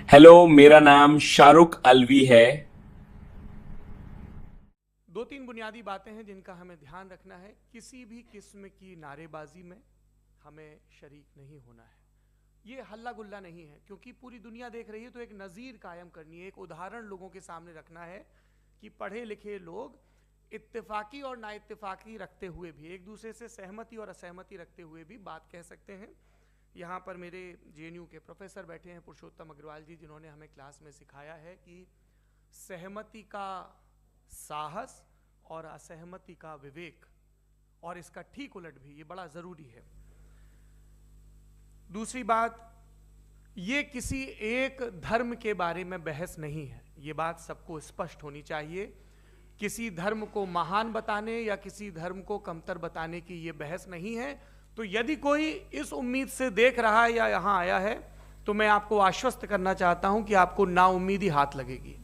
Hello, मेरा नाम शाहरुख अलवी है। दो तीन बुनियादी बातें हैं जिनका हमें ध्यान रखना है। किसी भी किस्म की नारेबाजी में हमें शरीक नहीं होना है। ये हल्ला गुल्ला नहीं है, क्योंकि पूरी दुनिया देख रही है, तो एक नज़ीर कायम करनी है, एक उदाहरण लोगों के सामने रखना है कि पढ़े लिखे लोग इत्तेफाकी और नाइत्तेफाकी रखते हुए भी, एक दूसरे से सहमति और असहमति रखते हुए भी बात कह सकते हैं। यहाँ पर मेरे जेएनयू के प्रोफेसर बैठे हैं, पुरुषोत्तम अग्रवाल जी, जिन्होंने हमें क्लास में सिखाया है कि सहमति का साहस और असहमति का विवेक, और इसका ठीक उलट भी, ये बड़ा जरूरी है। दूसरी बात, ये किसी एक धर्म के बारे में बहस नहीं है, ये बात सबको स्पष्ट होनी चाहिए। किसी धर्म को महान बताने या किसी धर्म को कमतर बताने की ये बहस नहीं है। तो यदि कोई इस उम्मीद से देख रहा है या यहां आया है, तो मैं आपको आश्वस्त करना चाहता हूं कि आपको नाउम्मीदी हाथ लगेगी।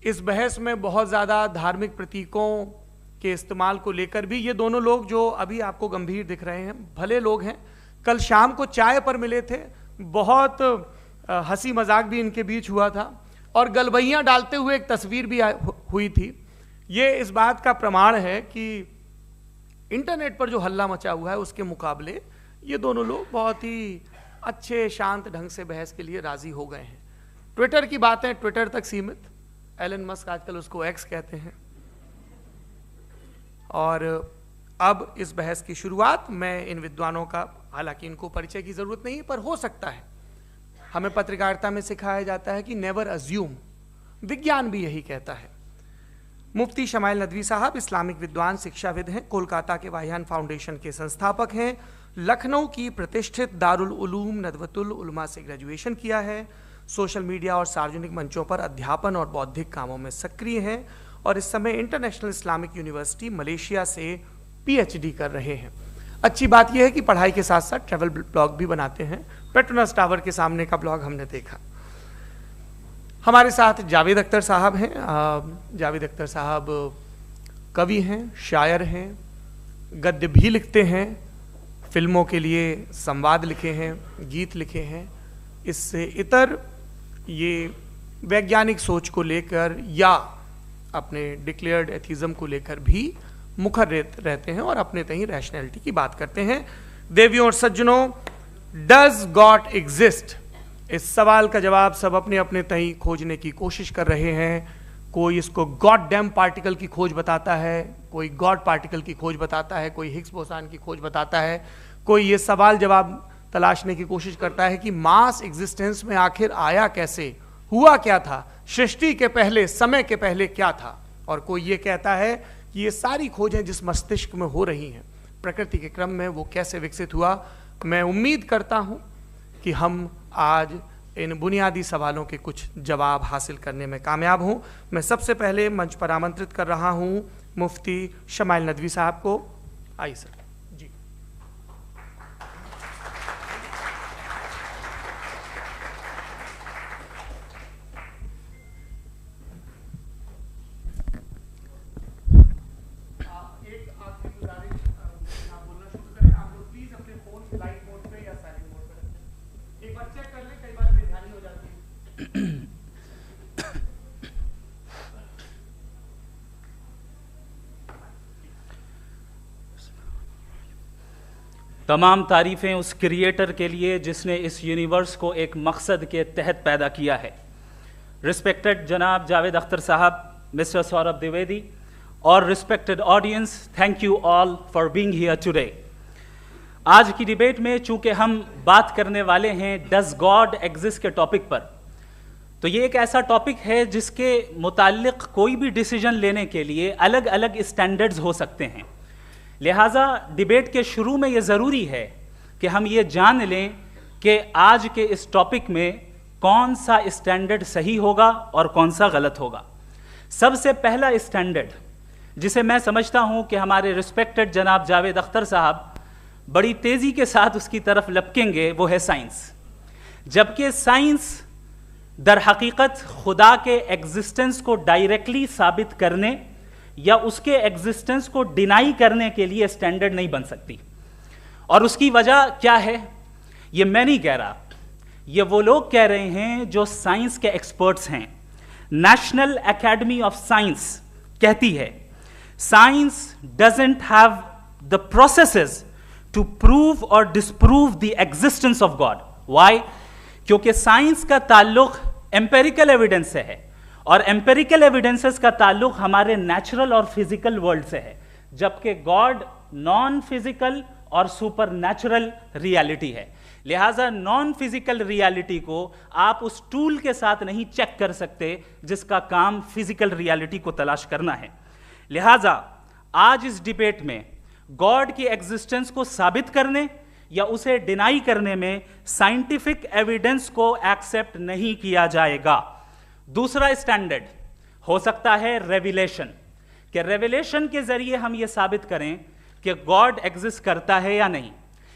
इस बहस में बहुत ज़्यादा धार्मिक प्रतीकों के इस्तेमाल को लेकर भी ये दोनों लोग जो अभी आपको गंभीर दिख रहे हैं, भले लोग हैं, कल शाम को चाय पर मिले थे, बहुत हंसी मजाक भी इनके बीच हुआ था, और गलबैयाँ डालते हुए एक तस्वीर भी हुई थी। ये इस बात का प्रमाण है कि इंटरनेट पर जो हल्ला मचा हुआ है उसके मुकाबले ये दोनों लोग बहुत ही अच्छे शांत ढंग से बहस के लिए राजी हो गए हैं। ट्विटर की बातें ट्विटर तक सीमित, एलन मस्क आजकल उसको एक्स कहते हैं। और अब इस बहस की शुरुआत मैं इन विद्वानों का, हालांकि इनको परिचय की जरूरत नहीं है, पर हो सकता है, हमें पत्रकारिता में सिखाया जाता है कि नेवर अज्यूम, विज्ञान भी यही कहता है। मुफ्ती शमाइल नदवी साहब इस्लामिक विद्वान, शिक्षाविद हैं, कोलकाता के वाहियान फाउंडेशन के संस्थापक हैं, लखनऊ की प्रतिष्ठित दारुल उलूम नदवतुल उलमा से ग्रेजुएशन किया है, सोशल मीडिया और सार्वजनिक मंचों पर अध्यापन और बौद्धिक कामों में सक्रिय हैं, और इस समय इंटरनेशनल इस्लामिक यूनिवर्सिटी मलेशिया से पीएचडी कर रहे हैं। अच्छी बात यह है कि पढ़ाई के साथ साथ ट्रैवल ब्लॉग भी बनाते हैं। पेट्रोनस टावर के सामने का ब्लॉग हमने देखा। हमारे साथ जावेद अख्तर साहब हैं। जावेद अख्तर साहब कवि हैं, शायर हैं, गद्य भी लिखते हैं, फिल्मों के लिए संवाद लिखे हैं, गीत लिखे हैं। इससे इतर ये वैज्ञानिक सोच को लेकर या अपने डिक्लेयर्ड एथिज्म को लेकर भी मुखर रहते हैं और अपने तहीं रैशनैलिटी की बात करते हैं। देवियों और सज्जनों, डज गॉड एग्जिस्ट? इस सवाल का जवाब सब अपने अपने तहीं खोजने की कोशिश कर रहे हैं। कोई इसको गॉड डैम पार्टिकल की खोज बताता है, कोई गॉड पार्टिकल की खोज बताता है, कोई हिग्स बोसान की खोज बताता है, कोई ये सवाल जवाब तलाशने की कोशिश करता है कि मास एग्जिस्टेंस में आखिर आया कैसे, हुआ क्या था, सृष्टि के पहले, समय के पहले क्या था। और कोई ये कहता है कि ये सारी खोजें जिस मस्तिष्क में हो रही हैं प्रकृति के क्रम में, वो कैसे विकसित हुआ। मैं उम्मीद करता हूं कि हम आज इन बुनियादी सवालों के कुछ जवाब हासिल करने में कामयाब हों। मैं सबसे पहले मंच पर आमंत्रित कर रहा हूं मुफ्ती शमाइल नदवी साहब को। आइए सर। जी, तमाम तारीफ़ें उस क्रिएटर के लिए जिसने इस यूनिवर्स को एक मकसद के तहत पैदा किया है। रिस्पेक्टेड जनाब जावेद अख्तर साहब, मिस्टर सौरभ द्विवेदी, और respected audience, thank you all for being here today. आज की डिबेट में चूंकि हम बात करने वाले हैं डज गॉड एग्जिस्ट के टॉपिक पर, तो ये एक ऐसा टॉपिक है जिसके मुताल्लिक कोई भी डिसीजन लेने के लिए अलग अलग स्टैंडर्ड्स हो सकते हैं। लिहाजा डिबेट के शुरू में ये ज़रूरी है कि हम ये जान लें कि आज के इस टॉपिक में कौन सा स्टैंडर्ड सही होगा और कौन सा गलत होगा। सबसे पहला स्टैंडर्ड जिसे मैं समझता हूं कि हमारे रिस्पेक्टेड जनाब जावेद अख्तर साहब बड़ी तेज़ी के साथ उसकी तरफ लपकेंगे, वो है साइंस। जबकि साइंस दर हकीकत खुदा के एग्जिस्टेंस को डायरेक्टली साबित करने या उसके एग्जिस्टेंस को डिनाई करने के लिए स्टैंडर्ड नहीं बन सकती। और उसकी वजह क्या है, ये मैं नहीं कह रहा, ये वो लोग कह रहे हैं जो साइंस के एक्सपर्ट्स हैं। नेशनल एकेडमी ऑफ साइंस कहती है science doesn't have the processes to prove और disprove the existence of God. Why? क्योंकि साइंस का ताल्लुक एम्पेरिकल एविडेंस से है और एम्पेरिकल एविडेंसेस का ताल्लुक हमारे नेचुरल और फिजिकल वर्ल्ड से है, जबकि गॉड नॉन फिजिकल और सुपर नेचुरल रियलिटी है। लिहाजा नॉन फिजिकल रियलिटी को आप उस टूल के साथ नहीं चेक कर सकते जिसका काम फिजिकल रियलिटी को तलाश करना है। लिहाजा आज इस डिबेट में गॉड की एग्जिस्टेंस को साबित करने या उसे डिनाई करने में साइंटिफिक एविडेंस को एक्सेप्ट नहीं किया जाएगा। दूसरा स्टैंडर्ड हो सकता है रेविलेशन, कि रेविलेशन के जरिए हम यह साबित करें कि गॉड एग्जिस्ट करता है या नहीं।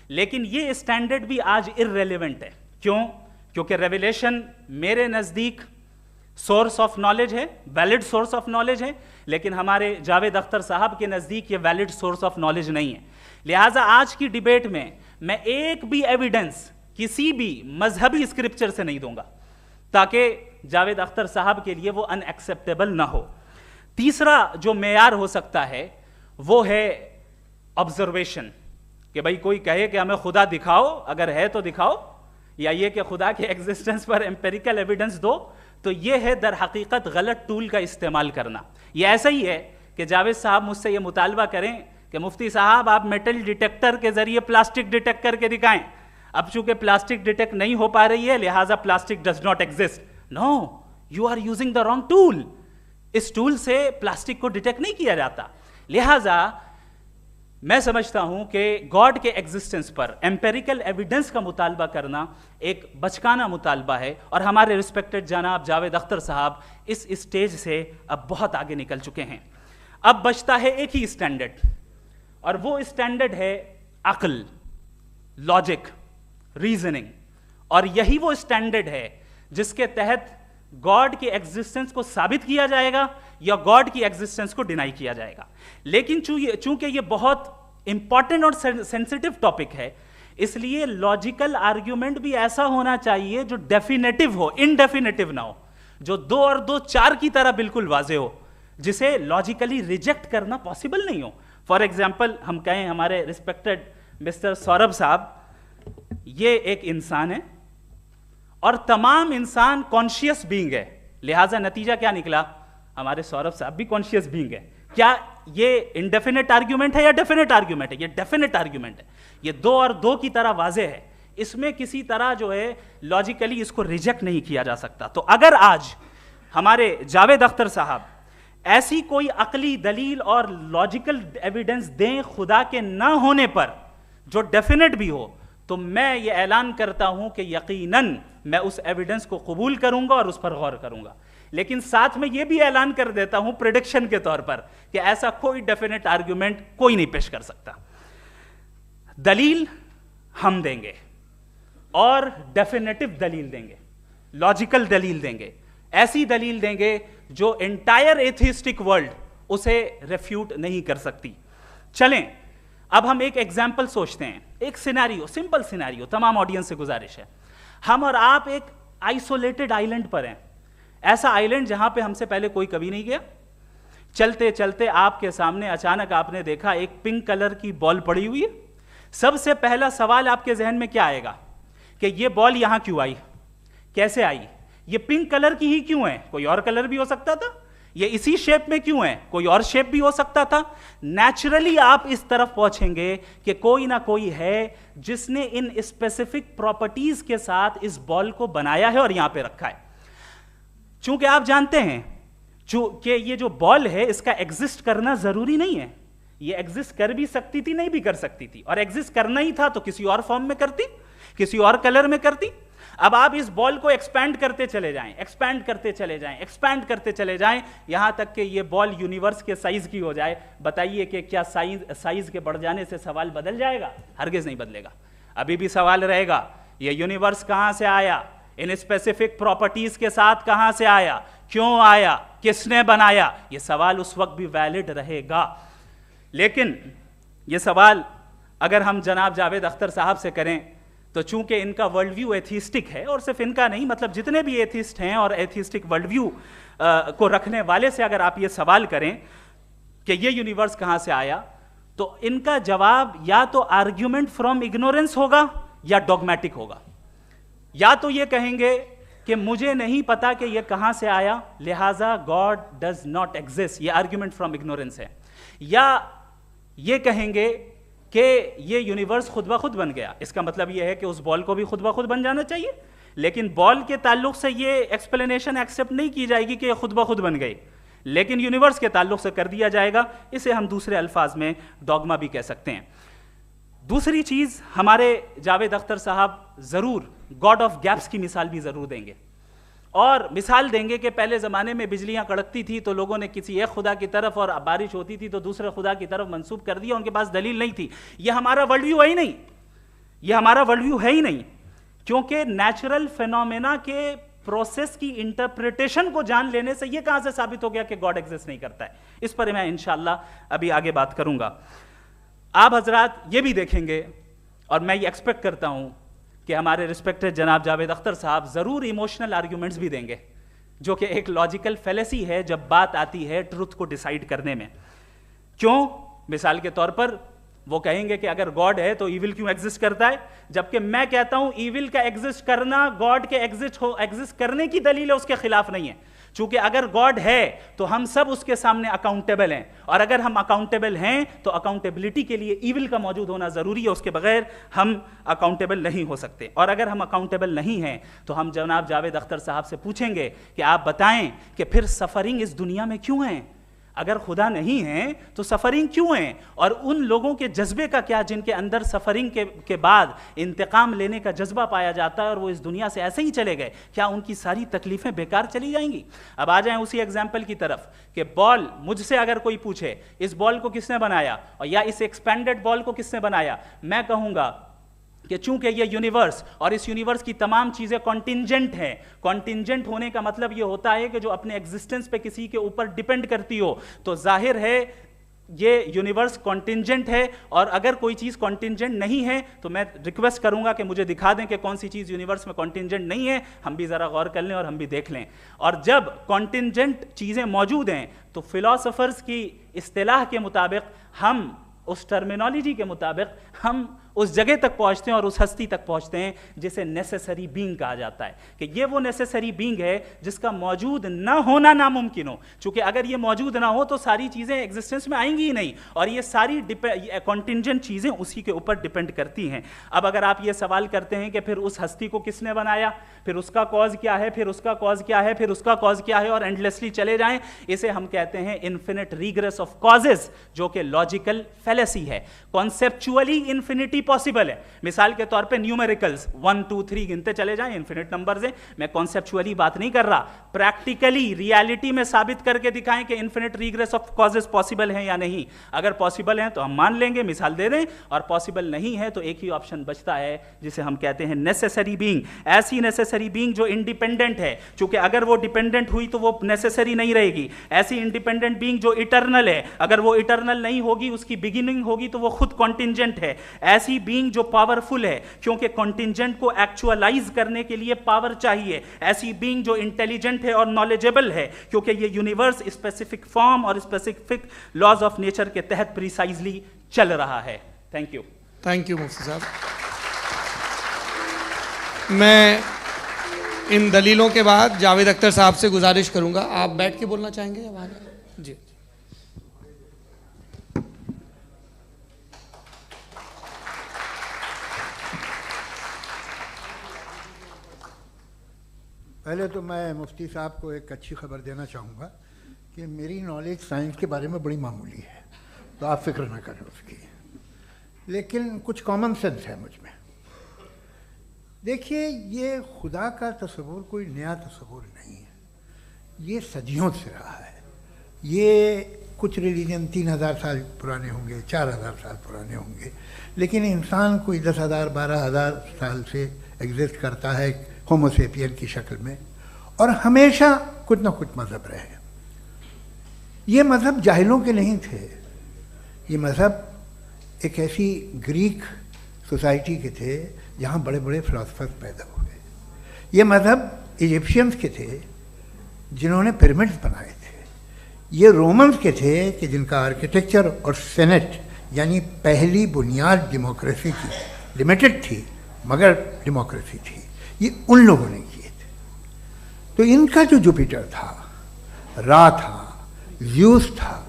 लेकिन यह स्टैंडर्ड भी आज इररेलेवेंट है। क्यों? क्योंकि रेविलेशन मेरे नजदीक सोर्स ऑफ नॉलेज है, वैलिड सोर्स ऑफ नॉलेज है, लेकिन हमारे जावेद अख्तर साहब के नजदीक ये वैलिड सोर्स ऑफ नॉलेज नहीं है। लिहाजा आज की डिबेट में मैं एक भी एविडेंस किसी भी मजहबी स्क्रिप्चर से नहीं दूंगा ताकि जावेद अख्तर साहब के लिए वो अनएक्सेप्टेबल ना हो। तीसरा जो मेयार हो सकता है वो है ऑब्जर्वेशन, कि भाई कोई कहे कि हमें खुदा दिखाओ, अगर है तो दिखाओ, या ये कि खुदा के एग्जिस्टेंस पर एम्पेरिकल एविडेंस दो, तो ये है दर हकीकत गलत टूल का इस्तेमाल करना। ये ऐसा ही है कि जावेद साहब मुझसे ये मुतालबा करें कि मुफ्ती साहब आप मेटल डिटेक्टर के जरिए प्लास्टिक डिटेक्ट करके दिखाएं। अब चूंकि प्लास्टिक डिटेक्ट नहीं हो पा रही है लिहाजा plastic does not exist. No, you are using the wrong tool. इस टूल से प्लास्टिक को डिटेक्ट नहीं किया जाता। लिहाजा मैं समझता हूं कि गॉड के एग्जिस्टेंस पर एम्पेरिकल एविडेंस का मुतालबा करना एक बचकाना मुतालबा है और हमारे रिस्पेक्टेड जनाब जावेद अख्तर साहब इस स्टेज से अब बहुत आगे निकल चुके हैं। अब बचता है एक ही स्टैंडर्ड, और वो स्टैंडर्ड है अक्ल, लॉजिक, रीजनिंग। और यही वो स्टैंडर्ड है जिसके तहत गॉड की एग्जिस्टेंस को साबित किया जाएगा या गॉड की एग्जिस्टेंस को डिनाई किया जाएगा। लेकिन चूंकि ये बहुत इंपॉर्टेंट और सेंसिटिव टॉपिक है, इसलिए लॉजिकल आर्ग्यूमेंट भी ऐसा होना चाहिए जो डेफिनेटिव हो, इनडेफिनेटिव ना हो, जो 2 और 2 4 की तरह बिल्कुल वाजे हो, जिसे लॉजिकली रिजेक्ट करना पॉसिबल नहीं हो। फॉर एग्जाम्पल हम कहें हमारे रिस्पेक्टेड मिस्टर सौरभ साहब, ये एक इंसान है और तमाम इंसान कॉन्शियस बीइंग है। लिहाजा नतीजा क्या निकला? हमारे सौरभ साहब भी कॉन्शियस बीइंग है। क्या ये इनडेफिनेट आर्ग्यूमेंट है या डेफिनेट आर्ग्यूमेंट है? ये डेफिनेट आर्ग्यूमेंट है। ये 2 और 2 की तरह वाजे है, इसमें किसी तरह जो है लॉजिकली इसको रिजेक्ट नहीं किया जा सकता। तो अगर आज हमारे जावेद अख्तर साहब ऐसी कोई अकली दलील और लॉजिकल एविडेंस दें खुदा के ना होने पर जो डेफिनेट भी हो, तो मैं ये ऐलान करता हूं कि यकीनन मैं उस एविडेंस को कबूल करूंगा और उस पर गौर करूंगा। लेकिन साथ में यह भी ऐलान कर देता हूं प्रेडिक्शन के तौर पर कि ऐसा कोई डेफिनेट आर्ग्यूमेंट कोई नहीं पेश कर सकता। दलील हम देंगे और डेफिनेटिव दलील देंगे, लॉजिकल दलील देंगे, ऐसी दलील देंगे जो एंटायर एथिस्टिक वर्ल्ड उसे रेफ्यूट नहीं कर सकती। चलें अब हम एक एग्जाम्पल सोचते हैं, एक सिनेरियो, सिंपल सिनेरियो, तमाम ऑडियंस से गुजारिश है। हम और आप एक आइसोलेटेड आइलैंड पर हैं, ऐसा आइलैंड जहां पे हमसे पहले कोई कभी नहीं गया। चलते चलते आपके सामने अचानक आपने देखा एक पिंक कलर की बॉल पड़ी हुई है। सबसे पहला सवाल आपके जहन में क्या आएगा कि ये बॉल यहां क्यों आई, कैसे आई, ये पिंक कलर की ही क्यों है, कोई और कलर भी हो सकता था, ये इसी शेप में क्यों है, कोई और शेप भी हो सकता था। नेचुरली आप इस तरफ पहुंचेंगे कि कोई ना कोई है जिसने इन स्पेसिफिक प्रॉपर्टीज के साथ इस बॉल को बनाया है और यहां पे रखा है। चूंकि आप जानते हैं कि ये जो बॉल है इसका एग्जिस्ट करना जरूरी नहीं है, ये एग्जिस्ट कर भी सकती थी, नहीं भी कर सकती थी, और एग्जिस्ट करना ही था तो किसी और फॉर्म में करती, किसी और कलर में करती। अब आप इस बॉल को एक्सपैंड करते चले जाएं, एक्सपैंड करते चले जाएं, एक्सपैंड करते चले जाएं, यहां तक कि ये बॉल यूनिवर्स के साइज की हो जाए। बताइए कि क्या साइज के बढ़ जाने से सवाल बदल जाएगा? हरगिज नहीं बदलेगा। अभी भी सवाल रहेगा ये यूनिवर्स कहां से आया, इन स्पेसिफिक प्रॉपर्टीज के साथ कहां से आया, क्यों आया, किसने बनाया, यह सवाल उस वक्त भी वैलिड रहेगा। लेकिन यह सवाल अगर हम जनाब जावेद अख्तर साहब से करें तो चूंकि इनका वर्ल्ड व्यू एथिस्टिक है, और सिर्फ इनका नहीं, मतलब जितने भी एथिस्ट हैं और एथिस्टिक वर्ल्ड व्यू को रखने वाले से अगर आप ये सवाल करें कि ये यूनिवर्स कहां से आया, तो इनका जवाब या तो आर्ग्यूमेंट फ्रॉम इग्नोरेंस होगा या डॉगमेटिक होगा। या तो ये कहेंगे कि मुझे नहीं पता कि ये कहां से आया, लिहाजा गॉड डज नॉट एग्जिस्ट, ये आर्ग्यूमेंट फ्रॉम इग्नोरेंस है। या ये कहेंगे कि ये यूनिवर्स खुद ब खुद बन गया, इसका मतलब ये है कि उस बॉल को भी खुद ब खुद बन जाना चाहिए, लेकिन बॉल के ताल्लुक से ये एक्सप्लेनेशन एक्सेप्ट नहीं की जाएगी कि ये खुद ब खुद बन गई, लेकिन यूनिवर्स के ताल्लुक से कर दिया जाएगा। इसे हम दूसरे अल्फाज में डॉगमा भी कह सकते हैं। दूसरी चीज, हमारे जावेद अख्तर साहब जरूर गॉड ऑफ गैप्स की मिसाल भी जरूर देंगे, और मिसाल देंगे कि पहले ज़माने में बिजलियां कड़कती थी तो लोगों ने किसी एक खुदा की तरफ, और बारिश होती थी तो दूसरे खुदा की तरफ मंसूब कर दिया, उनके पास दलील नहीं थी। यह हमारा वर्ल्ड व्यू है ही नहीं, यह हमारा वर्ल्ड व्यू है ही नहीं, क्योंकि नेचुरल फिनोमेना के प्रोसेस की इंटरप्रिटेशन को जान लेने से यह कहां से साबित हो गया कि गॉड एग्जिस्ट नहीं करता है। इस पर मैं इंशाअल्लाह अभी आगे बात करूंगा। आप हजरात ये भी देखेंगे, और मैं ये एक्सपेक्ट करता हूं कि हमारे रिस्पेक्टेड जनाब जावेद अख्तर साहब जरूर इमोशनल आर्ग्यूमेंट्स भी देंगे, जो कि एक लॉजिकल फेलेसी है जब बात आती है ट्रुथ को डिसाइड करने में। क्यों? मिसाल के तौर पर वो कहेंगे कि अगर गॉड है तो ईविल क्यों एग्जिस्ट करता है, जबकि मैं कहता हूं ईविल का एग्जिस्ट करना गॉड के एग्जिस्ट करने की दलील है, उसके खिलाफ नहीं है। चूंकि अगर गॉड है तो हम सब उसके सामने अकाउंटेबल हैं, और अगर हम अकाउंटेबल हैं तो अकाउंटेबिलिटी के लिए ईविल का मौजूद होना जरूरी है, उसके बगैर हम अकाउंटेबल नहीं हो सकते। और अगर हम अकाउंटेबल नहीं हैं तो हम जनाब जावेद अख्तर साहब से पूछेंगे कि आप बताएं कि फिर सफरिंग इस दुनिया में क्यों है? अगर खुदा नहीं है तो सफरिंग क्यों है? और उन लोगों के जज्बे का क्या जिनके अंदर सफरिंग के बाद इंतकाम लेने का जज्बा पाया जाता है और वो इस दुनिया से ऐसे ही चले गए, क्या उनकी सारी तकलीफें बेकार चली जाएंगी? अब आ जाएं उसी एग्जाम्पल की तरफ कि बॉल, मुझसे अगर कोई पूछे इस बॉल को किसने बनाया और या इस एक्सपेंडेड बॉल को किसने बनाया, मैं कहूंगा कि चूंकि ये यूनिवर्स और इस यूनिवर्स की तमाम चीजें कॉन्टिंजेंट हैं। कॉन्टिंजेंट होने का मतलब ये होता है कि जो अपने एग्जिस्टेंस पे किसी के ऊपर डिपेंड करती हो, तो जाहिर है ये यूनिवर्स कॉन्टिंजेंट है। और अगर कोई चीज कॉन्टिंजेंट नहीं है तो मैं रिक्वेस्ट करूंगा कि मुझे दिखा दें कि कौन सी चीज यूनिवर्स में कॉन्टिंजेंट नहीं है, हम भी जरा गौर कर लें और हम भी देख लें। और जब कॉन्टिंजेंट चीजें मौजूद हैं तो फिलोसोफर्स की इस्तिलाह के मुताबिक, हम उस टर्मिनोलॉजी के मुताबिक हम उस जगह तक पहुंचते हैं और उस हस्ती तक पहुंचते हैं जिसे नेसेसरी बीइंग कहा जाता है, कि ये वो नेसेसरी बीइंग है जिसका मौजूद ना होना नामुमकिन हो। क्योंकि अगर ये मौजूद ना हो तो सारी चीजें एग्जिस्टेंस में आएंगी ही नहीं, और ये सारी कॉन्टिंजेंट चीजें उसी के ऊपर डिपेंड करती हैं। अब अगर आप ये सवाल करते हैं कि फिर उस हस्ती को किसने बनाया, फिर उसका कॉज क्या है, फिर उसका कॉज क्या है, फिर उसका कॉज क्या है, और एंडलेसली चले जाएं, इसे हम कहते हैं इन्फिनिट रिग्रेस ऑफ कॉजेज, जो कि लॉजिकल फेलेसी है। कॉन्सेप्चुअली इन्फिनिटी पॉसिबल है। मिसाल के तौर पे न्यूमेरिकल्स 1 2 3 गिनते चले जाएं, इन्फिनिट नंबर्स हैं। मैं कॉन्सेप्चुअली बात नहीं कर रहा, प्रैक्टिकली रियलिटी में साबित करके दिखाएं कि infinite regress of causes possible हैं या नहीं। अगर पॉसिबल हैं तो हम मान लेंगे, मिसाल दे दें, और पॉसिबल नहीं है तो एक ही ऑप्शन बचता है जिसे हम कहते हैं नेसेसरी बीइंग। ऐसी नेसेसरी बीइंग जो इंडिपेंडेंट है, क्योंकि अगर वो डिपेंडेंट हुई तो वो नेसेसरी नहीं रहेगी। ऐसी इंडिपेंडेंट बीइंग जो इटर्नल है, अगर वो इटर्नल नहीं होगी, उसकी बिगिनिंग होगी तो वो खुद कॉन्टिंजेंट है। ऐसी बीइंग जो पावरफुल है, क्योंकि कॉन्टिंजेंट को एक्चुअलाइज करने के लिए पावर चाहिए। ऐसी बीइंग जो इंटेलिजेंट है और नॉलेजेबल है, क्योंकि ये यूनिवर्स स्पेसिफिक फॉर्म और स्पेसिफिक लॉज ऑफ नेचर के तहत प्रिसाइजली चल रहा है। Thank you. थैंक यू मुफ्ती साहब। मैं इन दलीलों के बाद जावेद अख्तर साहब से गुजारिश करूंगा, आप बैठ के बोलना चाहेंगे या वहां? जी। पहले तो मैं मुफ्ती साहब को एक अच्छी खबर देना चाहूँगा कि मेरी नॉलेज साइंस के बारे में बड़ी मामूली है, तो आप फिक्र ना करें उसकी, लेकिन कुछ कॉमन सेंस है मुझ में। देखिए, ये खुदा का तस्वुर कोई नया तस्वुर नहीं है, ये सदियों से रहा है। ये कुछ रिलीजन 3000 साल पुराने होंगे, 4000 साल पुराने होंगे, लेकिन इंसान कोई 10,000 12,000 साल से एग्जिस्ट करता है होमोसेपियन की शक्ल में, और हमेशा कुछ ना कुछ मज़हब रहे। ये मज़हब जाहिलों के नहीं थे, ये मज़हब एक ऐसी ग्रीक सोसाइटी के थे जहाँ बड़े बड़े फिलोसफर्स पैदा हुए। ये मज़हब इजिप्शियंस के थे जिन्होंने पिरामिड्स बनाए थे, ये रोमन्स के थे कि जिनका आर्किटेक्चर और सेनेट यानी पहली बुनियाद डेमोक्रेसी की, लिमिटेड थी मगर डेमोक्रेसी थी, ये उन लोगों ने किए थे। तो इनका जो जुपिटर था, रा था, ज़्यूस था,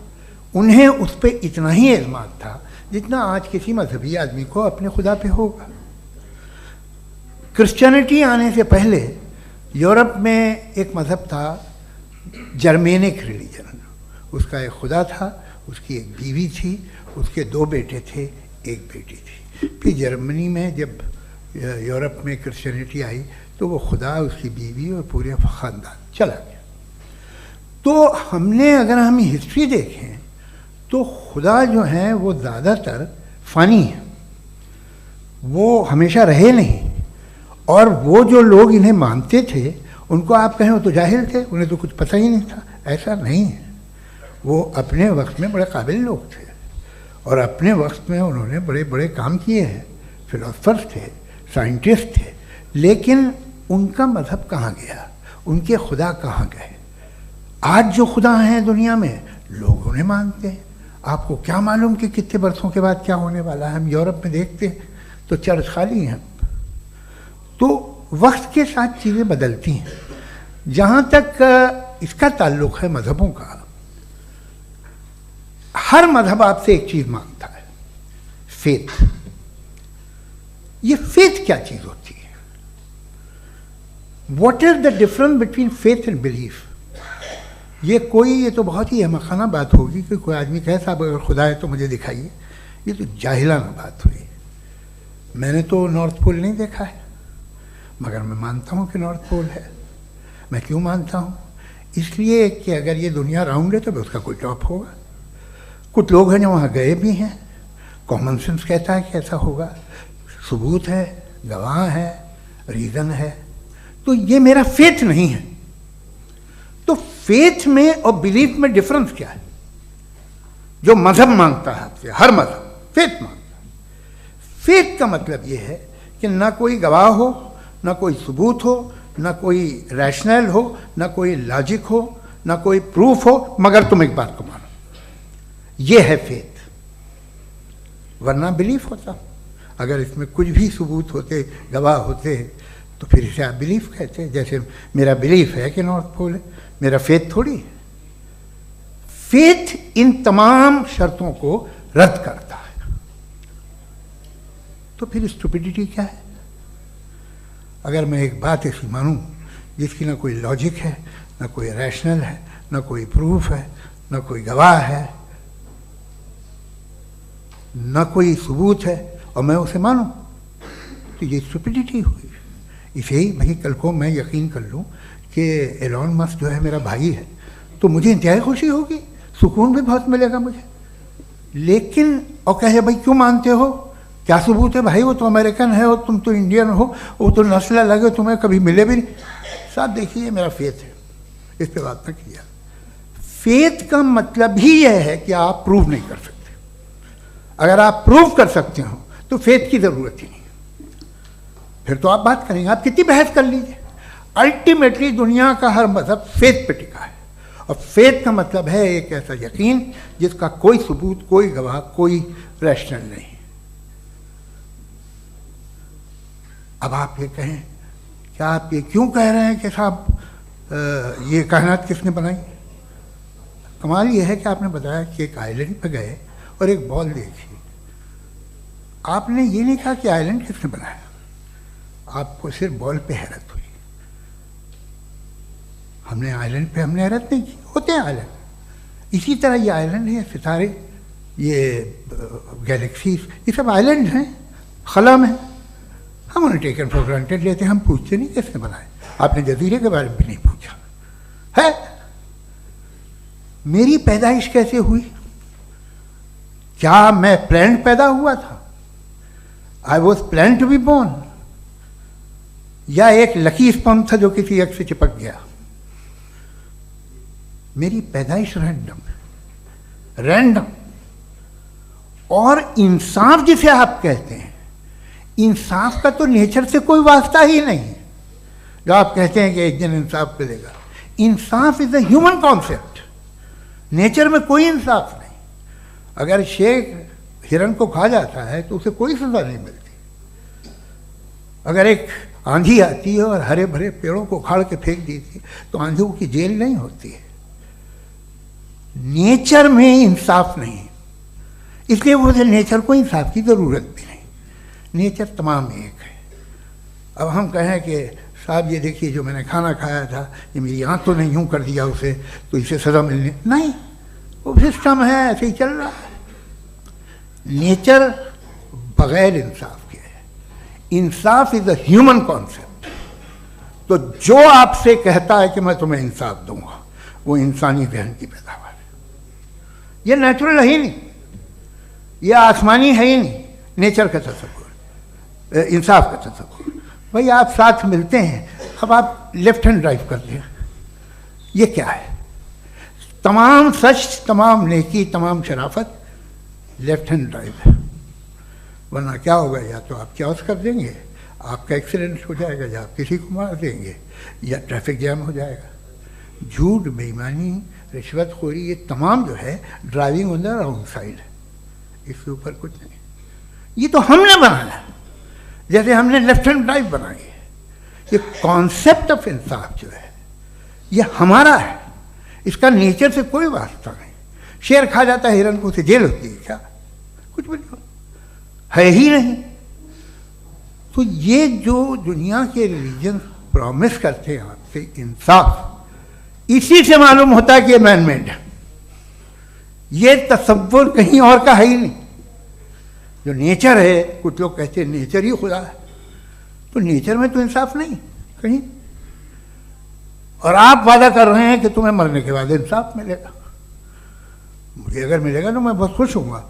उन्हें उस पर इतना ही एतमाद था जितना आज किसी मजहबी आदमी को अपने खुदा पे होगा। क्रिश्चियनिटी आने से पहले यूरोप में एक मज़हब था जर्मेनिक रिलीजन, उसका एक खुदा था, उसकी एक बीवी थी, उसके 2 बेटे थे, एक बेटी थी। फिर जर्मनी में जब यूरोप में क्रिश्चियनिटी आई तो वो खुदा, उसकी बीवी और पूरे ख़ानदान चला गया। तो हमने अगर हम हिस्ट्री देखें तो खुदा जो हैं वो ज़्यादातर फ़नी हैं, वो हमेशा रहे नहीं। और वो जो लोग इन्हें मानते थे उनको आप कहें वो तो जाहिल थे, उन्हें तो कुछ पता ही नहीं था, ऐसा नहीं है। वो अपने वक्त में बड़े काबिल लोग थे और अपने वक्त में उन्होंने बड़े बड़े काम किए हैं, फिलोसफर्स थे, साइंटिस्ट थे, लेकिन उनका मज़हब कहाँ गया, उनके खुदा कहाँ गए? आज जो खुदा हैं दुनिया में लोग उन्हें मानते हैं। आपको क्या मालूम कि कितने बरसों के बाद क्या होने वाला है? हम यूरोप में देखते हैं तो चर्च खाली हैं। तो वक्त के साथ चीज़ें बदलती हैं। जहाँ तक इसका ताल्लुक़ है मज़हबों का, हर मज़हब आपसे एक चीज़ मांगता है, फेथ। ये फेथ क्या चीज़ होती है? What is the difference between faith and belief? ये तो बहुत ही अहमक़ाना बात होगी कि कोई आदमी कहे साहब अगर खुदा है तो मुझे दिखाइए। ये तो जाहिलाना बात हुई। मैंने तो नॉर्थ पोल नहीं देखा है, मगर मैं मानता हूँ कि नॉर्थ पोल है। मैं क्यों मानता हूँ? इसलिए कि अगर ये दुनिया राउंड है तो उसका कोई टॉप होगा। कुछ लोग हैं जो वहाँ गए भी हैं, कॉमन सेंस कहता है कि ऐसा होगा, सबूत है, गवाह है, रीज़न है। तो ये मेरा फेथ नहीं है। तो फेथ में और बिलीफ में डिफरेंस क्या है? जो मज़हब मांगता है आपसे, हर मज़हब फेथ मांगता है। फेथ का मतलब ये है कि ना कोई गवाह हो, ना कोई सबूत हो, ना कोई रैशनल हो, ना कोई लॉजिक हो, ना कोई प्रूफ हो, मगर तुम एक बात को मानो। ये है फेथ। वरना बिलीफ होता। अगर इसमें कुछ भी सबूत होते, गवाह होते, तो फिर इसे आप बिलीफ कहते। जैसे मेरा बिलीफ है कि नॉर्थ पोल है, मेरा फेथ थोड़ी है। फेथ इन तमाम शर्तों को रद्द करता है। तो फिर स्टुपिडिटी क्या है? अगर मैं एक बात ऐसी मानूं जिसकी ना कोई लॉजिक है, ना कोई रैशनल है, ना कोई प्रूफ है, ना कोई गवाह है, ना कोई सबूत है, और मैं उसे मानूं, तो ये स्टुपिडिटी हुई। इसे ही भाई कल को मैं यकीन कर लूं कि एलॉन मस्क जो है मेरा भाई है, तो मुझे इंतहाई खुशी होगी, सुकून भी बहुत मिलेगा मुझे। लेकिन और कहे भाई क्यों मानते हो, क्या सबूत है? भाई वो तो अमेरिकन है और तुम तो इंडियन हो, वो तो नस्ल अलग है, तुम्हें कभी मिले भी नहीं। साहब देखिए मेरा फेथ है, इस पर बात न किया। फेथ का मतलब ही यह है कि आप प्रूव नहीं कर सकते। अगर आप प्रूव कर सकते हो तो फेथ की ज़रूरत ही नहीं, फिर तो आप बात करेंगे, आप कितनी बहस कर लीजिए। अल्टीमेटली दुनिया का हर मज़हब फेथ पे टिका है, और फेथ का मतलब है एक ऐसा यकीन जिसका कोई सबूत, कोई गवाह, कोई रैशनल नहीं। अब आप ये कहें, क्या आप ये क्यों कह रहे हैं कि साहब ये कायनात किसने बनाई? कमाल ये है कि आपने बताया कि एक आइलैंड पे गए और एक बॉल देखी। आपने ये नहीं कहा कि आइलैंड किसने बनाया, आपको सिर्फ बॉल पे हैरत हुई। हमने आइलैंड पे हमने हैरत नहीं की, होते हैं आइलैंड। इसी तरह ये आइलैंड है, सितारे, ये गैलेक्सीज, ये सब आइलैंड हैं, खला में। हम उन्हें टेकन फॉर ग्रांटेड लेते हैं, हम पूछते नहीं किसने बनाए। आपने जजीरे के बारे में भी नहीं पूछा है। मेरी पैदाइश कैसे हुई? क्या मैं प्लान्ड पैदा हुआ था? I was plan to be born, या एक लकी स्पर्म था जो किसी एक से चिपक गया? मेरी पैदाइश रैंडम। और इंसाफ जिसे आप कहते हैं, इंसाफ का तो नेचर से कोई वास्ता ही नहीं है। जो आप कहते हैं कि एक दिन इंसाफ मिलेगा, इंसाफ is a human concept, nature में कोई इंसाफ नहीं। अगर शेर हिरन को खा जाता है तो उसे कोई सजा नहीं मिलती। अगर एक आंधी आती है और हरे भरे पेड़ों को उखाड़ के फेंक देती है तो आंधियों की जेल नहीं होती है। नेचर में इंसाफ नहीं, इसलिए मुझे नेचर को इंसाफ की जरूरत भी नहीं। नेचर तमाम एक है। अब हम कहें कि साहब ये देखिए जो मैंने खाना खाया था ये मेरी आँख तो नहीं यूँ कर दिया उसे तो इसे सज़ा मिलनी नहीं, वो सिस्टम है, ऐसे ही चल रहा है। नेचर बगैर इंसाफ के है। इंसाफ इज अ ह्यूमन कॉन्सेप्ट। तो जो आपसे कहता है कि मैं तुम्हें इंसाफ दूंगा वो इंसानी जहन की पैदावार है। ये नेचुरल है ही नहीं, ये आसमानी है ही नहीं। नेचर का तसव्वुर, इंसाफ का तसव्वुर। भाई आप साथ मिलते हैं, अब आप लेफ्ट हैंड ड्राइव करते हैं, ये क्या है? तमाम सच, तमाम नेकी, तमाम शराफत लेफ्ट हैंड ड्राइव है। वरना क्या होगा, या तो आप क्रॉस कर देंगे, आपका एक्सीडेंट हो जाएगा, या आप किसी को मार देंगे, या ट्रैफिक जैम हो जाएगा। झूठ, बेईमानी, रिश्वतखोरी, ये तमाम जो है driving on the wrong side है। इसके ऊपर कुछ नहीं। ये तो हमने बनाया, जैसे हमने लेफ्ट हैंड ड्राइव बनाई है। ये कॉन्सेप्ट ऑफ इंसाफ जो है ये हमारा है, इसका नेचर से कोई वास्ता नहीं। शेर खा जाता है हिरन को, उसे जेल होती है क्या? कुछ भी नहीं, है ही नहीं। तो ये जो दुनिया के रिलीजन प्रॉमिस करते हैं आपसे इंसाफ, इसी से मालूम होता है कि ये मैन मेड है। ये तसव्वुर कहीं और का है ही नहीं। जो नेचर है, कुछ लोग कहते हैं नेचर ही खुदा है, तो नेचर में तो इंसाफ नहीं कहीं। और आप वादा कर रहे हैं कि तुम्हें मरने के बाद इंसाफ मिलेगा। मुझे अगर मिलेगा तो मैं बहुत खुश होऊंगा,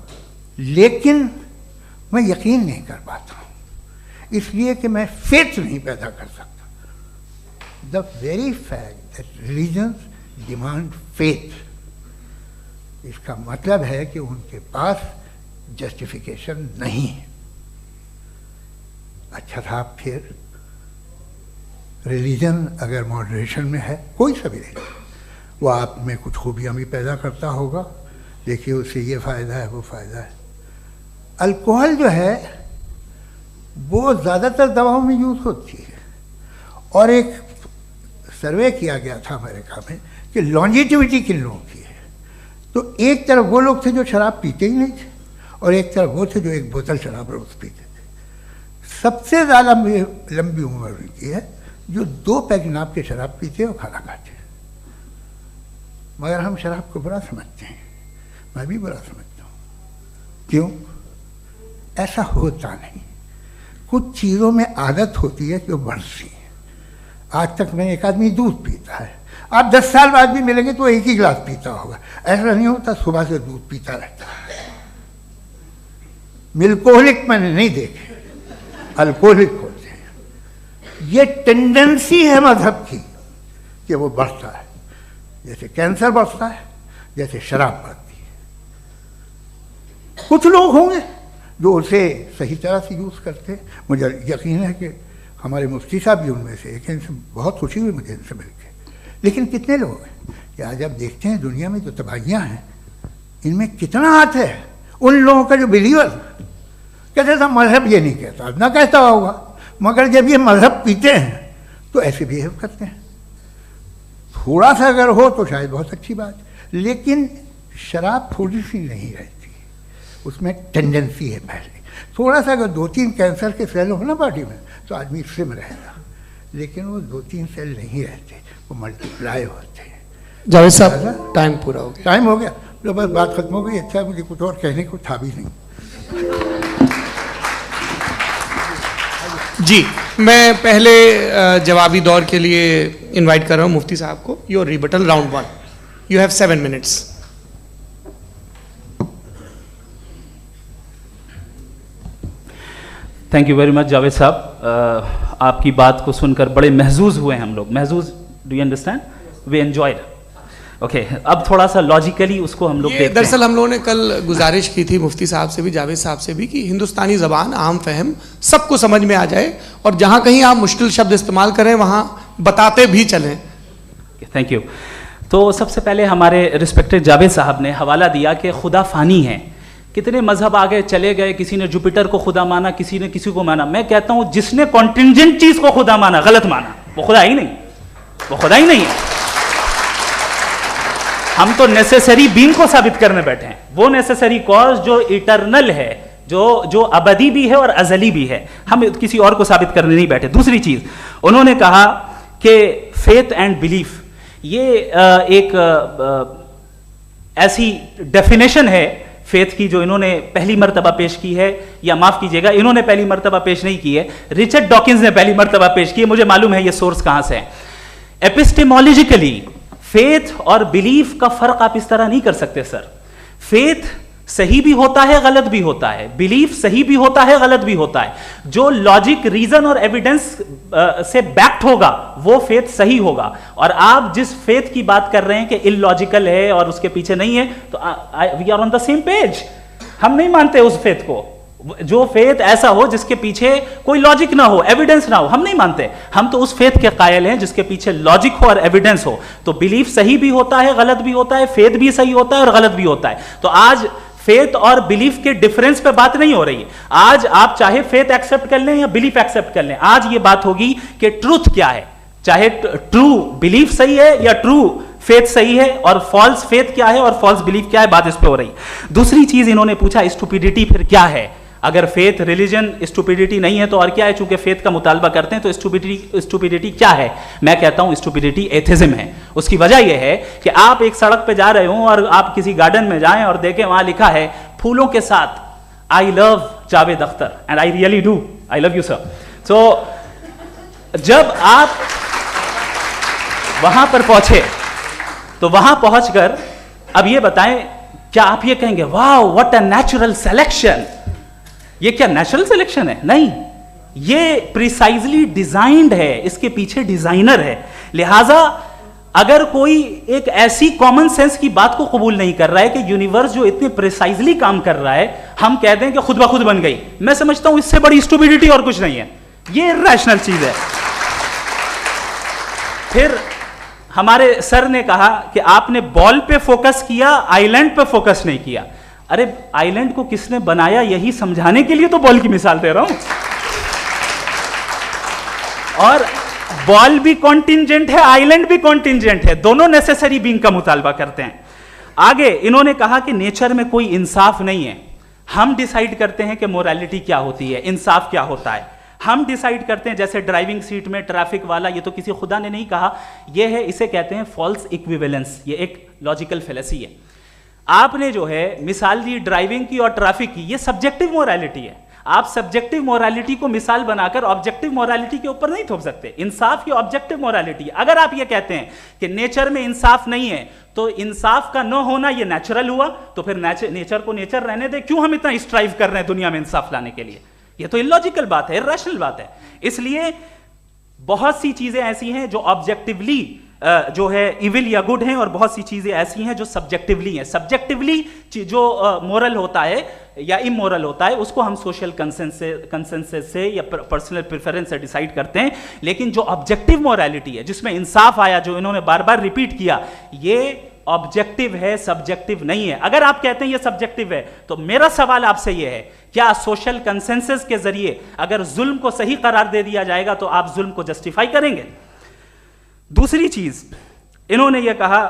लेकिन मैं यकीन नहीं कर पाता हूँ, इसलिए कि मैं फेथ नहीं पैदा कर सकता। The very fact that religions demand faith, इसका मतलब है कि उनके पास जस्टिफिकेशन नहीं है। अच्छा था, फिर रिलीजन अगर मॉडरेशन में है, कोई सा भी नहीं, वो आप में कुछ खूबियाँ भी पैदा करता होगा, देखिए उससे ये फ़ायदा है, वो फ़ायदा है। अल्कोहल जो है वो ज़्यादातर दवाओं में यूज़ होती है, और एक सर्वे किया गया था अमेरिका में कि लॉन्जिटिविटी किन लोगों की है। तो एक तरफ वो लोग थे जो शराब पीते ही नहीं थे, और एक तरफ वो थे जो एक बोतल शराब रोज़ पीते थे। सबसे ज़्यादा लंबी उम्र उनकी है जो 2 पैक नाप के शराब पीते और खाना खाते हैं। मगर हम शराब को बुरा समझते हैं, मैं भी बुरा समझता हूँ। क्यों? ऐसा होता नहीं। कुछ चीज़ों में आदत होती है कि वो बढ़ती है। आज तक में एक आदमी दूध पीता है, आप 10 साल बाद भी मिलेंगे तो एक ही गिलास पीता होगा। ऐसा नहीं होता, सुबह से दूध पीता रहता है। मिल्कोहलिक मैंने नहीं देखे, अल्कोहलिक होते हैं। ये टेंडेंसी है मजहब की कि वो बढ़ता है, जैसे कैंसर बढ़ता है, जैसे शराब बढ़ती है। कुछ लोग होंगे जो उसे सही तरह से यूज़ करते हैं। मुझे यकीन है कि हमारे मुफ्ती साहब भी उनमें से एक हैं, इनसे बहुत खुशी हुई मुझे इनसे मिलकर। लेकिन कितने लोग हैं कि आज आप देखते हैं दुनिया में जो तबाहियाँ हैं, इनमें कितना हाथ है उन लोगों का जो बिलीवर कहते था मजहब ये नहीं कहता, ना कहता होगा, मगर जब ये मजहब पीते हैं तो ऐसे बिहेव करते हैं। थोड़ा सा अगर हो तो शायद बहुत अच्छी बात, लेकिन शराब थोड़ी सी नहीं रहती, उसमें टेंडेंसी है पहले। थोड़ा सा अगर 2-3 कैंसर के सेल हो ना बॉडी में तो आदमी सिम रहेगा, लेकिन वो 2-3 सेल नहीं रहते, वो मल्टीप्लाई होते हैं। जावेद साहब टाइम पूरा हो गया। टाइम हो गया, तो बस बात खत्म हो गई। अच्छा, मुझे कुछ और कहने को था भी नहीं। जी, मैं पहले जवाबी दौर के लिए इनवाइट कर रहा हूं मुफ्ती साहब को। Your rebuttal round 1, you have 7 minutes. Thank you very much Javed साहब। आपकी बात को सुनकर बड़े महजूज हुए हम लोग। महजूज, do you understand? We enjoyed. Okay, अब थोड़ा सा लॉजिकली उसको हम लोग देखते हैं। दरअसल हम लोगों ने कल गुजारिश की थी मुफ्ती साहब से भी, जावेद साहब से भी, कि हिंदुस्तानी ज़बान आम फहम सबको समझ में आ जाए और जहाँ कहीं आप मुश्किल शब्द इस्तेमाल करें वहाँ बताते भी चलें। Thank you. तो सबसे पहले हमारे रिस्पेक्टेड जावेद साहब ने हवाला दिया कि खुदा फ़ानी है, कितने मजहब आगे चले गए, किसी ने जुपिटर को खुदा माना, किसी ने किसी को माना। मैं कहता हूँ जिसने कॉन्टिंजेंट चीज़ को खुदा माना, गलत माना, वो खुदा ही नहीं, वो खुदा ही नहीं है। हम तो नेसेसरी बीइंग को साबित करने बैठे हैं, वो नेसेसरी कॉज जो इटरनल है, जो अबदी भी है और अजली भी है, हम किसी और को साबित करने नहीं बैठे। दूसरी चीज उन्होंने कहा कि फेथ एंड बिलीफ, ये एक ऐसी डेफिनेशन है फेथ की जो इन्होंने पहली मर्तबा पेश की है, या माफ कीजिएगा इन्होंने पहली मर्तबा पेश नहीं की है, रिचर्ड डॉकिंस ने पहली मर्तबा पेश की है। मुझे मालूम है ये सोर्स कहां से है। एपिस्टेमोलॉजिकली फेथ और बिलीफ का फर्क आप इस तरह नहीं कर सकते सर। फेथ सही भी होता है, गलत भी होता है, बिलीफ सही भी होता है, गलत भी होता है। जो लॉजिक, रीजन और एविडेंस से बैक्ड होगा वो फेथ सही होगा। और आप जिस फेथ की बात कर रहे हैं कि इलॉजिकल है और उसके पीछे नहीं है, तो we are on the same page. हम नहीं मानते उस फेथ को, जो फेथ ऐसा हो जिसके पीछे कोई लॉजिक ना हो, एविडेंस ना हो, हम नहीं मानते। हम तो उस फेथ के कायल हैं जिसके पीछे लॉजिक हो और एविडेंस हो। तो बिलीफ सही भी होता है, गलत भी होता है, फेथ भी सही होता है और गलत भी होता है। तो आज फेथ और बिलीफ के डिफरेंस पे बात नहीं हो रही है। आज आप चाहे फेथ एक्सेप्ट कर लें या बिलीफ एक्सेप्ट कर लें, आज ये बात होगी कि ट्रूथ क्या है, चाहे ट्रू बिलीफ सही है या ट्रू फेथ सही है, और फॉल्स फेथ क्या है और फॉल्स बिलीफ क्या है, बात इस पे हो रही है। दूसरी चीज इन्होंने पूछा स्टुपिडिटी फिर क्या है। अगर फेथ रिलीजन स्टुपिडिटी नहीं है तो और क्या है? चूंकि फेथ का मुतालबा करते हैं तो स्टुपिडिटी क्या है? मैं कहता हूं स्टुपिडिटी एथिज्म है। उसकी वजह यह है कि आप एक सड़क पे जा रहे हो और आप किसी गार्डन में जाएं और देखें वहां लिखा है फूलों के साथ I love Javed Akhtar, and I really do, I love you sir. So जब आप वहां पर पहुंचे तो वहां पहुंचकर अब ये बताएं, क्या आप ये कहेंगे वाह व्हाट अ नेचुरल सिलेक्शन? ये क्या नेचुरल सिलेक्शन है? नहीं, ये प्रिसाइजली डिजाइंड है, इसके पीछे डिजाइनर है। लिहाजा अगर कोई एक ऐसी कॉमन सेंस की बात को कबूल नहीं कर रहा है कि यूनिवर्स जो इतने प्रिसाइजली काम कर रहा है, हम कहते हैं कि खुद ब खुद बन गई, मैं समझता हूं इससे बड़ी स्टुपिडिटी और कुछ नहीं है। ये रैशनल चीज है। फिर हमारे सर ने कहा कि आपने बॉल पे फोकस किया, आइलैंड पे फोकस नहीं किया। अरे आइलैंड को किसने बनाया यही समझाने के लिए तो बॉल की मिसाल दे रहा हूं। और बॉल भी कॉन्टिंजेंट है, आइलैंड भी कॉन्टिंजेंट है, दोनों नेसेसरी बीइंग का मुतालबा करते हैं। आगे इन्होंने कहा कि नेचर में कोई इंसाफ नहीं है। हम डिसाइड करते हैं कि मोरालिटी क्या होती है, इंसाफ क्या होता है। हम डिसाइड करते हैं, जैसे ड्राइविंग सीट में ट्रैफिक वाला, ये तो किसी खुदा ने नहीं कहा, ये है, इसे कहते हैं फॉल्स इक्विवेलेंस। ये एक लॉजिकल फेलेसी है। आपने जो है मिसाल दी ड्राइविंग की और ट्रैफिक की, ये सब्जेक्टिव मोरालिटी है। आप सब्जेक्टिव मोरालिटी को मिसाल बनाकर ऑब्जेक्टिव मोरालिटी के ऊपर नहीं थोप सकते। इंसाफ की ऑब्जेक्टिव मोरालिटी। अगर आप ये कहते हैं कि नेचर में इंसाफ नहीं है तो इंसाफ का न होना ये नेचुरल हुआ, तो फिर नेचर को नेचर रहने दे, क्यों हम इतना स्ट्राइव कर रहे हैं दुनिया में इंसाफ लाने के लिए? ये तो इलॉजिकल बात है, इरैशनल बात है। इसलिए बहुत सी चीजें ऐसी हैं जो ऑब्जेक्टिवली जो है इविल या गुड हैं, और बहुत सी चीजें ऐसी हैं जो सब्जेक्टिवली हैं। सब्जेक्टिवली जो मोरल होता है या इमोरल होता है उसको हम सोशल कंसेंसस से या पर्सनल प्रेफरेंस से डिसाइड करते हैं। लेकिन जो ऑब्जेक्टिव मोरालिटी है जिसमें इंसाफ आया, जो इन्होंने बार बार रिपीट किया, ये ऑब्जेक्टिव है, सब्जेक्टिव नहीं है। अगर आप कहते हैं ये सब्जेक्टिव है तो मेरा सवाल आपसे ये है, क्या सोशल कंसेंसस के जरिए अगर जुल्म को सही करार दे दिया जाएगा तो आप जुल्म को जस्टिफाई करेंगे? दूसरी चीज इन्होंने ये कहा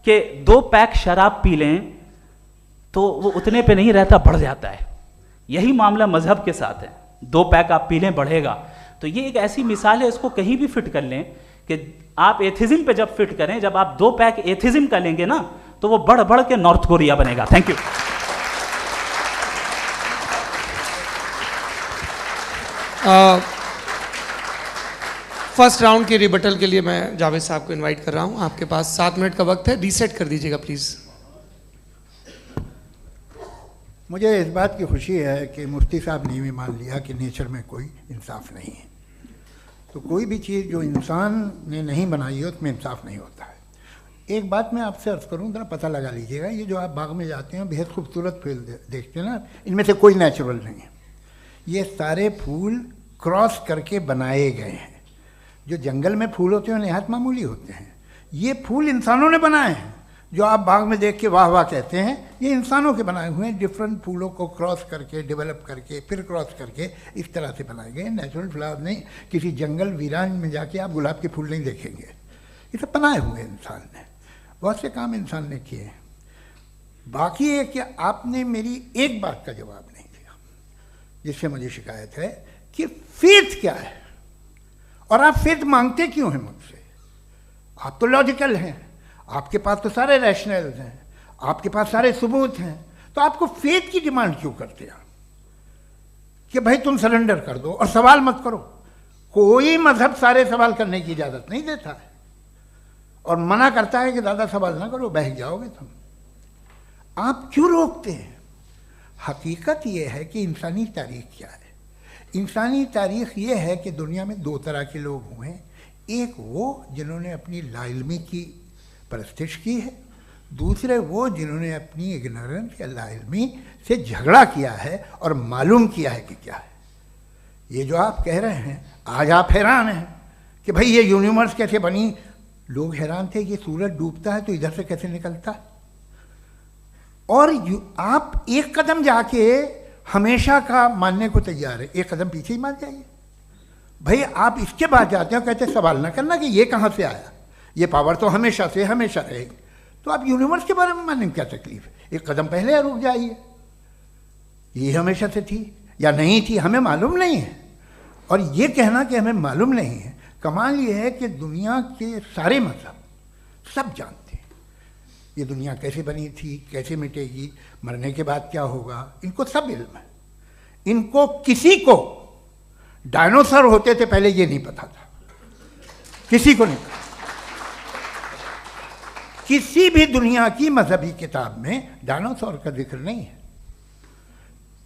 कि 2 पैक शराब पी लें तो वो उतने पे नहीं रहता, बढ़ जाता है। यही मामला मजहब के साथ है। 2 पैक आप पी लें बढ़ेगा। तो ये एक ऐसी मिसाल है, इसको कहीं भी फिट कर लें कि आप एथिज्म पे जब फिट करें, जब आप 2 पैक एथिज्म का लेंगे ना तो वो बढ़ बढ़ के नॉर्थ कोरिया बनेगा। Thank you. फर्स्ट राउंड के रिबटल के लिए मैं जावेद साहब को इनवाइट कर रहा हूं। आपके पास 7 मिनट का वक्त है, रीसेट कर दीजिएगा प्लीज। मुझे इस बात की खुशी है कि मुफ्ती साहब ने भी मान लिया कि नेचर में कोई इंसाफ नहीं है। तो कोई भी चीज़ जो इंसान ने नहीं बनाई है उसमें इंसाफ नहीं होता है। एक बात मैं आपसे अर्ज करूं, जरा पता लगा लीजिएगा, ये जो आप बाग में जाते हैं बेहद खूबसूरत फूल देखते हैं ना, इनमें से कोई नेचुरल नहीं है। ये सारे फूल क्रॉस करके बनाए गए हैं। जो जंगल में फूल होते हैं निहायत मामूली होते हैं, ये फूल इंसानों ने बनाए हैं। जो आप बाग में देख के वाह वाह कहते हैं, ये इंसानों के बनाए हुए हैं। डिफरेंट फूलों को क्रॉस करके, डेवलप करके, फिर क्रॉस करके इस तरह से बनाए गए। नेचुरल फ्लावर नहीं। किसी जंगल वीरान में जाके आप गुलाब के फूल नहीं देखेंगे। ये सब बनाए हुए इंसान ने, बहुत से काम इंसान ने किए हैं। बाकी है कि आपने मेरी एक बात का जवाब नहीं दिया, जिससे मुझे शिकायत है कि फेथ क्या है और आप फेथ मांगते क्यों हैं मुझसे। आप तो लॉजिकल हैं, आपके पास तो सारे रैशनल्स हैं, आपके पास सारे सबूत हैं, तो आपको फेथ की डिमांड क्यों करते हैं कि भाई तुम सरेंडर कर दो और सवाल मत करो। कोई मजहब सारे सवाल करने की इजाजत नहीं देता है और मना करता है कि ज़्यादा सवाल ना करो, बह जाओगे तुम। आप क्यों रोकते हैं? हकीकत यह है कि इंसानी तारीख क्या है। इंसानी तारीख ये है कि दुनिया में दो तरह के लोग हुए हैं। एक वो जिन्होंने अपनी लाइल्मी की परस्तिश की है, दूसरे वो जिन्होंने अपनी इग्नोरेंस या लाइल्मी से झगड़ा किया है और मालूम किया है कि क्या है। ये जो आप कह रहे हैं, आज आप हैरान हैं कि भाई ये यूनिवर्स कैसे बनी। लोग हैरान थे कि सूरज डूबता है तो इधर से कैसे निकलता है। और आप एक कदम जाके हमेशा का मानने को तैयार है, एक कदम पीछे ही मान जाइए। भाई आप इसके बाद जाते हो, कहते सवाल ना करना कि ये कहाँ से आया, ये पावर तो हमेशा से हमेशा रहेगी। तो आप यूनिवर्स के बारे में मानने में क्या तकलीफ है? एक कदम पहले रुक जाइए। ये हमेशा से थी या नहीं थी, हमें मालूम नहीं है। और ये कहना कि हमें मालूम नहीं है, कमाल ये है कि दुनिया के सारे मजहब सब जानते हैं ये दुनिया कैसे बनी थी, कैसे मिटेगी, मरने के बाद क्या होगा, इनको सब इल्म है। इनको किसी को डायनासोर होते थे पहले ये नहीं पता था, किसी को नहीं पता। किसी भी दुनिया की मजहबी किताब में डायनासोर का जिक्र नहीं है।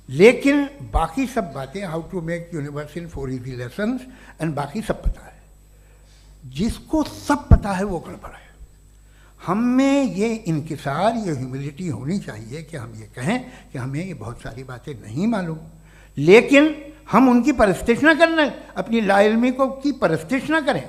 लेकिन बाकी सब बातें, how to make universe in 4 easy lessons and बाकी सब पता है। जिसको सब पता है वो गड़बड़ है। हम में ये इंकिसार, ये ह्यूमिलिटी होनी चाहिए कि हम ये कहें कि हमें ये बहुत सारी बातें नहीं मालूम, लेकिन हम उनकी परस्तिश न करना, अपनी लाइल्मी को की परस्तिश न करें,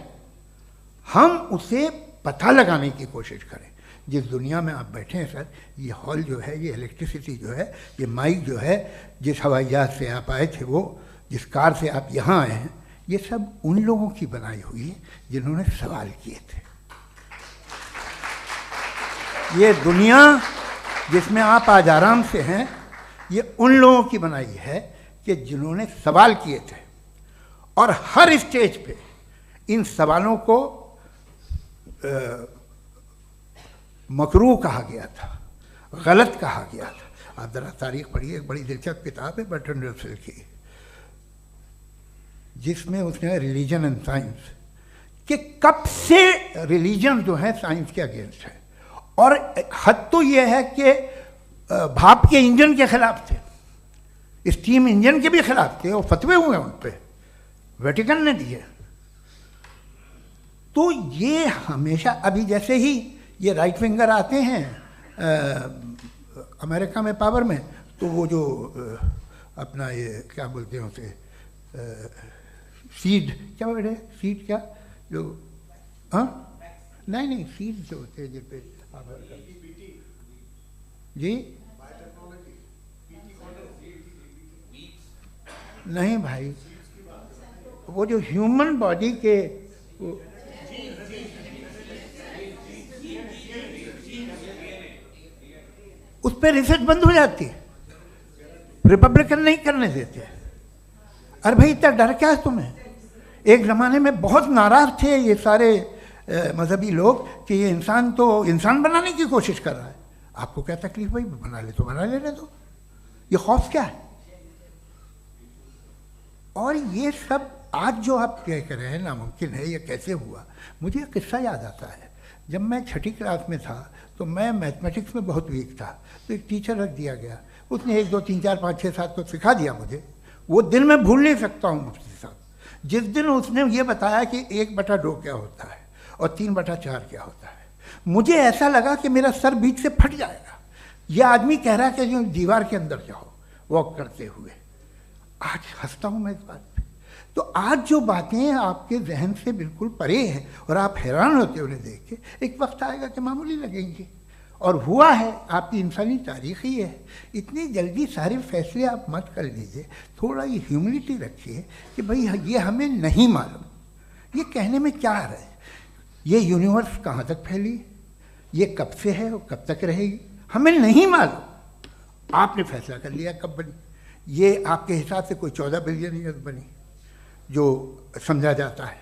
हम उसे पता लगाने की कोशिश करें। जिस दुनिया में आप बैठे हैं सर, ये हॉल जो है, ये इलेक्ट्रिसिटी जो है, ये माइक जो है, जिस हवाई जहाज से आप आए थे, वो जिस कार से आप यहाँ आए हैं, ये सब उन लोगों की बनाई हुई है जिन्होंने सवाल किए थे। ये दुनिया जिसमें आप आज आराम से हैं, ये उन लोगों की बनाई है कि जिन्होंने सवाल किए थे। और हर स्टेज पे इन सवालों को मकरूह कहा गया था, गलत कहा गया था। आप जरा तारीख पढ़िए, एक बड़ी दिलचस्प किताब है बर्ट्रैंड रसेल की, जिसमें उसने रिलीजन एंड साइंस कि कब से रिलीजन जो है साइंस के अगेंस्ट है। और हद तो यह है कि भाप के इंजन के खिलाफ थे, स्टीम इंजन के भी खिलाफ थे, और फतवे हुए उन पर, वेटिकन ने दिए। तो ये हमेशा, अभी जैसे ही ये राइट विंगर आते हैं अमेरिका में पावर में, तो वो जो अपना ये क्या बोलते हैं उसे, सीड क्या बोलते हैं, सीड क्या जो, हाँ नहीं सीड जो होते हैं जिन पे जी नहीं भाई, वो जो ह्यूमन बॉडी के उस पर रिसर्च बंद हो जाती है, रिपब्लिकन नहीं करने देते। अरे भाई इतना डर क्या है तुम्हें? एक ज़माने में बहुत नाराज़ थे ये सारे मजहबी लोग कि ये इंसान तो इंसान बनाने की कोशिश कर रहा है। आपको क्या तकलीफ भाई, बना ले तो बना लेने दो, ये खौफ क्या है? और ये सब आज जो आप कह रहे हैं नामुमकिन है, ये कैसे हुआ? मुझे एक किस्सा याद आता है। जब मैं 6ठी क्लास में था तो मैं मैथमेटिक्स में बहुत वीक था, तो एक टीचर रख दिया गया, उसने 1 2 3 4 5 6 7 को सिखा दिया मुझे। वो दिन मैं भूल नहीं सकता हूँ मुफ्ती साहब, जिस दिन उसने ये बताया कि 1/2 क्या होता है और 3/4 क्या होता है। मुझे ऐसा लगा कि मेरा सर बीच से फट जाएगा। यह आदमी कह रहा है कि जो दीवार के अंदर जाओ वॉक करते हुए। आज हंसता हूँ मैं इस बात पे। तो आज जो बातें आपके जहन से बिल्कुल परे हैं और आप हैरान होते हो उन्हें देख के, एक वक्त आएगा कि मामूली लगेंगे। और हुआ है, आपकी इंसानी तारीख ही है। इतनी जल्दी सारे फैसले आप मत कर लीजिए, थोड़ा ये ह्यूमिलिटी रखिए कि भाई ये हमें नहीं मालूम। ये कहने में क्या आ रहा है? ये यूनिवर्स कहाँ तक फैली, ये कब से है और कब तक रहेगी, हमें नहीं मालूम। आपने फैसला कर लिया कब बनी। ये आपके हिसाब से कोई 14 बिलियन ईयर बनी जो समझा जाता है।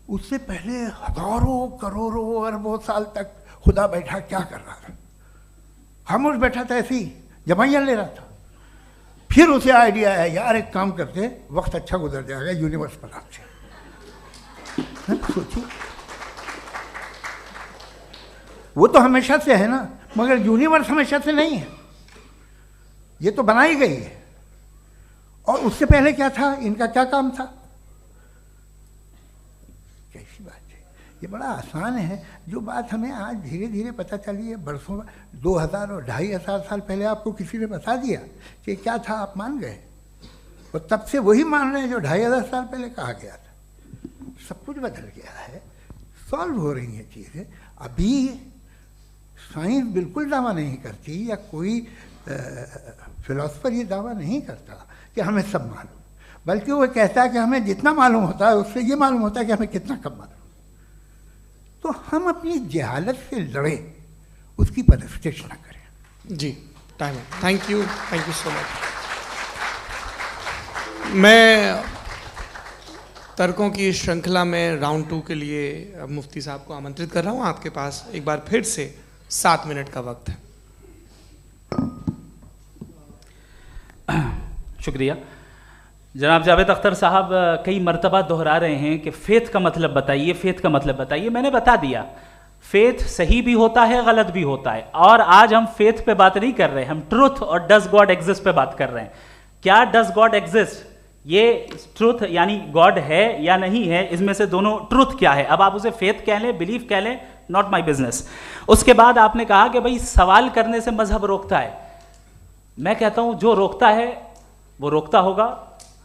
उससे पहले हजारों करोड़ों अरबों साल तक खुदा बैठा क्या कर रहा था? खामोश बैठा था, ऐसे ही जमाइयाँ ले रहा था। फिर उसे आइडिया आया, यार एक काम करते, वक्त अच्छा गुजर जाएगा, यूनिवर्स पर आपसे सोचिए। वो तो हमेशा से है ना, मगर यूनिवर्स हमेशा से नहीं है, ये तो बनाई गई है। और उससे पहले क्या था, इनका क्या काम था? कैसी बात है, ये बड़ा आसान है। जो बात हमें आज धीरे धीरे पता चली है, बरसों 2000 और 2500 साल पहले आपको किसी ने बता दिया कि क्या था, आप मान गए और तब से वही मान रहे हैं जो 2500 साल पहले कहा गया था। सब कुछ बदल गया है, सॉल्व हो रही हैं चीज़ें। अभी साइंस बिल्कुल दावा नहीं करती, या कोई फिलोसफर ये दावा नहीं करता कि हमें सब मालूम, बल्कि वो कहता है कि हमें जितना मालूम होता है उससे ये मालूम होता है कि हमें कितना कम मालूम। तो हम अपनी जहालत से लड़ें, उसकी परस्तिश न करें। जी, टाइम है। Thank you so much. मैं तर्कों की श्रृंखला में राउंड 2 के लिए मुफ्ती साहब को आमंत्रित कर रहा हूँ। आपके पास एक बार फिर से 7 मिनट का वक्त है। शुक्रिया। जनाब जावेद अख्तर साहब कई मर्तबा दोहरा रहे हैं कि फेथ का मतलब बताइए, फेथ का मतलब बताइए। मैंने बता दिया, फेथ सही भी होता है, गलत भी होता है। और आज हम फेथ पे बात नहीं कर रहे, हम ट्रुथ और डज गॉड एग्जिस्ट पे बात कर रहे हैं। क्या डज गॉड एग्जिस्ट, ये ट्रुथ यानी गॉड है या नहीं है, इसमें से दोनों ट्रुथ क्या है। अब आप उसे फेथ कह लें, बिलीफ कह लें, नॉट माई बिजनेस। उसके बाद आपने कहा कि भाई सवाल करने से मजहब रोकता है। मैं कहता हूं जो रोकता है वो रोकता होगा,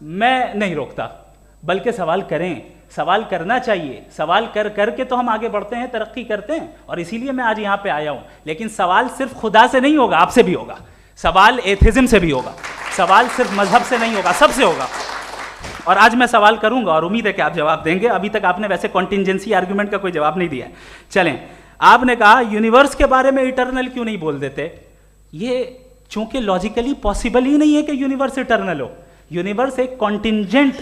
मैं नहीं रोकता, बल्कि सवाल करें, सवाल करना चाहिए। सवाल कर करके तो हम आगे बढ़ते हैं, तरक्की करते हैं, और इसीलिए मैं आज यहां पे आया हूं। लेकिन सवाल सिर्फ खुदा से नहीं होगा, आपसे भी होगा। सवाल एथिज्म से भी होगा, सवाल सिर्फ मजहब से नहीं होगा, सबसे होगा। और आज मैं सवाल करूंगा और उम्मीद है कि आप जवाब देंगे। अभी तक आपने वैसे कॉन्टिंजेंसी आर्ग्यूमेंट का कोई जवाब नहीं दिया। चलें, आपने कहा यूनिवर्स के बारे में इटर्नल क्यों नहीं बोल देते। ये चूंकि लॉजिकली पॉसिबल ही नहीं है कि यूनिवर्स इटर्नल हो। यूनिवर्स एक कॉन्टिंजेंट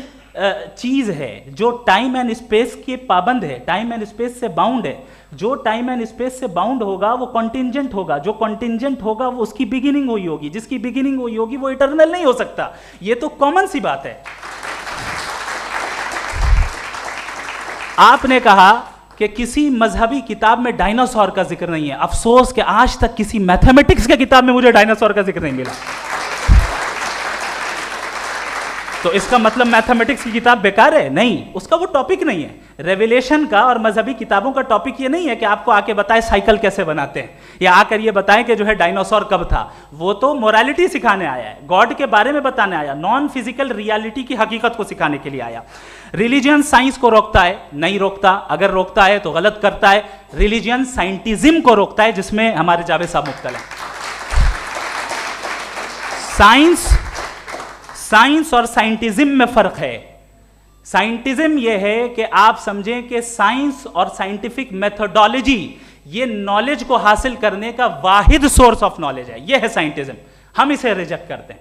चीज है जो टाइम एंड स्पेस के पाबंद है, टाइम एंड स्पेस से बाउंड है। जो टाइम एंड स्पेस से बाउंड होगा वो कॉन्टिंजेंट होगा, जो कॉन्टिंजेंट होगा वो उसकी बिगिनिंग हुई होगी, जिसकी बिगिनिंग हुई होगी वो इटर्नल नहीं हो सकता। ये तो कॉमन सी बात है। आपने कहा कि किसी मजहबी किताब में डायनासोर का जिक्र नहीं है। अफसोस कि आज तक किसी मैथमेटिक्स के किताब में मुझे डायनासोर का जिक्र नहीं मिला। तो इसका मतलब मैथमेटिक्स की किताब बेकार है? नहीं, उसका वो टॉपिक नहीं है। रेवलेशन का और मजहबी किताबों का टॉपिक ये नहीं है कि आपको आके बताए साइकिल कैसे बनाते हैं, या आकर ये बताएं कि जो है डायनासोर कब था। वो तो मोरालिटी सिखाने आया है, गॉड के बारे में बताने आया, नॉन फिजिकल रियलिटी की हकीकत को सिखाने के लिए आया। रिलीजियन साइंस को रोकता है? नहीं रोकता। अगर रोकता है तो गलत करता है। रिलीजियन साइंटिज्म को रोकता है, जिसमें हमारे जावेद साहब मुब्तला हैं। साइंस और साइंटिज्म में फर्क है। साइंटिज्म यह है कि आप समझें कि साइंस और साइंटिफिक मेथोडोलॉजी ये नॉलेज को हासिल करने का वाहिद सोर्स ऑफ नॉलेज है। यह है साइंटिज्म। हम इसे रिजेक्ट करते हैं।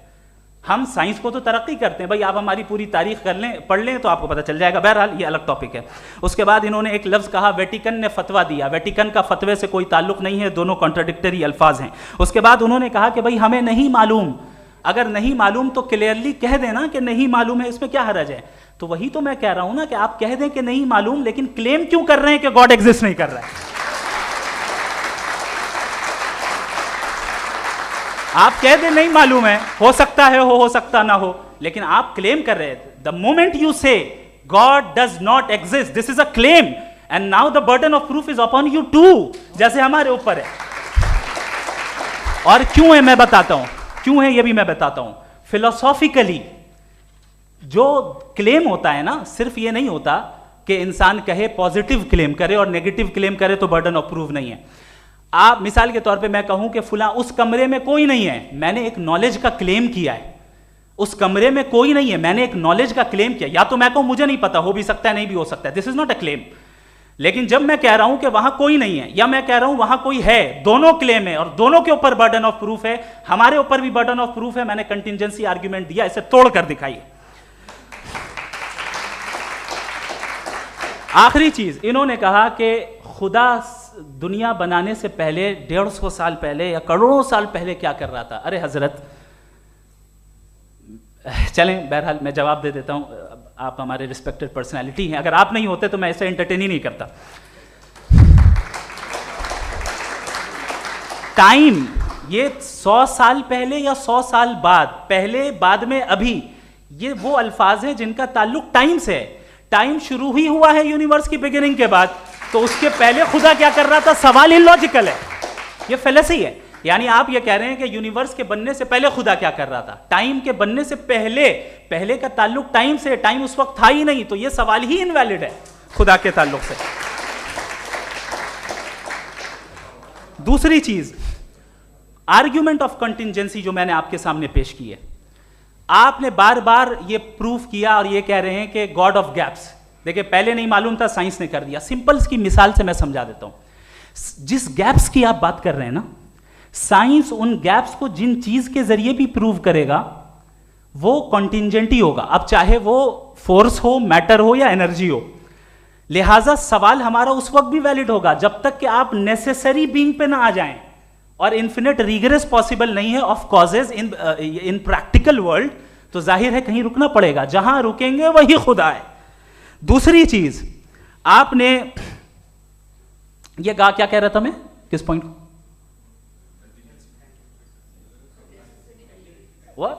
हम साइंस को तो तरक्की करते हैं, भाई आप हमारी पूरी तारीख कर लें, पढ़ लें तो आपको पता चल जाएगा। बहरहाल ये अलग टॉपिक है। उसके बाद इन्होंने एक लफ्ज़ कहा, वेटिकन ने फतवा दिया। वेटिकन का फतवे से कोई ताल्लुक नहीं है, दोनों कॉन्ट्राडिक्टरी अल्फाज हैं। उसके बाद उन्होंने कहा कि भाई हमें नहीं मालूम। अगर नहीं मालूम तो क्लियरली कह देना कि नहीं मालूम है, इसमें क्या हर्ज है। तो वही तो मैं कह रहा हूं ना कि आप कह दें कि नहीं मालूम, लेकिन क्लेम क्यों कर रहे हैं कि गॉड एग्जिस्ट नहीं कर रहा है। आप कह दें नहीं मालूम है, हो सकता है हो सकता ना हो, लेकिन आप क्लेम कर रहे हैं। The moment you say God does not exist, this is a claim. And now the burden of proof is upon you too, जैसे हमारे ऊपर है। और क्यों है मैं बताता हूं, क्यों है ये भी मैं बताता हूं। फिलोसॉफिकली जो क्लेम होता है ना, सिर्फ ये नहीं होता कि इंसान कहे पॉजिटिव क्लेम करे और नेगेटिव क्लेम करे तो बर्डन ऑफ प्रूफ नहीं है। आप मिसाल के तौर पे मैं कहूं कि फुला उस कमरे में कोई नहीं है, मैंने एक नॉलेज का क्लेम किया है, उस कमरे में कोई नहीं है, मैंने एक नॉलेज का क्लेम किया। या तो मैं कहूं मुझे नहीं पता, हो भी सकता है नहीं भी हो सकता है, this is not a claim. लेकिन जब मैं कह रहा हूं कि वहां कोई नहीं है या मैं कह रहा हूं वहां कोई है, दोनों क्लेम है और दोनों के ऊपर बर्डन ऑफ प्रूफ है। हमारे ऊपर भी बर्डन ऑफ प्रूफ है, मैंने कंटिजेंसी आर्ग्यूमेंट दिया, इसे तोड़कर दिखाइए। आखिरी चीज, इन्होंने कहा कि खुदा दुनिया बनाने से पहले 150 साल पहले या करोड़ों साल पहले क्या कर रहा था। अरे हजरत, चलें बहरहाल मैं जवाब दे देता हूं, आप हमारे रिस्पेक्टेड पर्सनालिटी हैं, अगर आप नहीं होते तो मैं ऐसे एंटरटेन ही नहीं करता। टाइम, ये 100 साल पहले या 100 साल बाद, पहले बाद में अभी, ये वो अल्फाज हैं जिनका ताल्लुक टाइम से है। टाइम शुरू ही हुआ है यूनिवर्स की बिगिनिंग के बाद, तो उसके पहले खुदा क्या कर रहा था, सवाल इलॉजिकल है, ये फेलेसी है। यानी आप ये कह रहे हैं कि यूनिवर्स के बनने से पहले खुदा क्या कर रहा था, टाइम के बनने से पहले, पहले का ताल्लुक टाइम से, टाइम उस वक्त था ही नहीं, तो ये सवाल ही इनवैलिड है खुदा के ताल्लुक से। दूसरी चीज, आर्ग्यूमेंट ऑफ कंटिजेंसी जो मैंने आपके सामने पेश की है, आपने बार बार ये प्रूफ किया और ये कह रहे हैं कि गॉड ऑफ गैप्स। देखिए पहले नहीं मालूम था, साइंस ने कर दिया। सिंपल्स की मिसाल से मैं समझा देता हूं। जिस गैप्स की आप बात कर रहे हैं ना, साइंस उन गैप्स को जिन चीज के जरिए भी प्रूव करेगा वो कॉन्टिंजेंट ही होगा, अब चाहे वो फोर्स हो, मैटर हो या एनर्जी हो। लिहाजा सवाल हमारा उस वक्त भी वैलिड होगा जब तक कि आप नेसेसरी बीइंग पे ना आ जाएं, और इन्फिनिट रिगरेस पॉसिबल नहीं है of causes in practical world, तो जाहिर है कहीं रुकना पड़ेगा, जहां रुकेंगे वही खुदा है। दूसरी चीज, आपने ये कहा, क्या कह रहा था मैं, किस पॉइंट को? What?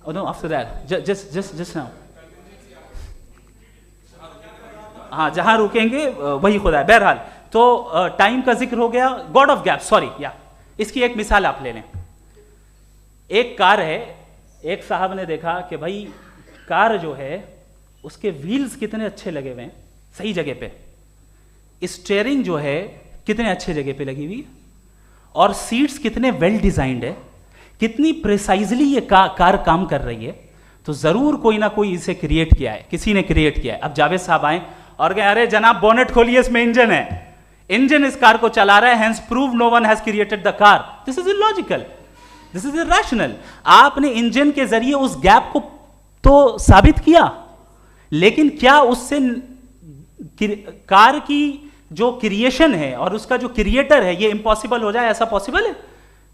Oh no, after that, just now. हाँ, जहां रुकेंगे वही खुदा है। बहरहाल, तो टाइम का जिक्र हो गया, गॉड ऑफ गैप, सॉरी, या इसकी एक मिसाल आप ले लें। एक कार है, एक साहब ने देखा कि भाई कार जो है उसके व्हील्स कितने अच्छे लगे हुए हैं, सही जगह पे, स्टीयरिंग जो है कितने अच्छे जगह पे लगी हुई है, और सीट्स कितने वेल डिजाइंड है, कितनी प्रिसाइजली ये कार काम कर रही है, तो जरूर कोई ना कोई इसे क्रिएट किया है, किसी ने क्रिएट किया है। अब जावेद साहब आए और कहे अरे जनाब बोनेट खोलिए, इसमें इंजन है, इंजन इस कार को चला रहा है, hence prove no one has created the car. This is illogical, this is irrational. आपने इंजन के जरिए उस गैप को तो साबित किया, लेकिन क्या उससे कार की जो क्रिएशन है और उसका जो क्रिएटर है ये इम्पॉसिबल हो जाए, ऐसा पॉसिबल है?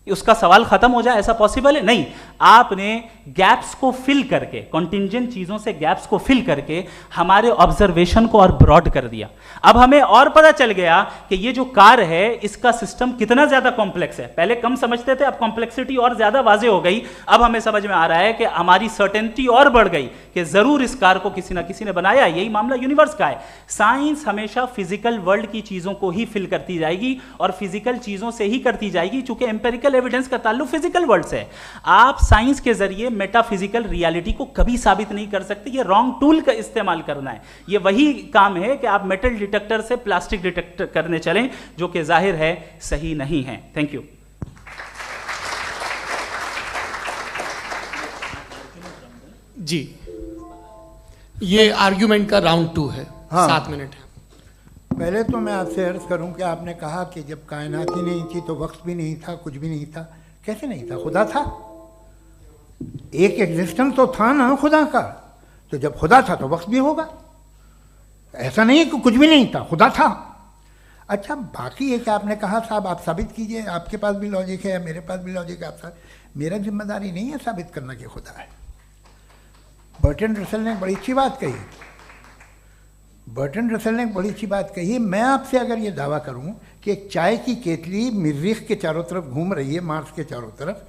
उसका सवाल खत्म हो जाए, ऐसा पॉसिबल है? नहीं। आपने गैप्स को फिल करके, कॉन्टिंजेंट चीजों से गैप्स को फिल करके हमारे ऑब्जर्वेशन को और ब्रॉड कर दिया। अब हमें और पता चल गया कि ये जो कार है इसका सिस्टम कितना ज्यादा कॉम्प्लेक्स है। पहले कम समझते थे, अब कॉम्प्लेक्सिटी और ज्यादा वाजे हो गई। अब हमें समझ में आ रहा है कि हमारी सर्टेनिटी और बढ़ गई कि जरूर इस कार को किसी ना किसी ने बनाया। यही मामला यूनिवर्स का है। साइंस हमेशा फिजिकल वर्ल्ड की चीजों को ही फिल करती जाएगी और फिजिकल चीजों से ही करती जाएगी, चूंकि एम्पेरिकल एविडेंस का ताल्लुक फिजिकल वर्ल्ड से है। आप साइंस के जरिए मेटाफिजिकल रियलिटी को कभी साबित नहीं कर सकते। ये रॉन्ग टूल का इस्तेमाल करना है। ये वही काम है कि आप मेटल डिटेक्टर से प्लास्टिक डिटेक्टर करने चलें, जो कि जाहिर है सही नहीं है। Thank you. जी, ये आर्ग्यूमेंट का राउंड 2 है। हाँ। 7 मिनट है। पहले तो मैं आपसे अर्ज करूं कि आपने कहा कि जब कायनात ही नहीं थी तो वक्त भी नहीं था, कुछ भी नहीं था। कैसे नहीं था? खुदा था, एक एग्जिस्टेंस तो था ना खुदा का। तो जब खुदा था तो वक्त भी होगा। ऐसा नहीं है कि कुछ भी नहीं था, खुदा था। अच्छा, बाकी एक आपने कहा साहब आप साबित कीजिए, आपके पास भी लॉजिक है या मेरे पास भी लॉजिक है। आप मेरा जिम्मेदारी नहीं है साबित करना कि खुदा है। बर्टन रसल ने बड़ी अच्छी बात कही। बर्टन रसल ने बड़ी अच्छी बात कही। मैं आपसे अगर ये दावा करूं कि एक चाय की केतली मरीख के चारों तरफ घूम रही है, मार्स के चारों तरफ,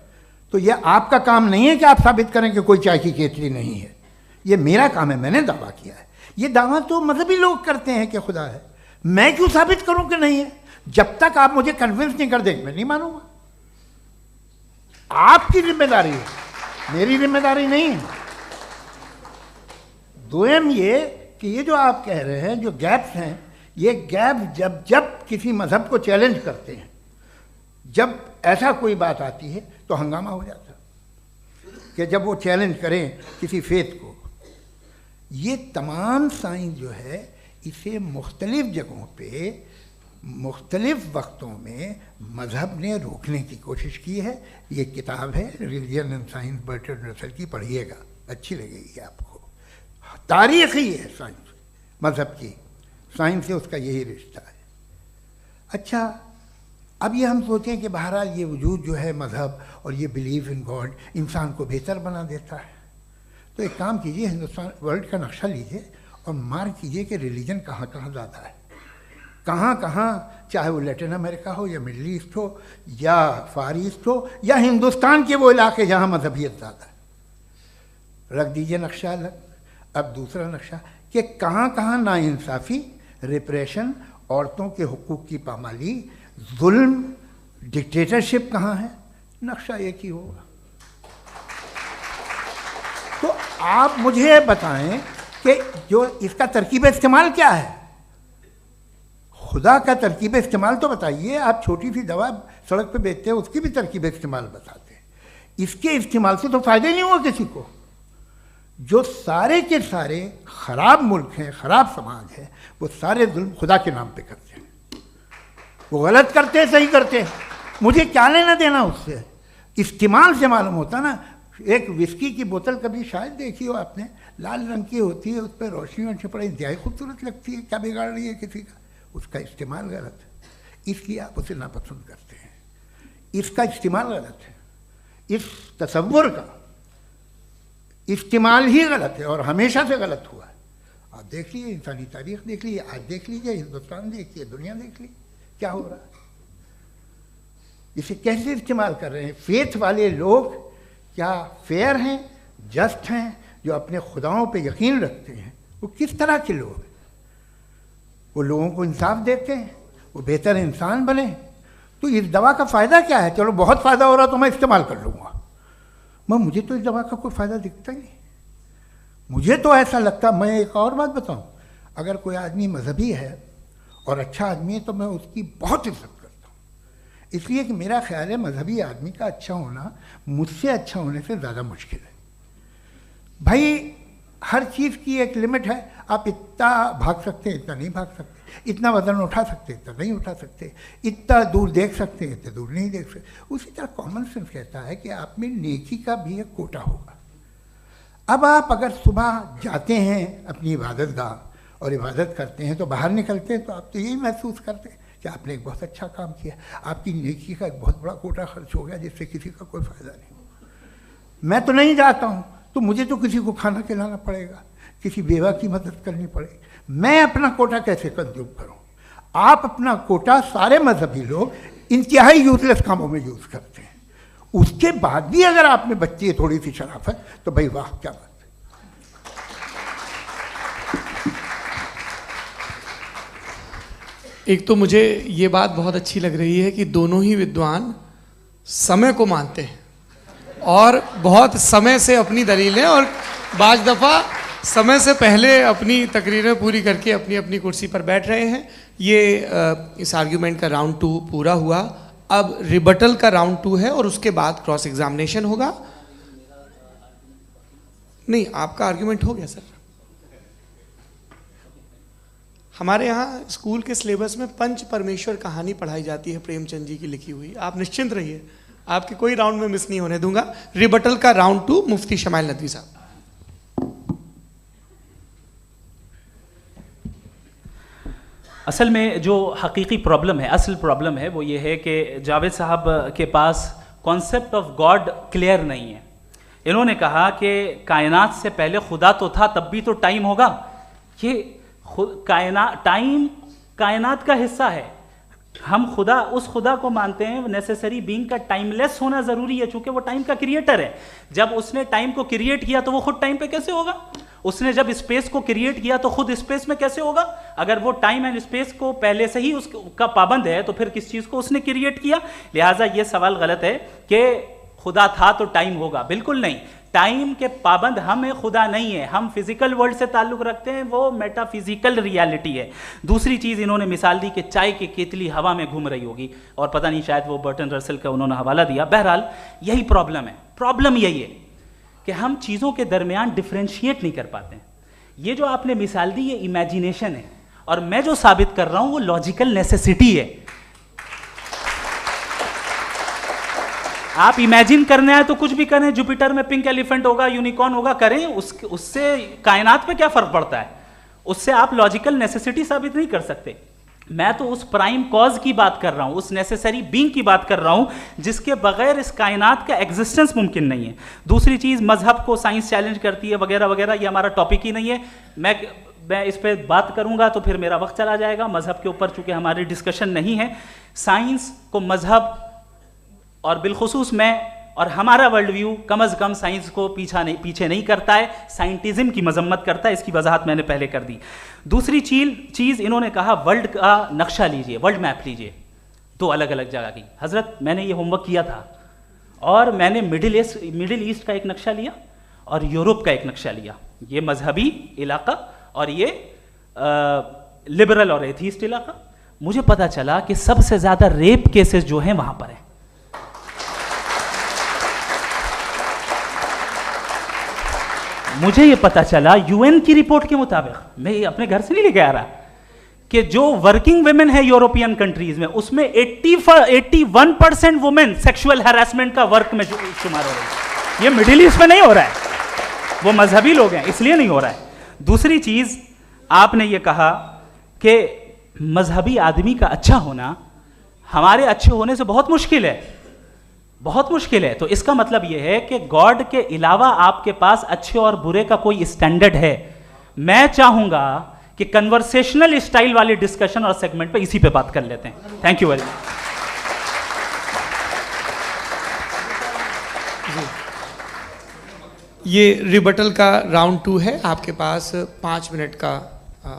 तो यह आपका काम नहीं है कि आप साबित करें कि कोई चाय की केतली नहीं है। ये मेरा काम है, मैंने दावा किया है। ये दावा तो मजहबी लोग करते हैं कि खुदा है, मैं क्यों साबित करूं कि नहीं है? जब तक आप मुझे कन्विंस नहीं कर देंगे मैं नहीं मानूंगा। आपकी जिम्मेदारी है, मेरी जिम्मेदारी नहीं है। दोयम ये कि ये जो आप कह रहे हैं, जो गैप्स हैं, ये गैप जब जब किसी मजहब को चैलेंज करते हैं, जब ऐसा कोई बात आती है तो हंगामा हो जाता है कि जब वो चैलेंज करें किसी फेथ को। ये तमाम साइंस जो है इसे मुख्तलिफ जगहों पे मुख्तलिफ वक्तों में मज़हब ने रोकने की कोशिश की है। ये किताब है religion and science Bertrand Russell की, पढ़िएगा, अच्छी लगेगी आपको। तारीख़ ही है साइंस, मज़हब की साइंस से उसका यही रिश्ता है। अच्छा, अब ये हम सोचें कि बहरहाल ये वजूद जो है मज़हब और ये बिलीव इन गॉड इंसान को बेहतर बना देता है, तो एक काम कीजिए, हिंदुस्तान वर्ल्ड का नक्शा लीजिए और मार्क कीजिए कि रिलीजन कहाँ कहाँ ज़्यादा है, कहाँ कहाँ, चाहे वो लैटिन अमेरिका हो या मिडल ईस्ट हो या फार ईस्ट हो या हिंदुस्तान के वो इलाके जहाँ मजहबियत ज़्यादा है। रख दीजिए नक्शा अलग। अब दूसरा नक्शा कि कहाँ कहाँ नाइंसाफ़ी, रिप्रेशन, औरतों के हुकूक की पामाली, जुल्म, डिक्टेटरशिप कहाँ है, नक्शा एक ही होगा। तो आप मुझे बताएं कि जो इसका तरकीब इस्तेमाल क्या है, खुदा का तरकीब इस्तेमाल तो बताइए। आप छोटी सी दवा सड़क पे बेचते हैं, उसकी भी तरकीब इस्तेमाल बताते हैं। इसके इस्तेमाल से तो फ़ायदा नहीं हुआ किसी को। जो सारे के सारे ख़राब मुल्क हैं, ख़राब समाज है, वो सारे जुल्म खुदा के नाम पे करते हैं। वो गलत करते हैं, सही करते हैं, मुझे क्या लेना देना उससे। इस्तेमाल से मालूम होता ना। एक विस्की की बोतल कभी शायद देखी हो आपने, लाल रंग की होती है, उस पर रोशनी वोशनी पड़े, इंतहाई खूबसूरत लगती है, क्या बिगाड़ रही है किसी का? उसका इस्तेमाल गलत है, इसलिए आप उसे नापसंद करते हैं। इसका इस्तेमाल गलत है, इस तसव्वुर का इस्तेमाल ही गलत है और हमेशा से गलत हुआ है। आप देख लीजिए, इंसानी तारीख देख लीजिए, आज देख लीजिए, हिंदुस्तान देखिए, दुनिया देख लीजिए, क्या हो रहा है। इसे कैसे इस्तेमाल कर रहे हैं फेथ वाले लोग? क्या फेयर हैं, जस्ट हैं, जो अपने खुदाओं पे यकीन रखते हैं? वो किस तरह के लोग हैं? वो लोगों को इंसाफ देते हैं, वो बेहतर इंसान बने। तो इस दवा का फ़ायदा क्या है? चलो बहुत फ़ायदा हो रहा तो मैं इस्तेमाल कर लूँगा, मैं मुझे तो इस दवा का कोई फ़ायदा दिखता ही नहीं। मुझे तो ऐसा लगता, मैं एक और बात बताऊँ, अगर कोई आदमी मजहबी है और अच्छा आदमी है तो मैं उसकी बहुत इज्जत करता हूँ, इसलिए कि मेरा ख्याल है मजहबी आदमी का अच्छा होना मुझसे अच्छा होने से ज़्यादा मुश्किल है। भाई हर चीज़ की एक लिमिट है। आप इतना भाग सकते हैं, इतना नहीं भाग सकते, इतना वज़न उठा सकते, इतना नहीं उठा सकते, इतना दूर देख सकते हैं, इतना दूर नहीं देख सकते। उसी तरह कॉमन सेंस कहता है कि आप में नेकी का भी एक कोटा होगा। अब आप अगर सुबह जाते हैं अपनी इबादत गाह और इबादत करते हैं तो बाहर निकलते हैं तो आप तो यही महसूस करते हैं कि आपने एक बहुत अच्छा काम किया, आपकी नेकी का एक बहुत बड़ा कोटा खर्च हो गया जिससे किसी का कोई फ़ायदा नहीं। मैं तो नहीं जाता हूँ तो मुझे तो किसी को खाना खिलाना पड़ेगा, किसी बेवा की मदद करनी पड़ेगी, मैं अपना कोटा कैसे कंज्यूम करूँ? आप अपना कोटा सारे मजहबी लोग इंतहाई यूजलेस कामों में यूज़ करते हैं। उसके बाद भी अगर आप में बच्ची है थोड़ी सी शराफत तो भाई वाह क्या बात है। एक तो मुझे ये बात बहुत अच्छी लग रही है कि दोनों ही विद्वान समय को मानते हैं और बहुत समय से अपनी दलीलें और बाज़ दफ़ा समय से पहले अपनी तकरीरें पूरी करके अपनी अपनी कुर्सी पर बैठ रहे हैं। ये इस आर्ग्यूमेंट का राउंड 2 पूरा हुआ। अब रिबटल का राउंड 2 है और उसके बाद क्रॉस एग्जामिनेशन होगा। नहीं, आपका आर्ग्यूमेंट हो गया सर। हमारे यहाँ स्कूल के सिलेबस में पंच परमेश्वर कहानी पढ़ाई जाती है, प्रेमचंद जी की लिखी हुई। आप निश्चिंत रहिए, आपके कोई राउंड में मिस नहीं होने दूंगा। रिबटल का राउंड 2, मुफ्ती शमाइल नदवी साहब। असल में जो हकीकी प्रॉब्लम है, असल प्रॉब्लम है वो ये है कि जावेद साहब के पास कॉन्सेप्ट ऑफ गॉड क्लियर नहीं है। इन्होंने कहा कि कायनात से पहले खुदा तो था, तब भी तो टाइम होगा। ये टाइम कायनात का हिस्सा है। हम खुदा, उस खुदा को मानते हैं नेसेसरी बीइंग का टाइमलेस होना ज़रूरी है, चूंकि वो टाइम का क्रिएटर है। जब उसने टाइम को क्रिएट किया तो वो खुद टाइम पे कैसे होगा? उसने जब स्पेस को क्रिएट किया तो खुद स्पेस में कैसे होगा? अगर वो टाइम एंड स्पेस को पहले से ही उसका पाबंद है तो फिर किस चीज को उसने क्रिएट किया? लिहाजा ये सवाल गलत है कि खुदा था तो टाइम होगा, बिल्कुल नहीं। टाइम के पाबंद हम है, खुदा नहीं है। हम फिजिकल वर्ल्ड से ताल्लुक रखते हैं, वो मेटाफिजिकल रियलिटी है। दूसरी चीज इन्होंने मिसाल दी कि चाय की केतली हवा में घूम रही होगी, और पता नहीं शायद वो बर्टन रसल का उन्होंने हवाला दिया। बहरहाल यही प्रॉब्लम है। प्रॉब्लम यही है कि हम चीजों के दरमियान डिफरेंशिएट नहीं कर पाते। ये जो आपने मिसाल दी ये इमेजिनेशन है, और मैं जो साबित कर रहा हूं वो लॉजिकल नेसेसिटी है। आप इमेजिन करने आए तो कुछ भी करें, जुपिटर में पिंक एलिफेंट होगा, यूनिकॉर्न होगा, करें, उससे कायनात पे क्या फर्क पड़ता है? उससे आप लॉजिकल नेसेसिटी साबित नहीं कर सकते। मैं तो उस प्राइम कॉज की बात कर रहा हूं, उस नेसेसरी बीइंग की बात कर रहा हूं जिसके बगैर इस कायनात का एग्जिस्टेंस मुमकिन नहीं है। दूसरी चीज, मजहब को साइंस चैलेंज करती है वगैरह वगैरह, ये हमारा टॉपिक ही नहीं है। मैं इस पर बात करूंगा तो फिर मेरा वक्त चला जाएगा। मजहब के ऊपर चूंकि हमारी डिस्कशन नहीं है, साइंस को मजहब और बिलखुसूस मैं और हमारा वर्ल्ड व्यू कम से कम साइंस को पीछे नहीं करता है, साइंटिज्म की मजम्मत करता है। इसकी वजाहत मैंने पहले कर दी। दूसरी चीज इन्होंने कहा वर्ल्ड का नक्शा लीजिए, वर्ल्ड मैप लीजिए, दो अलग अलग जगह की। हजरत मैंने ये होमवर्क किया था, और मैंने मिडिल ईस्ट का एक नक्शा लिया और यूरोप का एक नक्शा लिया, ये मजहबी इलाका और ये लिबरल और एथीस्ट इलाका। मुझे पता चला कि सबसे ज्यादा रेप केसेस जो हैं वहां पर हैं। मुझे ये पता चला यूएन की रिपोर्ट के मुताबिक, मैं ये अपने घर से नहीं लेके आ रहा, कि जो वर्किंग वुमेन है यूरोपियन कंट्रीज में, उसमें 81% वुमेन सेक्सुअल हैरेसमेंट का वर्क में शुमार हो रही है। ये मिडिल ईस्ट में नहीं हो रहा है, वो मजहबी लोग हैं इसलिए नहीं हो रहा है। दूसरी चीज आपने ये कहा कि मजहबी आदमी का अच्छा होना हमारे अच्छे होने से बहुत मुश्किल है, बहुत मुश्किल है। तो इसका मतलब यह है कि गॉड के अलावा आपके पास अच्छे और बुरे का कोई स्टैंडर्ड है। मैं चाहूंगा कि कन्वर्सेशनल स्टाइल वाली डिस्कशन और सेगमेंट पे इसी पे बात कर लेते हैं। Thank you very much. ये रिबटल का राउंड 2 है, आपके पास 5 मिनट का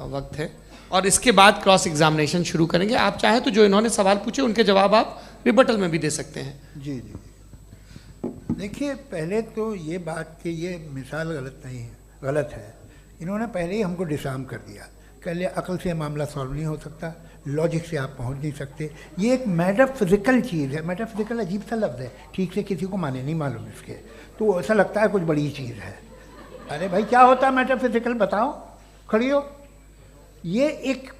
वक्त है, और इसके बाद क्रॉस एग्जामिनेशन शुरू करेंगे। आप चाहें तो जो इन्होंने सवाल पूछे उनके जवाब आप रिबटल में भी दे सकते हैं। जी जी, देखिए पहले तो ये बात कि ये मिसाल गलत नहीं है, गलत है। इन्होंने पहले ही हमको डिसार्म कर दिया, कह लिया अकल से मामला सॉल्व नहीं हो सकता, लॉजिक से आप पहुंच नहीं सकते। ये एक मेटाफिजिकल चीज़ है। मेटाफिजिकल अजीब सा लफ्ज़ है, ठीक से किसी को माने नहीं मालूम इसके, तो ऐसा लगता है कुछ बड़ी चीज़ है। अरे भाई क्या होता है मेटाफिजिकल, बताओ, खड़ी हो। ये एक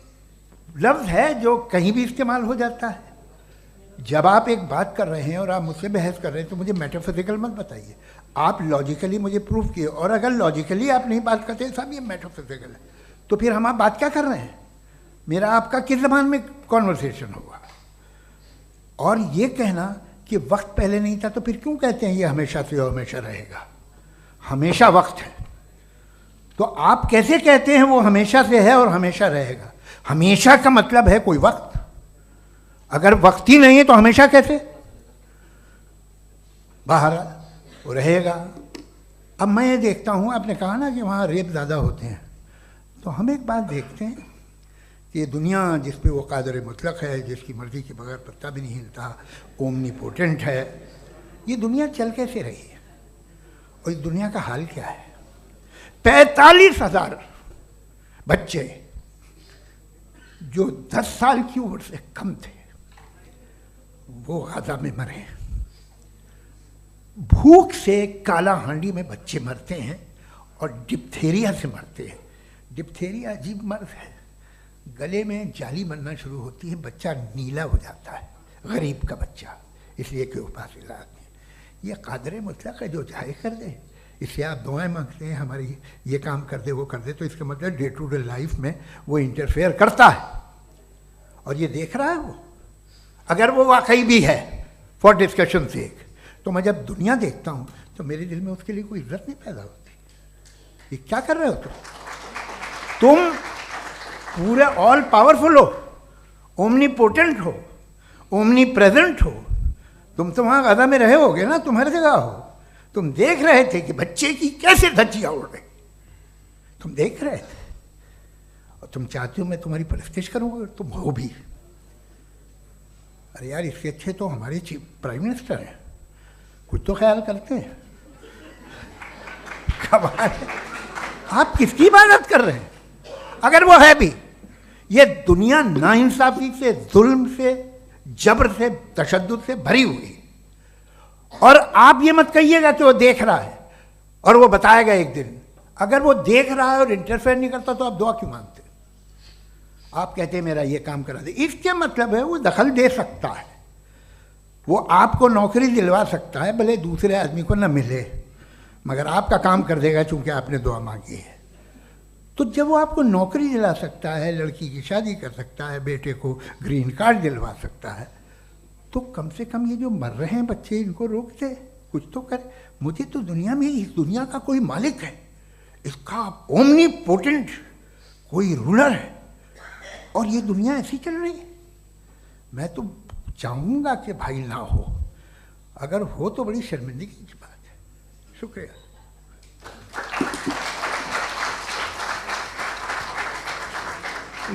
लफ्ज़ है जो कहीं भी इस्तेमाल हो जाता है। जब आप एक बात कर रहे हैं और आप मुझसे बहस कर रहे हैं तो मुझे मेटाफिजिकल मत बताइए, आप लॉजिकली मुझे प्रूफ किए। और अगर लॉजिकली आप नहीं बात करते साहब ये मेटाफिजिकल है, तो फिर हम आप बात क्या कर रहे हैं? मेरा आपका किस ज़बान में कॉन्वर्सेशन होगा? और ये कहना कि वक्त पहले नहीं था, तो फिर क्यों कहते हैं ये हमेशा से और हमेशा रहेगा? हमेशा वक्त है, तो आप कैसे कहते हैं वो हमेशा से है और हमेशा रहेगा? हमेशा का मतलब है कोई वक्त, अगर वक्त ही नहीं है तो हमेशा कैसे? बाहर वो रहेगा। अब मैं ये देखता हूँ, आपने कहा ना कि वहाँ रेप ज़्यादा होते हैं, तो हम एक बात देखते हैं कि ये दुनिया जिस पे वो कादर मुतलक है, जिसकी मर्ज़ी के बगैर पत्ता भी नहीं हिलता, ओमनीपोटेंट है, ये दुनिया चल कैसे रही है? और इस दुनिया का हाल क्या है? 45,000 बच्चे जो 10 साल की उम्र से कम थे वो गाजा में मरे। भूख से काला हांडी में बच्चे मरते हैं और डिप्थेरिया से मरते हैं। डिप्थेरिया अजीब मर्ज है, गले में जाली बनना शुरू होती है, बच्चा नीला हो जाता है, गरीब का बच्चा, इसलिए कि वो पास इलाज नहीं। ये कादर मुतलक है जो चाहे कर दे, इससे आप दुआएं मांगते हैं हमारी ये काम कर दे वो कर दे, तो इसका मतलब डे टू डे लाइफ में वो इंटरफेयर करता है और ये देख रहा है वो। अगर वो वाकई भी है फॉर डिस्कशन सेक, तो मैं जब दुनिया देखता हूँ तो मेरे दिल में उसके लिए कोई इज्जत नहीं पैदा होती। ये क्या कर रहे हो तुम पूरे ऑल पावरफुल हो, ओमनीपोटेंट हो, ओमनी प्रेजेंट हो। तुम तो वहाँ गाजा में रहे होगे ना, तुम हर जगह हो। तुम देख रहे थे कि बच्चे की कैसे धज्जियाँ उड़ रही, तुम देख रहे थे और तुम चाहते हो मैं तुम्हारी परस्तिश करूँगा, तुम हो भी। अरे यार, इसके अच्छे तो हमारे चीफ प्राइम मिनिस्टर हैं, कुछ तो ख्याल करते हैं। कमाल है, आप किसकी इबादत कर रहे हैं? अगर वो है भी, ये दुनिया नाइंसाफी से, जुल्म से, जबर से, तशद्दुद से भरी हुई। और आप ये मत कहिएगा कि वो देख रहा है और वो बताएगा एक दिन। अगर वो देख रहा है और इंटरफेयर नहीं करता तो आप दुआ क्यों मांगते? आप कहते हैं मेरा ये काम करा दे, इसके मतलब है वो दखल दे सकता है, वो आपको नौकरी दिलवा सकता है, भले दूसरे आदमी को न मिले, मगर आपका काम कर देगा चूंकि आपने दुआ मांगी है। तो जब वो आपको नौकरी दिला सकता है, लड़की की शादी कर सकता है, बेटे को ग्रीन कार्ड दिलवा सकता है, तो कम से कम ये जो मर रहे हैं बच्चे, इनको रोक दे, कुछ तो करे। मुझे तो दुनिया में, इस दुनिया का कोई मालिक है, इसका ओमनीपोटेंट कोई रूलर है, और ये दुनिया ऐसी चल रही है। मैं तो चाहूँगा कि भाई ना हो, अगर हो तो बड़ी शर्मिंदगी की बात है। शुक्रिया।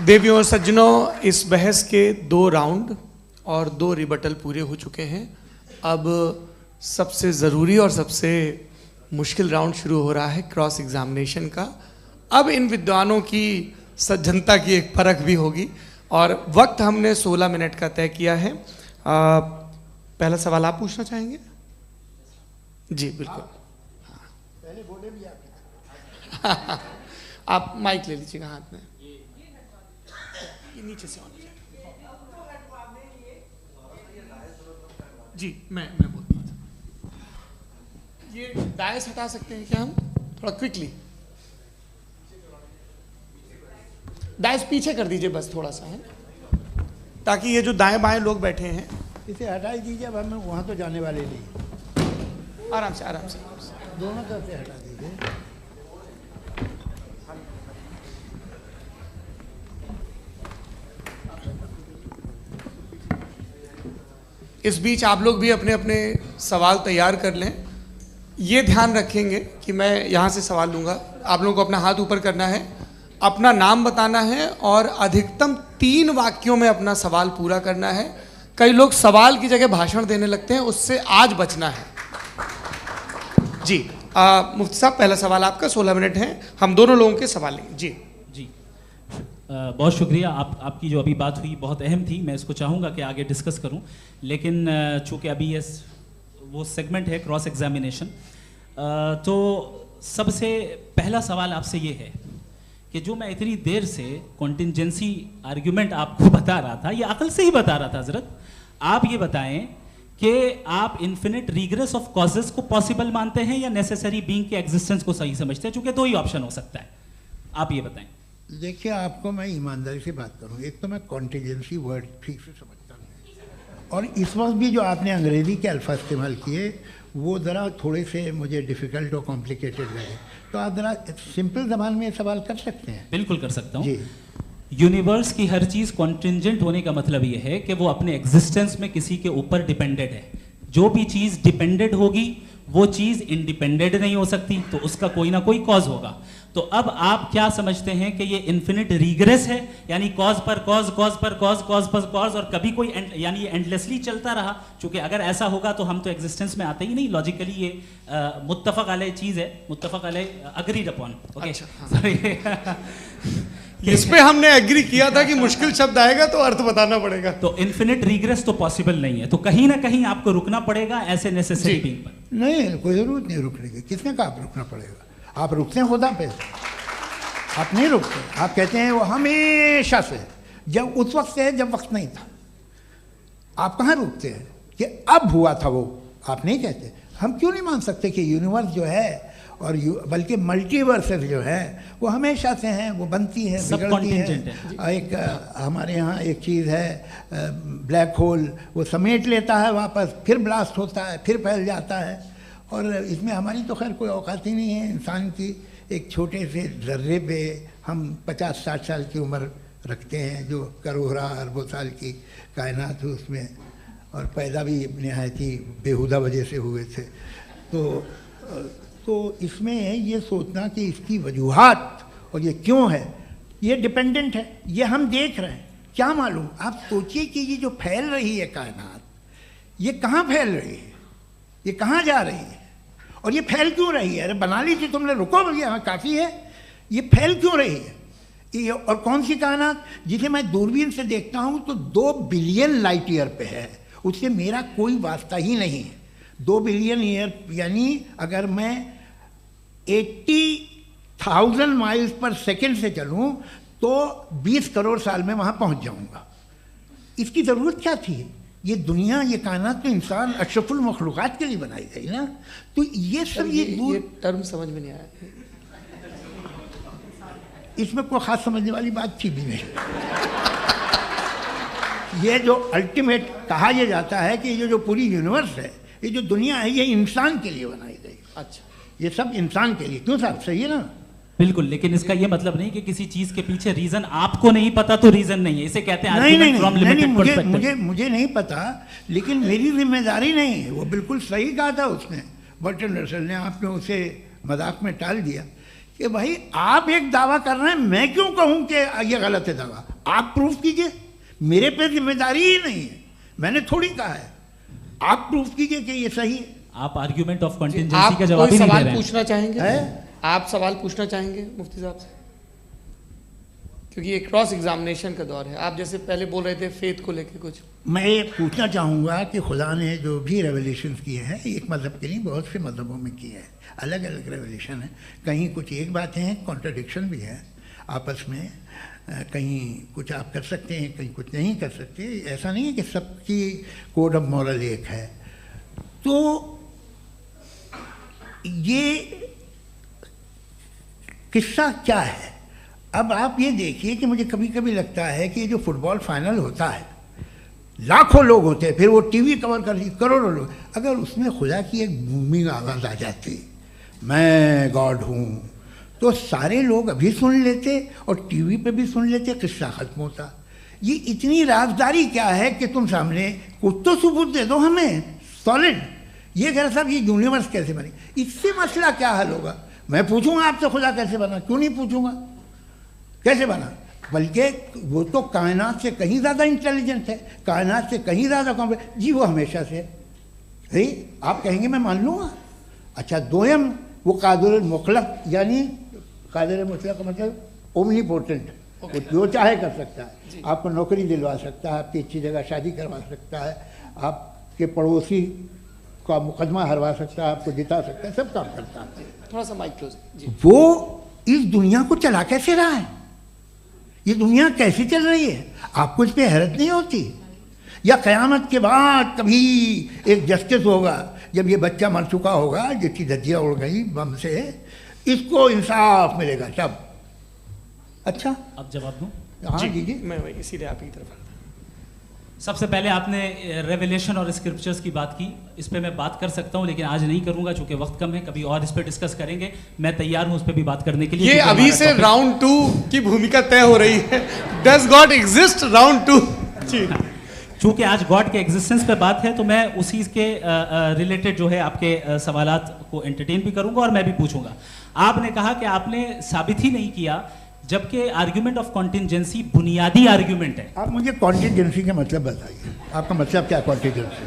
देवियों और सज्जनों, इस बहस के 2 राउंड और 2 रिबटल पूरे हो चुके हैं। अब सबसे ज़रूरी और सबसे मुश्किल राउंड शुरू हो रहा है, क्रॉस एग्जामिनेशन का। अब इन विद्वानों की सज्जनता की एक परख भी होगी, और वक्त हमने 16 मिनट का तय किया है। पहला सवाल आप पूछना चाहेंगे? जी बिल्कुल। पहले बोले भी आप। आप माइक ले लीजिएगा हाथ में, ये नीचे से ऑन कीजिए। जी मैं बोलता था, ये डायस हटा सकते हैं क्या हम थोड़ा क्विकली? डायस पीछे कर दीजिए बस थोड़ा सा, है, ताकि ये जो दाएं बाएं लोग बैठे हैं, इसे हटा ही दीजिए। अब हम वहाँ तो जाने वाले नहीं। आराम से आराम से आराम से। दोनों तरफ से हटा दीजिए। इस बीच आप लोग भी अपने अपने सवाल तैयार कर लें। ये ध्यान रखेंगे कि मैं यहाँ से सवाल लूँगा, आप लोगों को अपना हाथ ऊपर करना है, अपना नाम बताना है और अधिकतम 3 वाक्यों में अपना सवाल पूरा करना है। कई लोग सवाल की जगह भाषण देने लगते हैं, उससे आज बचना है। जी मुफ्ती साहब, पहला सवाल आपका, 16 मिनट हैं, हम दोनों लोगों के सवाल लेंगे। जी जी बहुत शुक्रिया। आपकी जो अभी बात हुई बहुत अहम थी, मैं इसको चाहूँगा कि आगे डिस्कस करूँ, लेकिन चूँकि अभी ये वो सेगमेंट है क्रॉस एग्जामिनेशन, तो सबसे पहला सवाल आपसे ये है कि जो मैं इतनी देर से कॉन्टिंजेंसी आर्ग्यूमेंट आपको बता रहा था, ये अकल से ही बता रहा था हजरत, आप ये बताएं कि आप इन्फिनिट रिग्रेस ऑफ कॉजेस को पॉसिबल मानते हैं या नेसेसरी बीइंग के एग्जिस्टेंस को सही समझते हैं? चूंकि 2 ही ऑप्शन हो सकता है, आप ये बताएं। देखिए, आपको मैं ईमानदारी से बात करूँ, एक तो मैं कॉन्टिजेंसी वर्ड ठीक से समझता हूँ, और इस वक्त भी जो आपने अंग्रेज़ी के अल्फाज इस्तेमाल किए वो ज़रा थोड़े से मुझे डिफ़िकल्ट और कॉम्प्लिकेटेड लगे, तो आप ज़रा सिंपल ज़बान में सवाल कर सकते हैं? बिल्कुल कर सकता हूँ जी। यूनिवर्स की हर चीज़ कॉन्टिंजेंट होने का मतलब ये है कि वो अपने एग्जिस्टेंस में किसी के ऊपर डिपेंडेड है। जो भी चीज़ डिपेंडेड होगी वो चीज़ इंडिपेंडेंट नहीं हो सकती, तो उसका कोई ना कोई कॉज होगा। तो अब आप क्या समझते हैं कि ये इन्फिनिट रिग्रेस है, यानी कॉज पर कॉज, कॉज पर कॉज, कॉज पर कॉज, और कभी कोई यानी ये एंडलेसली चलता रहा? क्योंकि अगर ऐसा होगा तो हम तो एग्जिस्टेंस में आते ही नहीं। लॉजिकली ये मुत्तफक अलैह चीज़ है, मुत्तफक अलैह, अग्रीड अपॉन। इस पे हमने एग्री किया था कि मुश्किल शब्द आएगा तो अर्थ बताना पड़ेगा। तो इन्फिनिट रिग्रेस तो पॉसिबल नहीं है, तो कहीं ना कहीं आपको रुकना पड़ेगा ऐसे नेसेसरी बीइंग पर। नहीं, कोई ज़रूरत नहीं रुकने की। किसने कहा आप रुकना पड़ेगा? आप रुकते हैं खुदा पे, आप नहीं रुकते। आप कहते हैं वो हमेशा से, जब उस वक्त से है जब वक्त नहीं था। आप कहाँ रुकते हैं कि अब हुआ था वो? आप नहीं कहते। हम क्यों नहीं मान सकते कि यूनिवर्स जो है और बल्कि मल्टीवर्सेस जो है वो हमेशा से हैं, वो बनती है, बिगड़ती है। एक हमारे यहाँ एक चीज़ है ब्लैक होल, वो समेट लेता है वापस, फिर ब्लास्ट होता है, फिर फैल जाता है। और इसमें हमारी तो खैर कोई औकात ही नहीं है इंसान की। एक छोटे से ज़र्रे पे हम 50-60 साल की उम्र रखते हैं, जो करोड़ों अरबों साल की कायनात है उसमें, और पैदा भी नहायत ही बेहुदा वजह से हुए थे। तो इसमें ये सोचना कि इसकी वजूहात और ये क्यों है, ये डिपेंडेंट है, ये हम देख रहे हैं। क्या मालूम, आप सोचिए कि ये जो फैल रही है कायनात, ये कहाँ फैल रही है, ये कहाँ जा रही है, और ये फैल क्यों रही है? अरे बना ली थी तुमने, रुको भैया, काफ़ी है। ये फैल क्यों रही है? ये और कौन सी कायनात जिसे मैं दूरबीन से देखता हूँ तो 2 बिलियन लाइट ईयर पे है, उससे मेरा कोई वास्ता ही नहीं है। 2 बिलियन ईयर यानी अगर मैं 80,000 माइल्स पर सेकेंड से चलूँ तो 20 करोड़ साल में वहाँ पहुँच जाऊँगा। इसकी ज़रूरत क्या थी? ये दुनिया, ये कायनात तो इंसान अशरफुल मखलूक़ात के लिए बनाई गई ना। तो ये सब ये टर्म समझ में नहीं आया, इसमें कोई ख़ास समझने वाली बात थी भी नहीं। ये जो अल्टीमेट कहा यह जाता है कि ये जो पूरी यूनिवर्स है, ये जो दुनिया है, ये इंसान के लिए बनाई गई। अच्छा, ये सब इंसान के लिए, क्यों साहब, सही है ना? बिल्कुल, लेकिन इसका ये मतलब नहीं कि किसी चीज के पीछे रीजन आपको नहीं पता तो रीजन नहीं है, इसे कहते हैं नहीं, मुझे नहीं पता, लेकिन मेरी जिम्मेदारी नहीं है। वो बिल्कुल सही कहा था उसने, बर्टन रसल ने, आपने उसे मजाक में टाल दिया कि भाई आप एक दावा कर रहे हैं, मैं क्यों कहूं कि ये गलत है दावा? आप प्रूफ कीजिए, मेरे पे जिम्मेदारी ही नहीं है, मैंने थोड़ी कहा है। आप प्रूफ कीजिए कि ये सही है। आप आर्ग्यूमेंट ऑफ कंटिंजेंसी का जवाब ही नहीं दे रहे हैं। सवाल पूछना चाहेंगे? आप सवाल पूछना चाहेंगे मुफ्ती साहब से? क्योंकि ये क्रॉस एग्जामिनेशन का दौर है। आप जैसे पहले बोल रहे थे फेथ को लेके कुछ, मैं ये पूछना चाहूँगा कि खुदा ने जो भी रेवलेशन किए हैं, एक मज़हब के लिए बहुत से मज़हबों में किए हैं, अलग अलग रेवलेशन है। कहीं कुछ एक बातें हैं, कॉन्ट्रडिक्शन भी है आपस में, कहीं कुछ आप कर सकते हैं, कहीं कुछ नहीं कर सकते। ऐसा नहीं है कि सबकी कोड ऑफ मॉरल एक है। तो ये किस्सा क्या है? अब आप ये देखिए कि मुझे कभी कभी लगता है कि जो फुटबॉल फाइनल होता है, लाखों लोग होते हैं, फिर वो टीवी कवर कर करोड़ों लोग, अगर उसमें खुदा की एक बूमिंग आवाज़ आ जाती, मैं गॉड हूँ, तो सारे लोग अभी सुन लेते और टीवी पे भी सुन लेते, किस्सा ख़त्म होता। ये इतनी राजदारी क्या है कि तुम सामने कुछ तो सबूत दे दो हमें सॉलिड। ये कह साहब ये यूनिवर्स कैसे बनी, इससे मसला क्या हल होगा? मैं पूछूंगा आपसे खुदा कैसे बना? क्यों नहीं पूछूंगा कैसे बना? बल्कि वो तो कायनात से कहीं ज़्यादा इंटेलिजेंट है, कायनात से कहीं ज़्यादा कॉम्प्लेक्स। जी वो हमेशा से है, आप कहेंगे मैं मान लूँगा। अच्छा, दोयम वो कादिर मुतलक, यानी कादिर मुतलक का मतलब ओमनीपोटेंट, वो जो चाहे कर सकता है। आपको नौकरी दिलवा सकता है, आपकी अच्छी जगह शादी करवा सकता है, आपके पड़ोसी का मुकदमा हरवा सकता है, आपको जिता सकता है, सब काम करता है। थोड़ा सा माइक क्लोज जी। वो इस दुनिया को चला कैसे रहा है? ये दुनिया कैसे चल रही है? आपको इस पर हैरत नहीं होती? या क़यामत के बाद कभी एक जस्टिस होगा, जब ये बच्चा मर चुका होगा, जिसकी धज्जियाँ उड़ गई बम से, इसको इंसाफ मिलेगा तब? अच्छा, अब जवाब दूं? हाँ जी, मैं इसीलिए आप की तरफ। सबसे पहले आपने रेवलेशन और स्क्रिप्चर्स की बात की, इस पे मैं बात कर सकता हूं, लेकिन आज नहीं करूंगा चूंकि वक्त कम है। कभी और इस पे डिस्कस करेंगे, मैं तैयार हूं उस पे भी बात करने के लिए। ये अभी से राउंड 2 की भूमिका तय हो रही है। Does God exist round 2? जी, चूंकि आज गॉड के एग्जिस्टेंस पे बात है तो मैं उसी के रिलेटेड जो है आपके सवालात को एंटरटेन भी करूंगा और मैं भी पूछूंगा। आपने कहा कि आपने साबित ही नहीं किया, जबकि आर्ग्यूमेंट ऑफ कॉन्टिंजेंसी बुनियादी आर्ग्यूमेंट है। आप मुझे कॉन्टिंजेंसी का मतलब बताइए, आपका मतलब क्या? कॉन्टिंजेंसी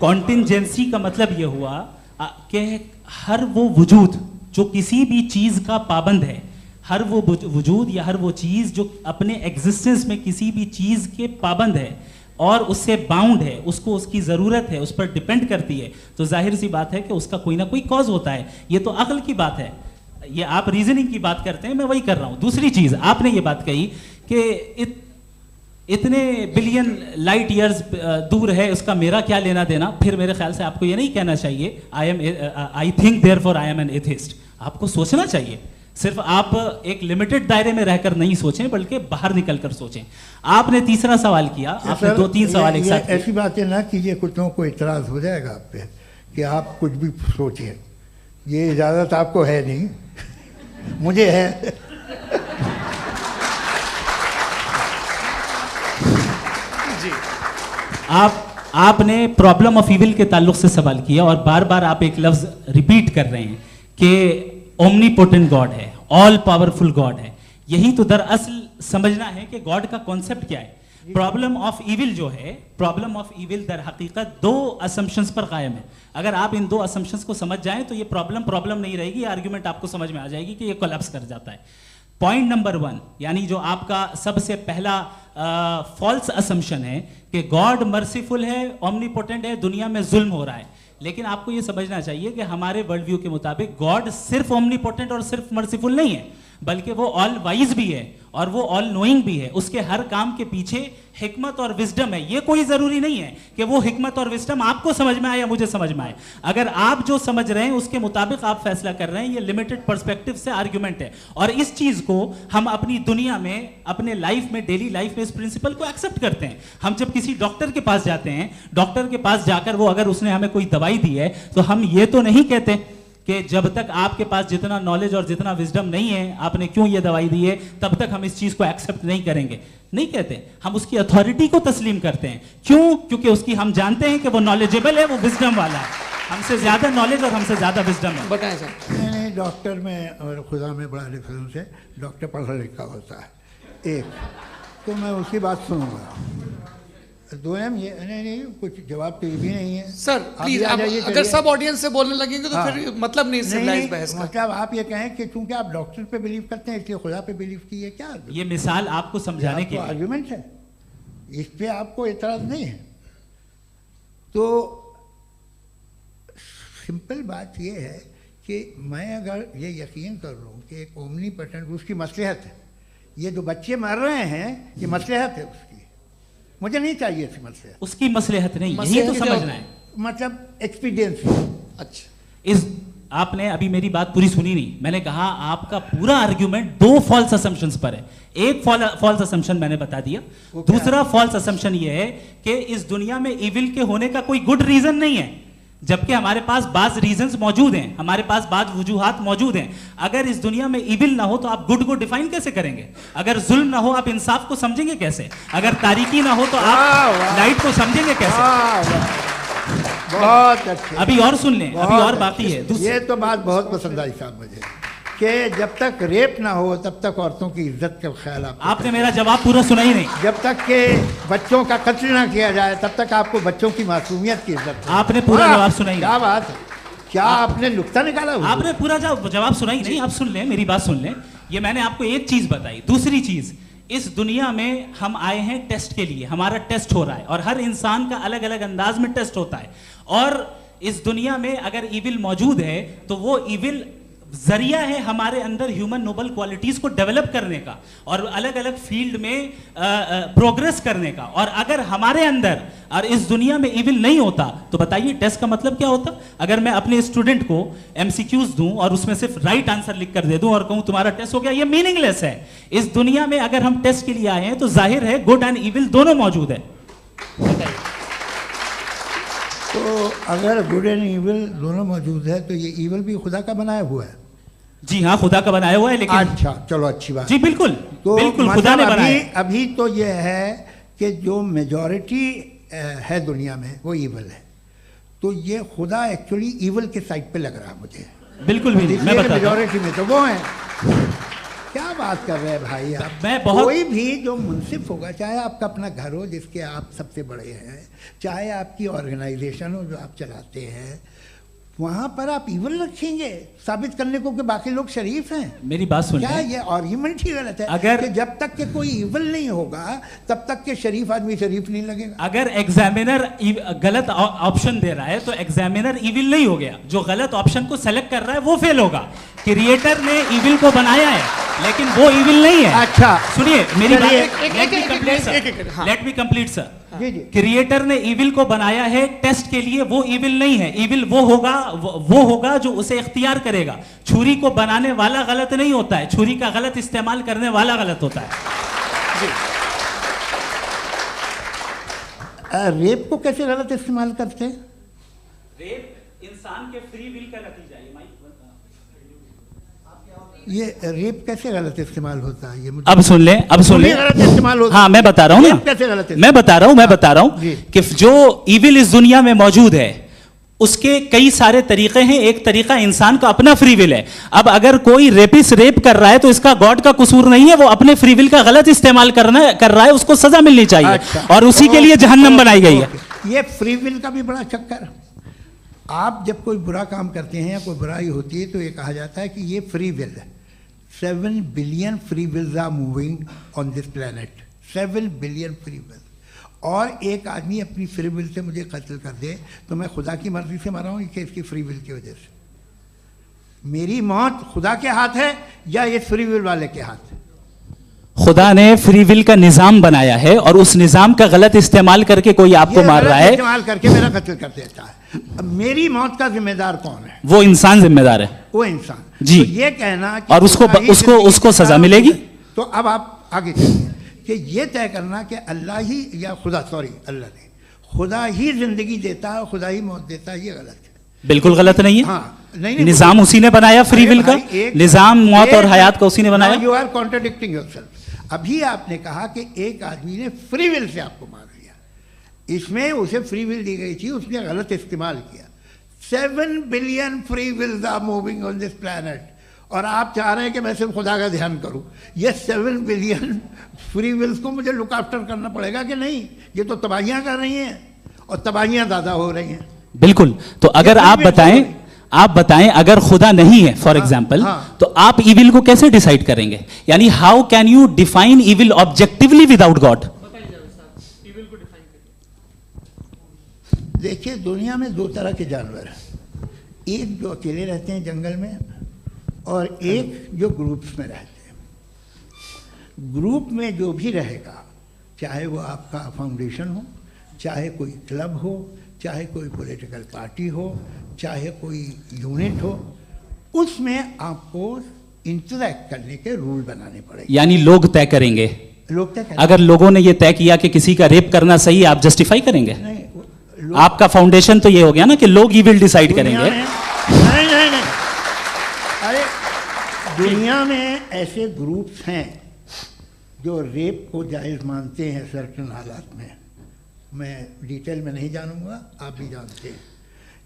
कॉन्टिंजेंसी का मतलब यह हुआ कि हर वो वजूद जो किसी भी चीज का पाबंद है, हर वो वजूद या हर वो चीज जो अपने एग्जिस्टेंस में किसी भी चीज के पाबंद है और उससे बाउंड है, उसको उसकी ज़रूरत है, उस पर डिपेंड करती है, तो जाहिर सी बात है कि उसका कोई ना कोई कॉज होता है। ये तो अक्ल की बात है। ये आप रीजनिंग की बात करते हैं, मैं वही कर रहा हूं। दूसरी चीज, आपने ये बात कही कि इतने बिलियन लाइट ईयर्स दूर है, उसका मेरा क्या लेना देना। फिर मेरे ख्याल से आपको ये नहीं कहना चाहिए I think therefore I am an atheist. आपको सोचना चाहिए, सिर्फ आप एक लिमिटेड दायरे में रहकर नहीं सोचें, बल्कि बाहर निकलकर सोचें। आपने तीसरा सवाल किया, आपने 2-3 सवाल एक साथ। ऐसी बातें ना कीजिए, कुछ लोगों को इतराज हो जाएगा आप पे कि आप कुछ भी सोचिए। ये इजाज़त आपको है नहीं, मुझे है। जी, आपने प्रॉब्लम ऑफ इविल के ताल्लुक से सवाल किया और बार बार आप एक लफ्ज रिपीट कर रहे हैं कि ओमनीपोटेंट गॉड है। ऑल पावरफुल गॉड है। यही तो दरअसल समझना है कि गॉड का कॉन्सेप्ट क्या है। प्रॉब्लम ऑफ इविल जो है, प्रॉब्लम ऑफ इविल दर हकीकत दो असम्पशंस पर कायम है। अगर आप इन दो असम्पशंस को समझ जाएं तो ये प्रॉब्लम नहीं रहेगी, आर्ग्यूमेंट आपको समझ में आ जाएगी कि ये कोलैप्स कर जाता है। पॉइंट नंबर 1, यानी जो आपका सबसे पहला फॉल्स असम्पशन है कि गॉड मर्सीफुल है, ओमनीपोटेंट है, दुनिया में जुल्म हो रहा है। लेकिन आपको ये समझना चाहिए कि हमारे वर्ल्ड व्यू के मुताबिक गॉड सिर्फ ओमनीपोटेंट और सिर्फ मर्सीफुल नहीं है, बल्कि वो ऑल वाइज भी है और वो ऑल नोइंग भी है। उसके हर काम के पीछे हिकमत और विजडम है। ये कोई जरूरी नहीं है कि वो हिकमत और विजडम आपको समझ में आए या मुझे समझ में आए। अगर आप जो समझ रहे हैं उसके मुताबिक आप फैसला कर रहे हैं, ये लिमिटेड पर्सपेक्टिव से आर्ग्यूमेंट है। और इस चीज को हम अपनी दुनिया में, अपने लाइफ में, डेली लाइफ में इस प्रिंसिपल को एक्सेप्ट करते हैं। हम जब किसी डॉक्टर के पास जाते हैं, डॉक्टर के पास जाकर वो अगर उसने हमें कोई दवाई दी है तो हम ये तो नहीं कहते कि जब तक आपके पास जितना नॉलेज और जितना विजडम नहीं है, आपने क्यों ये दवाई दी है, तब तक हम इस चीज को एक्सेप्ट नहीं करेंगे। नहीं कहते, हम उसकी अथॉरिटी को तस्लीम करते हैं। क्यों? क्योंकि उसकी हम जानते हैं कि वो नॉलेजेबल है, वो विजडम वाला है, हमसे ज्यादा नॉलेज और हमसे ज्यादा विजडम है। बताएं सर। नहीं, डॉक्टर में और खुदा में बड़ा डिफरेंस है। डॉक्टर पढ़ा लिखा होता है एक, तो मैं उसकी बात सुनूंगा। दो ये नहीं कुछ जवाब तो ये भी नहीं है सर। प्लीज अगर सब ऑडियंस से बोलने लगेंगे तो फिर मतलब नहीं सिविलाइज्ड बहस का। मतलब आप ये कहें कि चूंकि आप डॉक्टर पे बिलीव करते हैं इसलिए खुदा पे बिलीव कीजिए, क्या ये मिसाल आपको समझाने के लिए आर्गुमेंट है, इस पे आपको एतराज नहीं है। तो सिंपल बात ये है कि मैं अगर ये यकीन कर लूँ कि एक ओमनीपोटेंट, उसकी मसलहत है, ये जो बच्चे मर रहे हैं ये मसलहत है उसकी, मुझे नहीं चाहिए थी मसलहत। उसकी मसलहत नहीं, यही तो समझना है, मतलब एक्सपीरियंस। अच्छा, इस आपने अभी मेरी बात पूरी सुनी नहीं। मैंने कहा आपका पूरा आर्ग्यूमेंट दो फॉल्स असम्पशंस पर है। एक फॉल्स असम्पशन मैंने बता दिया, दूसरा फॉल्स असम्पशन ये है कि इस दुनिया में इविल के होने का कोई गुड रीजन नहीं है, जबकि हमारे पास बाज रीजंस मौजूद हैं, हमारे पास बाज वजूहात मौजूद हैं। अगर इस दुनिया में इविल ना हो तो आप गुड को डिफाइन कैसे करेंगे? अगर जुल्म ना हो आप इंसाफ को समझेंगे कैसे? अगर तारीकी ना हो तो आप लाइट को समझेंगे कैसे? बहुत अच्छे। अभी और सुन लें, अभी और बाकी है। ये तो बात बहुत पसंद आई साहब मुझे, कि जब तक रेप ना हो तब तक औरतों की इज्जत का ख्याल आपने मेरा जवाब पूरा सुना ही नहीं। जब तक के बच्चों का कत्ल ना किया जाए तब तक आपको बच्चों की मासूमियत की इज्जत। आपने पूरा जवाब सुना ही नहीं। क्या बात है, क्या आपने नुक्ता निकाला? आपने पूरा जवाब सुना ही नहीं। आप सुन लें, मेरी बात सुन लें। ये मैंने आपको एक चीज बताई। दूसरी चीज, इस दुनिया में हम आए हैं टेस्ट के लिए, हमारा टेस्ट हो रहा है और हर इंसान का अलग अलग अंदाज में टेस्ट होता है। और इस दुनिया में अगर इविल मौजूद है तो वो इविल जरिया है हमारे अंदर ह्यूमन नोबल क्वालिटीज को डेवलप करने का और अलग अलग फील्ड में प्रोग्रेस करने का। और अगर हमारे अंदर और इस दुनिया में इविल नहीं होता तो बताइए टेस्ट का मतलब क्या होता? अगर मैं अपने स्टूडेंट को एमसीक्यूज दूं और उसमें सिर्फ राइट आंसर लिख कर दे दूं और कहूं तुम्हारा टेस्ट हो गया, ये मीनिंगलेस है। इस दुनिया में अगर हम टेस्ट के लिए आए हैं तो जाहिर है गुड एंड इविल दोनों मौजूद है। तो अगर गुड एंड इविल दोनों मौजूद है तो ये इविल भी खुदा का बनाया हुआ है? जी हाँ, खुदा का बनाया हुआ है। लेकिन अच्छा, चलो अच्छी बात। जी बिल्कुल, तो बिल्कुल खुदा ने बनाया। अभी तो ये है कि जो मेजॉरिटी है दुनिया में वो इविल है, तो ये खुदा एक्चुअली इविल के साइड पे लग रहा है मुझे। बिल्कुल भी नहीं, मैं बताता हूं। मेजॉरिटी में तो वो है। क्या बात कर रहे हैं भाई आप? मैं बहुत कोई भी जो मुंसिफ होगा, चाहे आपका अपना घर हो जिसके आप सबसे बड़े हैं, चाहे आपकी ऑर्गेनाइजेशन हो जो आप चलाते हैं, वहां पर आप इविल रखेंगे साबित करने को कि बाकी लोग शरीफ हैं? मेरी बात सुन क्या ये आर्ग्यूमेंट ही गलत है? अगर कि जब तक के कोई इविल नहीं होगा तब तक के शरीफ आदमी शरीफ नहीं लगेगा। अगर एग्जामिनर गलत ऑप्शन दे रहा है तो एग्जामिनर इविल नहीं हो गया, जो गलत ऑप्शन को सेलेक्ट कर रहा है वो फेल होगा। क्रिएटर ने इविल को बनाया है लेकिन वो इविल नहीं है। अच्छा सुनिए मेरी बात, लेट मी कंप्लीट सर। जी जी। क्रिएटर ने इविल को बनाया है टेस्ट के लिए, वो इविल नहीं है। इविल वो होगा जो उसे इख्तियार करेगा। छुरी को बनाने वाला गलत नहीं होता है, छुरी का गलत इस्तेमाल करने वाला गलत होता है। रेप को कैसे गलत इस्तेमाल करते हैं? रेप इंसान के फ्री विल का नतीजा है। ये रेप कैसे गलत इस्तेमाल होता है? ये मुझे अब सुन ले, अब सुन ले। गलत इस्तेमाल होता हाँ मैं बता रहा हूँ ना, कैसे गलत? मैं बता रहा हूँ कि जो इविल इस दुनिया में मौजूद है उसके कई सारे तरीके हैं। एक तरीका इंसान का अपना फ्री विल है। अब अगर कोई रेपिस्ट रेप कर रहा है तो इसका गॉड का कसूर नहीं है, वो अपने फ्री विल का गलत इस्तेमाल कर रहा है, उसको सजा मिलनी चाहिए। अच्छा, और उसी के लिए जहन्नम बनाई गई है। ये फ्री विल का भी बड़ा चक्कर। आप जब कोई बुरा काम करते हैं या कोई बुराई होती है तो ये कहा जाता है कि ये फ्री विल है। 7 billion free wills are moving on this planet. 7 billion free will. और एक आदमी अपनी फ्री विल से मुझे कत्ल कर दे तो मैं खुदा की मर्जी से मरा हूँ कि इसकी फ्री विल की वजह से? मेरी मौत खुदा के हाथ है या ये फ्री विल वाले के हाथ है? खुदा ने फ्री विल का निजाम बनाया है और उस निजाम का गलत इस्तेमाल करके कोई आपको मार रहा है, इस्तेमाल करके मेरा कत्ल कर देता है। अब मेरी मौत का जिम्मेदार कौन है? वो इंसान जिम्मेदार है। वो इंसान जी। तो ये कहना कि और उसको सजा मिलेगी। तो अब आप आगे चलिए कि ये तय करना कि अल्लाह ही या अल्लाह ने खुदा ही जिंदगी देता है, खुदा ही मौत देता है, ये गलत है। बिल्कुल गलत नहीं है। हाँ, नहीं, निजाम उसी ने बनाया फ्री विल का। निजाम मौत और हयात का उसी ने बनाया। You are contradicting yourself. अभी आपने कहा कि एक आदमी ने फ्री विल से आपको मार दिया, इसमें उसे फ्री विल दी गई थी, उसने गलत इस्तेमाल किया। 7 billion free wills are moving on this planet और आप चाह रहे हैं कि मैं सिर्फ खुदा का ध्यान करूं। ये 7 बिलियन फ्री विल्स को मुझे लुक आफ्टर करना पड़ेगा कि नहीं? ये तो तबाहियां कर रही हैं और तबाहियां ज़्यादा हो रही हैं। बिल्कुल। तो अगर आप बताएं अगर खुदा नहीं है फॉर एग्जाम्पल, तो आप इविल को कैसे डिसाइड करेंगे? यानी how can you define evil objectively without God? देखिए, दुनिया में 2 तरह के जानवर हैं। एक जो अकेले रहते हैं जंगल में और एक जो ग्रुप्स में रहते हैं। ग्रुप में जो भी रहेगा, चाहे वो आपका फाउंडेशन हो, चाहे कोई क्लब हो, चाहे कोई पॉलिटिकल पार्टी हो, चाहे कोई यूनिट हो, उसमें आपको इंटरैक्ट करने के रूल बनाने पड़ेंगे। यानी लोग तय करेंगे। लोग तय करेंगे। अगर लोगों ने ये तय किया कि किसी का रेप करना सही है, आप जस्टिफाई करेंगे? नहीं, आपका फाउंडेशन तो ये हो गया ना कि लोग ही विल डिसाइड करेंगे। नहीं, अरे दुनिया में ऐसे ग्रुप्स हैं जो रेप को जायज़ मानते हैं सर्टेन हालात में। मैं डिटेल में नहीं जानूंगा, आप भी जानते हैं।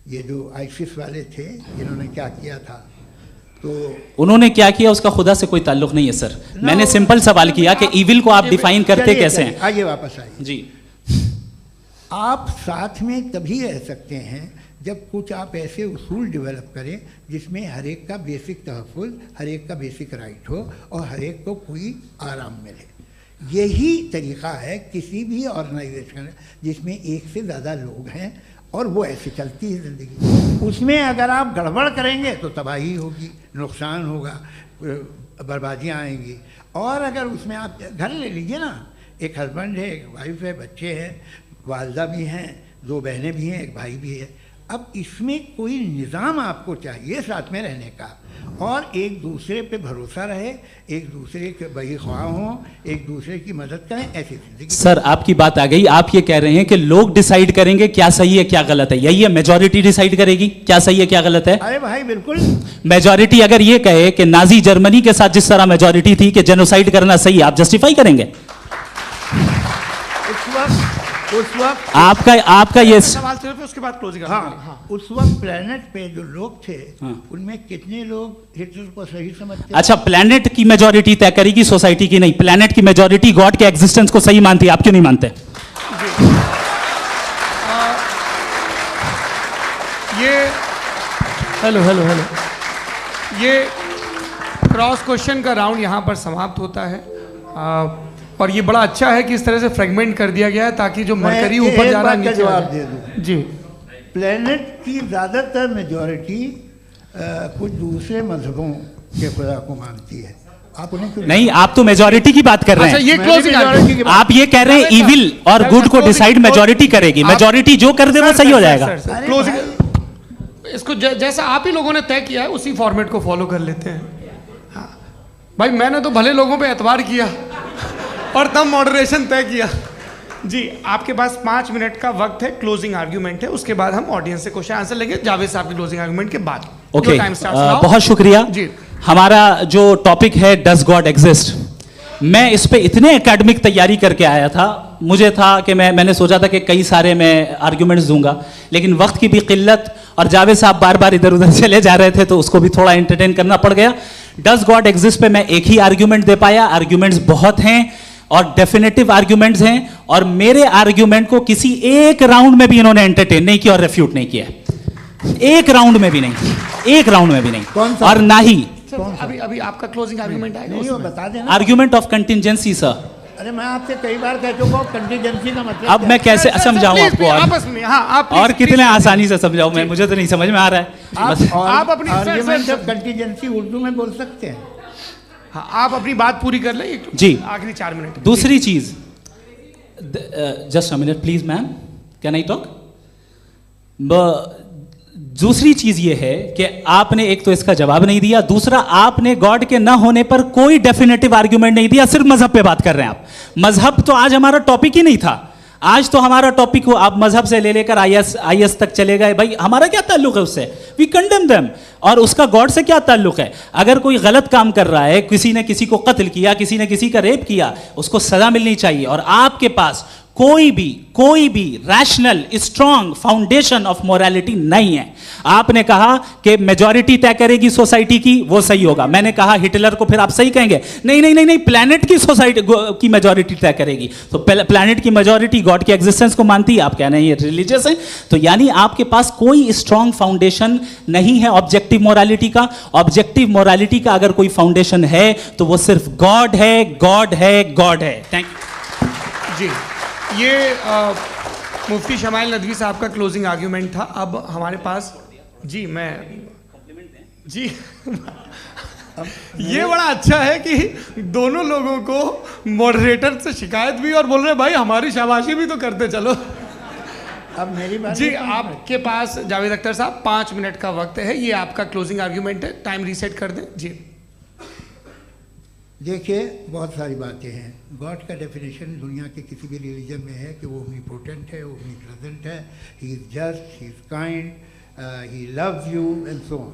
ये जो आईसिस वाले थे जिन्होंने क्या किया था, तो उन्होंने क्या किया उसका खुदा से कोई ताल्लुक नहीं है सर। मैंने सिंपल सवाल किया कि इविल को आप डिफाइन करते कैसे हैं? आइए वापस आइए जी। आप साथ में तभी रह सकते हैं जब कुछ आप ऐसे उसूल डेवलप करें जिसमें हर एक का बेसिक तहफ़्फ़ुज़, हर एक का बेसिक राइट हो और हर एक को कोई आराम मिले। यही तरीक़ा है किसी भी ऑर्गेनाइजेशन जिसमें एक से ज़्यादा लोग हैं और वो ऐसे चलती है ज़िंदगी। उसमें अगर आप गड़बड़ करेंगे तो तबाही होगी, नुकसान होगा, बर्बादियाँ आएंगी। और अगर उसमें आप घर ले लीजिए ना, एक हस्बैंड है, एक वाइफ है, बच्चे हैं, वालदा भी हैं, 2 बहनें भी हैं, एक भाई भी है। अब इसमें कोई निज़ाम आपको चाहिए साथ में रहने का और एक दूसरे पे भरोसा रहे, एक दूसरे के बहीख्वाह हों, एक दूसरे की मदद करें, ऐसी जिंदगी। सर आपकी बात आ गई। आप ये कह रहे हैं कि लोग डिसाइड करेंगे क्या सही है क्या गलत है, यही है? मेजॉरिटी डिसाइड करेगी क्या सही है क्या गलत है? अरे भाई बिल्कुल। मेजॉरिटी अगर ये कहे कि नाजी जर्मनी के साथ जिस तरह मेजॉरिटी थी कि जेनोसाइड करना सही, आप जस्टिफाई करेंगे? उस वक्त आपका ये सवाल सिर्फ उसके बाद क्लोजिंग। हाँ, उस वक्त प्लेनेट पे जो लोग थे उनमें कितने लोग हिटलर को सही समझते? अच्छा, प्लेनेट की मेजॉरिटी तय करेगी, सोसाइटी की नहीं। प्लेनेट की मेजॉरिटी गॉड के एग्जिस्टेंस को सही मानती है, आप क्यों नहीं मानते? हेलो ये क्रॉस क्वेश्चन का राउंड यहाँ पर समाप्त होता है। और ये बड़ा अच्छा है कि इस तरह से फ्रेगमेंट कर दिया गया है ताकि जो मरकरी ऊपर जा रहा है नीचे जवाब दे दूं। जी। प्लेनेट की ज़्यादातर मेजॉरिटी कुछ दूसरे मजहबों के खुदा को मानती है। आप उन्हें क्यों नहीं? आप तो मेजॉरिटी की बात कर रहे हैं। अच्छा, ये क्लोजिंग आप ये कह रहे हैं इविल और गुड को डिसाइड मेजॉरिटी करेगी। मेजॉरिटी जो कर दे वो सही हो जाएगा। क्लोजिंग इसको जैसा आप ही लोगों ने तय किया है उसी फॉर्मेट को फॉलो कर लेते हैं। हाँ भाई, मैंने तो भले लोगों पे एतबार किया और तब मॉडरेशन तय किया। जी, आपके पास 5 मिनट का वक्त है, क्लोजिंग आर्ग्यूमेंट है, उसके बाद हम ऑडियंस से क्वेश्चन आंसर लेंगे जावेद साहब की क्लोजिंग आर्ग्यूमेंट के बाद। ओके, बहुत शुक्रिया जी। हमारा जो टॉपिक है डज गॉड एग्जिस्ट, मैं इस पे इतने एकेडमिक तैयारी करके आया था, मुझे था कि मैंने सोचा था कि कई सारे मैं आर्ग्यूमेंट्स दूंगा, लेकिन वक्त की भी किल्लत और जावेद साहब बार बार इधर उधर चले जा रहे थे तो उसको भी थोड़ा एंटरटेन करना पड़ गया। डज गॉड एग्जिस्ट पे मैं एक ही आर्ग्यूमेंट दे पाया। आर्ग्यूमेंट्स बहुत हैं और डेफिनेटिव आर्ग्यूमेंट्स हैं, और मेरे आर्ग्यूमेंट को किसी एक राउंड में भी इन्होंने एंटरटेन नहीं किया और रेफ्यूट नहीं किया, एक राउंड में भी नहीं, एक राउंड में भी नहीं। और ना ही अभी आपका क्लोजिंग आर्ग्यूमेंट आएगा, नहीं वो बता देना। Argument of contingency sir. अरे मैं आपसे कई बार कह चुका हूँ कंटीजेंसी का मतलब अब मैं कैसे समझाऊं आपको आपस में? हाँ, आप और कितने आसानी से समझाऊं मैं, मुझे तो नहीं समझ में आ रहा है। आप अपनी आर्ग्यूमेंट ऑफ कंटीजेंसी उर्दू में बोल सकते हैं। हाँ, आप अपनी बात पूरी कर लें जी, आखिरी 4 मिनट। दूसरी चीज, just a minute please ma'am, can I talk? दूसरी चीज ये है कि आपने एक तो इसका जवाब नहीं दिया, दूसरा आपने गॉड के ना होने पर कोई डेफिनेटिव आर्ग्यूमेंट नहीं दिया, सिर्फ मजहब पे बात कर रहे हैं आप। मजहब तो आज हमारा टॉपिक ही नहीं था, आज तो हमारा टॉपिक हो, आप मजहब से ले लेकर आईएस तक चले गए। भाई हमारा क्या ताल्लुक है उससे? We condemn them. और उसका गॉड से क्या ताल्लुक है? अगर कोई गलत काम कर रहा है, किसी ने किसी को कत्ल किया, किसी ने किसी का रेप किया, उसको सजा मिलनी चाहिए। और आपके पास कोई भी rational strong foundation of morality नहीं है। आपने कहा कि मेजॉरिटी तय करेगी सोसाइटी की, वो सही होगा। मैंने कहा हिटलर को फिर आप सही कहेंगे, नहीं नहीं नहीं नहीं, प्लैनेट की सोसाइटी की मेजॉरिटी तय करेगी। तो प्लैनेट की मेजॉरिटी गॉड की एग्जिस्टेंस को मानती है, आप कह रहे हैं ये रिलीजियस है। तो यानी आपके पास कोई स्ट्रॉन्ग फाउंडेशन नहीं है ऑब्जेक्टिव मोरालिटी का। ऑब्जेक्टिव मोरालिटी का अगर कोई फाउंडेशन है तो वो सिर्फ गॉड है, गॉड है, गॉड है। थैंक यू जी। ये मुफ्ती शमाइल नदवी साहब का क्लोजिंग आर्ग्यूमेंट था। अब हमारे पास जी जी ये बड़ा अच्छा है कि दोनों लोगों को मॉडरेटर से शिकायत भी और बोल रहे भाई हमारी शाबाशी भी तो करते चलो। अब मेरी बात जी, आपके पास जावेद अख्तर साहब 5 मिनट का वक्त है, ये आपका क्लोजिंग आर्ग्यूमेंट है, टाइम रीसेट कर दें जी। देखिए, बहुत सारी बातें हैं। गॉड का डेफिनेशन दुनिया के किसी भी रिलीजन में है कि वो ओमनीपोटेंट है, ओमनीप्रेजेंट है, he is just, he is kind, he loves you and so on.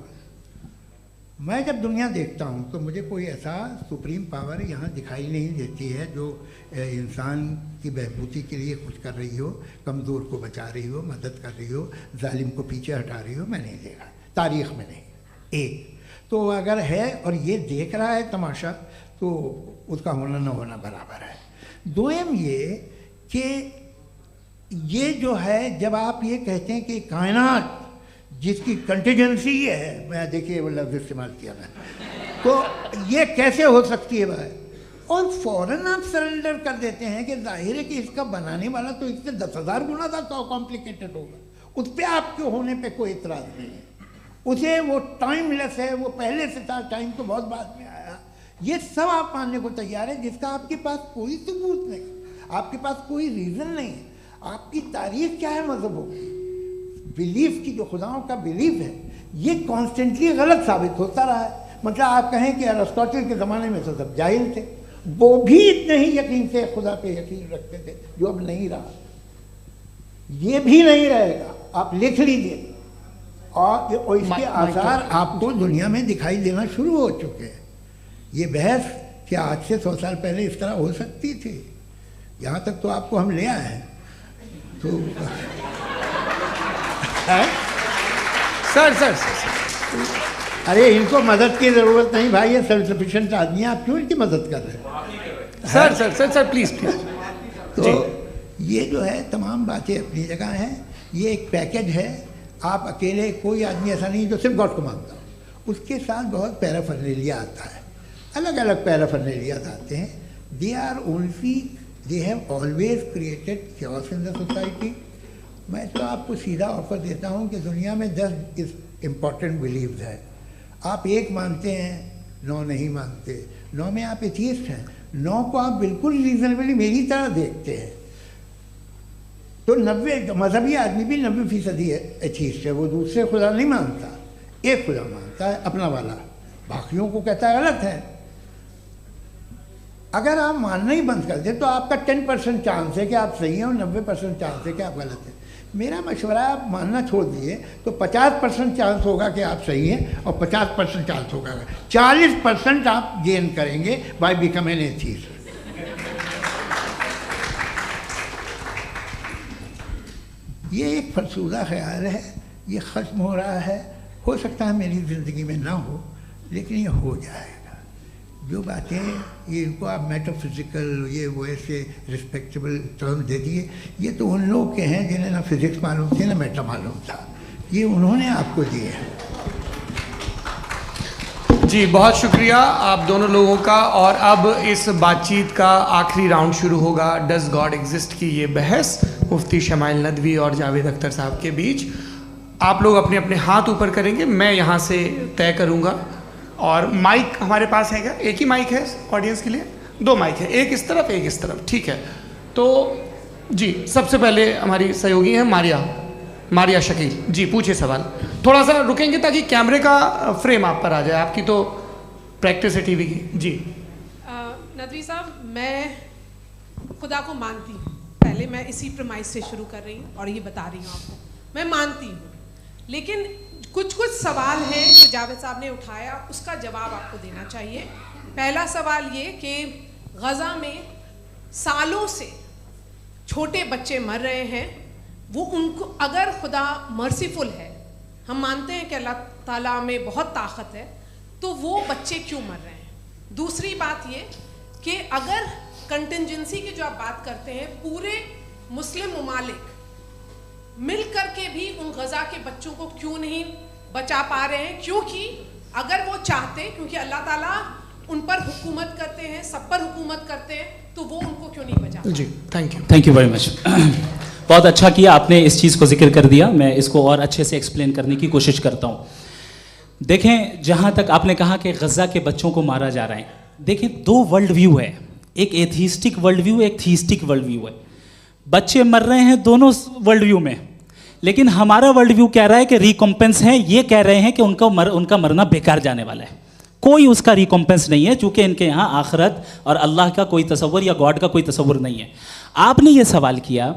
मैं जब दुनिया देखता हूँ तो मुझे कोई ऐसा सुप्रीम पावर यहाँ दिखाई नहीं देती है जो इंसान की बहबूदी के लिए कुछ कर रही हो, कमज़ोर को बचा रही हो, मदद कर रही हो, जालिम को पीछे हटा रही हो। मैं नहीं देखा, तारीख़ में नहीं। एक तो अगर है और ये देख रहा है तमाशा, तो उसका होना न होना बराबर है। दोयम ये कि ये जो है, जब आप ये कहते हैं कि कायनात जिसकी कंटीजेंसी है, मैं देखिए वो लफ्ज़ इस्तेमाल किया मैं, तो ये कैसे हो सकती है भाई? और फ़ौरन आप सरेंडर कर देते हैं कि जाहिर है कि इसका बनाने वाला तो इससे 10,000 गुना ज़्यादा कॉम्प्लिकेटेड होगा। उस पर आपके होने पे कोई इतराज़ नहीं है। उसे वो टाइमलेस है, वो पहले से था, टाइम तो बहुत बाद में आया। ये सब आप मानने को तैयार है जिसका आपके पास कोई सबूत नहीं, आपके पास कोई रीज़न नहीं है। आपकी तारीख क्या है मज़हबों की? बिलीफ की, जो खुदाओं का बिलीफ है, ये कॉन्स्टेंटली गलत साबित होता रहा है। मतलब आप कहें कि अरिस्टोटल के ज़माने में तो सब जाहिल थे, वो भी इतने ही यकीन से खुदा पे यकीन रखते थे, जो अब नहीं रहा। ये भी नहीं रहेगा, आप लिख लीजिए। और इसके आसार आपको दुनिया में दिखाई देना शुरू हो चुके हैं। ये बहस क्या आज से 100 साल पहले इस तरह हो सकती थी? यहाँ तक तो आपको हम ले आए हैं। तो सर अरे इनको मदद की ज़रूरत नहीं भाई, ये सेल्फ सफिशिएंट आदमी है, आप क्यों इनकी मदद कर रहे हैं? Sir please. तो ये जो है तमाम बातें अपनी जगह हैं। ये एक पैकेज है। आप अकेले, कोई आदमी ऐसा नहीं जो सिर्फ गॉड को मानता हो, उसके साथ बहुत पैराफर्नेलिया आता है, अलग अलग पैराफर्नेलियाज आते हैं। They have always created chaos in the society. मैं तो आपको सीधा ऑफर देता हूँ कि दुनिया में 10 इम्पॉर्टेंट बिलीव्स हैं। आप एक मानते हैं, 9 नहीं मानते, 9 में आप एथियस्ट हैं, 9 को आप बिल्कुल रीजनेबली मेरी तरह देखते हैं। तो 90 मजहबी आदमी भी 90% एथियस्ट है। वो दूसरे खुदा नहीं मानता, एक खुदा मानता है, अपना वाला, बाकियों को कहता है गलत है। अगर आप मानना ही बंद कर दें तो आपका 10% चांस है कि आप सही हैं और 90% चांस है कि आप गलत हैं। मेरा मशवरा है आप मानना छोड़ दिए तो 50% चांस होगा कि आप सही हैं और 50% चांस होगा, 40% आप गेन करेंगे बाय बिकमिंग एन एथियस्ट। ये एक फरसूदा ख्याल है, ये ख़त्म हो रहा है। हो सकता है मेरी ज़िंदगी में ना हो, लेकिन ये हो जाएगा। जो बातें ये इनको आप मेटाफिज़िकल ये वो ऐसे रिस्पेक्टेबल टर्म दे दिए, ये तो उन लोग के हैं जिन्हें ना फिज़िक्स मालूम थी ना मेटा मालूम था, ये उन्होंने आपको दिए हैं। जी बहुत शुक्रिया आप दोनों लोगों का। और अब इस बातचीत का आखिरी राउंड शुरू होगा, डज गॉड एग्जिस्ट की ये बहस मुफ्ती शमाइल नदवी और जावेद अख्तर साहब के बीच। आप लोग अपने अपने हाथ ऊपर करेंगे, मैं यहाँ से तय करूँगा। और माइक हमारे पास है क्या? एक ही माइक है ऑडियंस के लिए? 2 माइक है, एक इस तरफ एक इस तरफ, ठीक है। तो जी सबसे पहले हमारी सहयोगी हैं मारिया शकील जी, पूछिए सवाल। थोड़ा सा रुकेंगे ताकि कैमरे का फ्रेम आप पर आ जाए, आपकी तो प्रैक्टिस है टीवी की। जी नदवी साहब, मैं खुदा को मानती हूँ, पहले मैं इसी प्रमाइस से शुरू कर रही हूँ और ये बता रही हूँ आपको, मैं मानती हूँ। लेकिन कुछ सवाल हैं जो जावेद साहब ने उठाया, उसका जवाब आपको देना चाहिए। पहला सवाल ये कि गज़ा में सालों से छोटे बच्चे मर रहे हैं, वो उनको अगर खुदा मर्सीफुल है, हम मानते हैं कि अल्लाह ताला में बहुत ताकत है, तो वो बच्चे क्यों मर रहे हैं? दूसरी बात ये कि अगर कंटिजेंसी की जो आप बात करते हैं, पूरे मुस्लिम ममालिक मिल कर के भी उन गज़ा के बच्चों को क्यों नहीं बचा पा रहे हैं? क्योंकि अगर वो चाहते, क्योंकि अल्लाह ताला उन पर हुकूमत करते हैं, सब पर हुकूमत करते हैं, तो वो उनको क्यों नहीं बचा? जी थैंक यू वेरी मच। बहुत अच्छा किया आपने इस चीज़ को जिक्र कर दिया, मैं इसको और अच्छे से एक्सप्लेन करने की कोशिश करता हूँ। देखें, जहाँ तक आपने कहा कि गज़ा के बच्चों को मारा जा रहा है, देखें 2 वर्ल्ड व्यू है, एक एथीस्टिक वर्ल्ड व्यू, एक थीस्टिक वर्ल्ड व्यू है। बच्चे मर रहे हैं दोनों वर्ल्ड व्यू में, लेकिन हमारा वर्ल्ड व्यू कह रहा है कि रिकॉम्पेंस है, ये कह रहे हैं कि उनका मरना बेकार जाने वाला है, कोई उसका रिकॉम्पेंस नहीं है, चूँकि इनके यहाँ आखिरत और अल्लाह का कोई तसव्वुर या गॉड का कोई तसव्वुर नहीं है। आपने ये सवाल किया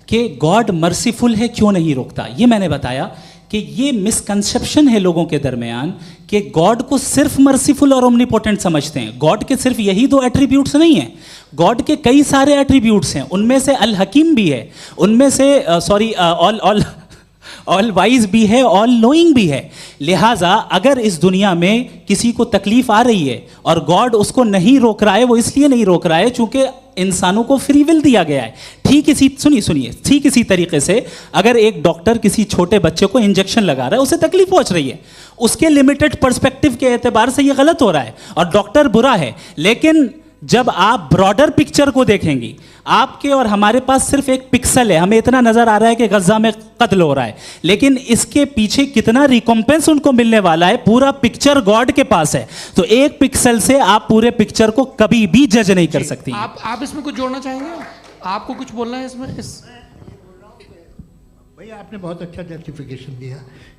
कि गॉड मर्सीफुल है, क्यों नहीं रोकता? ये मैंने बताया कि ये मिसकंसेप्शन है लोगों के दरमियान कि गॉड को सिर्फ मर्सीफुल और ओमनीपोटेंट समझते हैं। गॉड के सिर्फ यही 2 एट्रीब्यूट्स नहीं हैं, गॉड के कई सारे एट्रीब्यूट्स हैं, उनमें से अल हकीम भी है, उनमें से ऑल वाइज भी है, ऑल नोइंग भी है। लिहाजा अगर इस दुनिया में किसी को तकलीफ आ रही है और गॉड उसको नहीं रोक रहा है, वो इसलिए नहीं रोक रहा है चूंकि इंसानों को फ्री विल दिया गया है। ठीक इसी तरीके से अगर एक डॉक्टर किसी छोटे बच्चे को इंजेक्शन लगा रहा है, उसे तकलीफ पहुंच रही है, उसके लिमिटेड पर्सपेक्टिव के एतबार से ये गलत हो रहा है और डॉक्टर बुरा है। लेकिन जब आप ब्रॉडर पिक्चर को देखेंगी, आपके और हमारे पास सिर्फ एक पिक्सल है, हमें इतना नजर आ रहा है कि गजा में कत्ल हो रहा है, लेकिन इसके पीछे कितना रिकॉम्पेंस उनको मिलने वाला है, पूरा पिक्चर गॉड के पास है। तो एक पिक्सल से आप पूरे पिक्चर को कभी भी जज नहीं कर सकती। आप इसमें कुछ जोड़ना चाहेंगे? आपको कुछ बोलना है इसमें? भैया आपने बहुत अच्छा जस्टिफिकेशन दिया।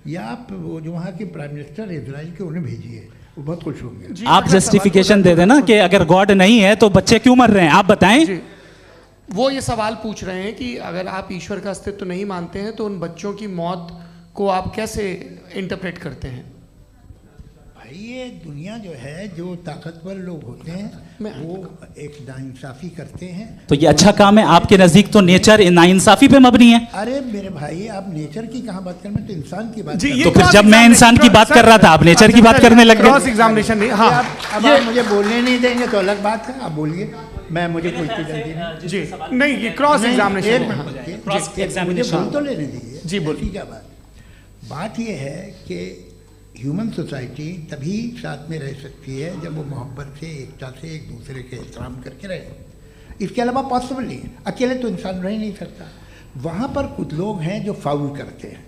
या आप वो जो वहाँ के प्राइम मिनिस्टर इजराइल के उन्हें भेजिए, वो बहुत खुश होंगे। आप जस्टिफिकेशन दे देना कि अगर गॉड नहीं है तो बच्चे क्यों मर रहे हैं, आप बताएं। वो ये सवाल पूछ रहे हैं कि अगर आप ईश्वर का अस्तित्व नहीं मानते हैं तो उन बच्चों की मौत को आप कैसे इंटरप्रेट करते हैं? भाई ये दुनिया जो है, जो ताकतवर लोग होते हैं वो एक नाइंसाफ़ी करते हैं। तो ये अच्छा काम है आपके नज़दीक, तो नेचर नाइंसाफ़ी पे मबनी है। अरे मेरे भाई, आप नेचर की कहाँ बात कर रहे हैं, तो इंसान की बात जी, तो फिर जब मैं इंसान की बात कर रहा था आप नेचर की बात करने लग गए। क्रॉस एग्जामिनेशन नहीं। हाँ, अब आप मुझे बोलने नहीं देंगे तो अलग बात है, आप बोलिए, मुझे कोई जल्दी नहीं। जी नहीं, ये क्रॉस एग्जामिनेशन मुझे बोल तो लेने दीजिए। जी बोलिए। क्या बात ये है कि ह्यूमन सोसाइटी तभी साथ में रह सकती है जब वो मोहब्बत से, एकता से, एक दूसरे के एहतराम करके रहे। इसके अलावा पॉसिबल नहीं है, अकेले तो इंसान रह ही नहीं सकता। वहाँ पर कुछ लोग हैं जो फाउल करते हैं,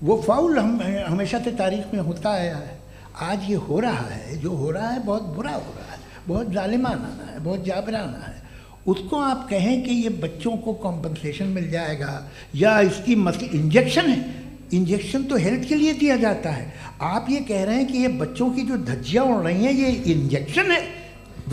वो फाउल हमेशा से तारीख में होता आया है। आज ये हो रहा है, जो हो रहा है बहुत बुरा हो रहा है, बहुत जालिमाना है, बहुत जाबराना है। उसको आप कहें कि ये बच्चों को कॉम्पनसेशन मिल जाएगा या इसकी इंजेक्शन है, इंजेक्शन तो हेल्थ के लिए दिया जाता है। आप ये कह रहे हैं कि ये बच्चों की जो धज्जियां उड़ रही हैं ये इंजेक्शन है,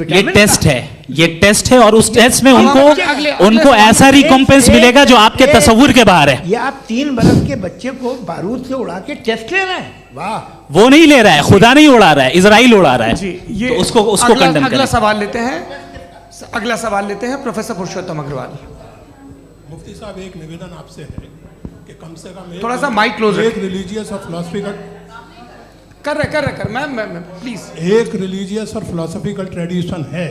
ये टेस्ट है, ये टेस्ट है और उस टेस्ट में उनको ऐसा रिकॉम्पेंस मिलेगा जो आपके तसव्वुर के बाहर है। ये आप 3 बरस के बच्चे को बारूद से उड़ा के टेस्ट ले रहे हैं। वाह, वो नहीं ले रहा है, खुदा नहीं उड़ा रहा है, इजराइल उड़ा रहा है। जी, ये तो उसको कंडेम अगला सवाल लेते हैं प्रोफेसर पुरुषोत्तम अग्रवाल। मुफ्ती साहब, एक निवेदन आपसे है कि कम से कम थोड़ा सा माइक क्लोज एक रिलीजियस और फिलोसफिकल कर मैं प्लीज। एक रिलीजियस और फिलोसफिकल ट्रेडिशन है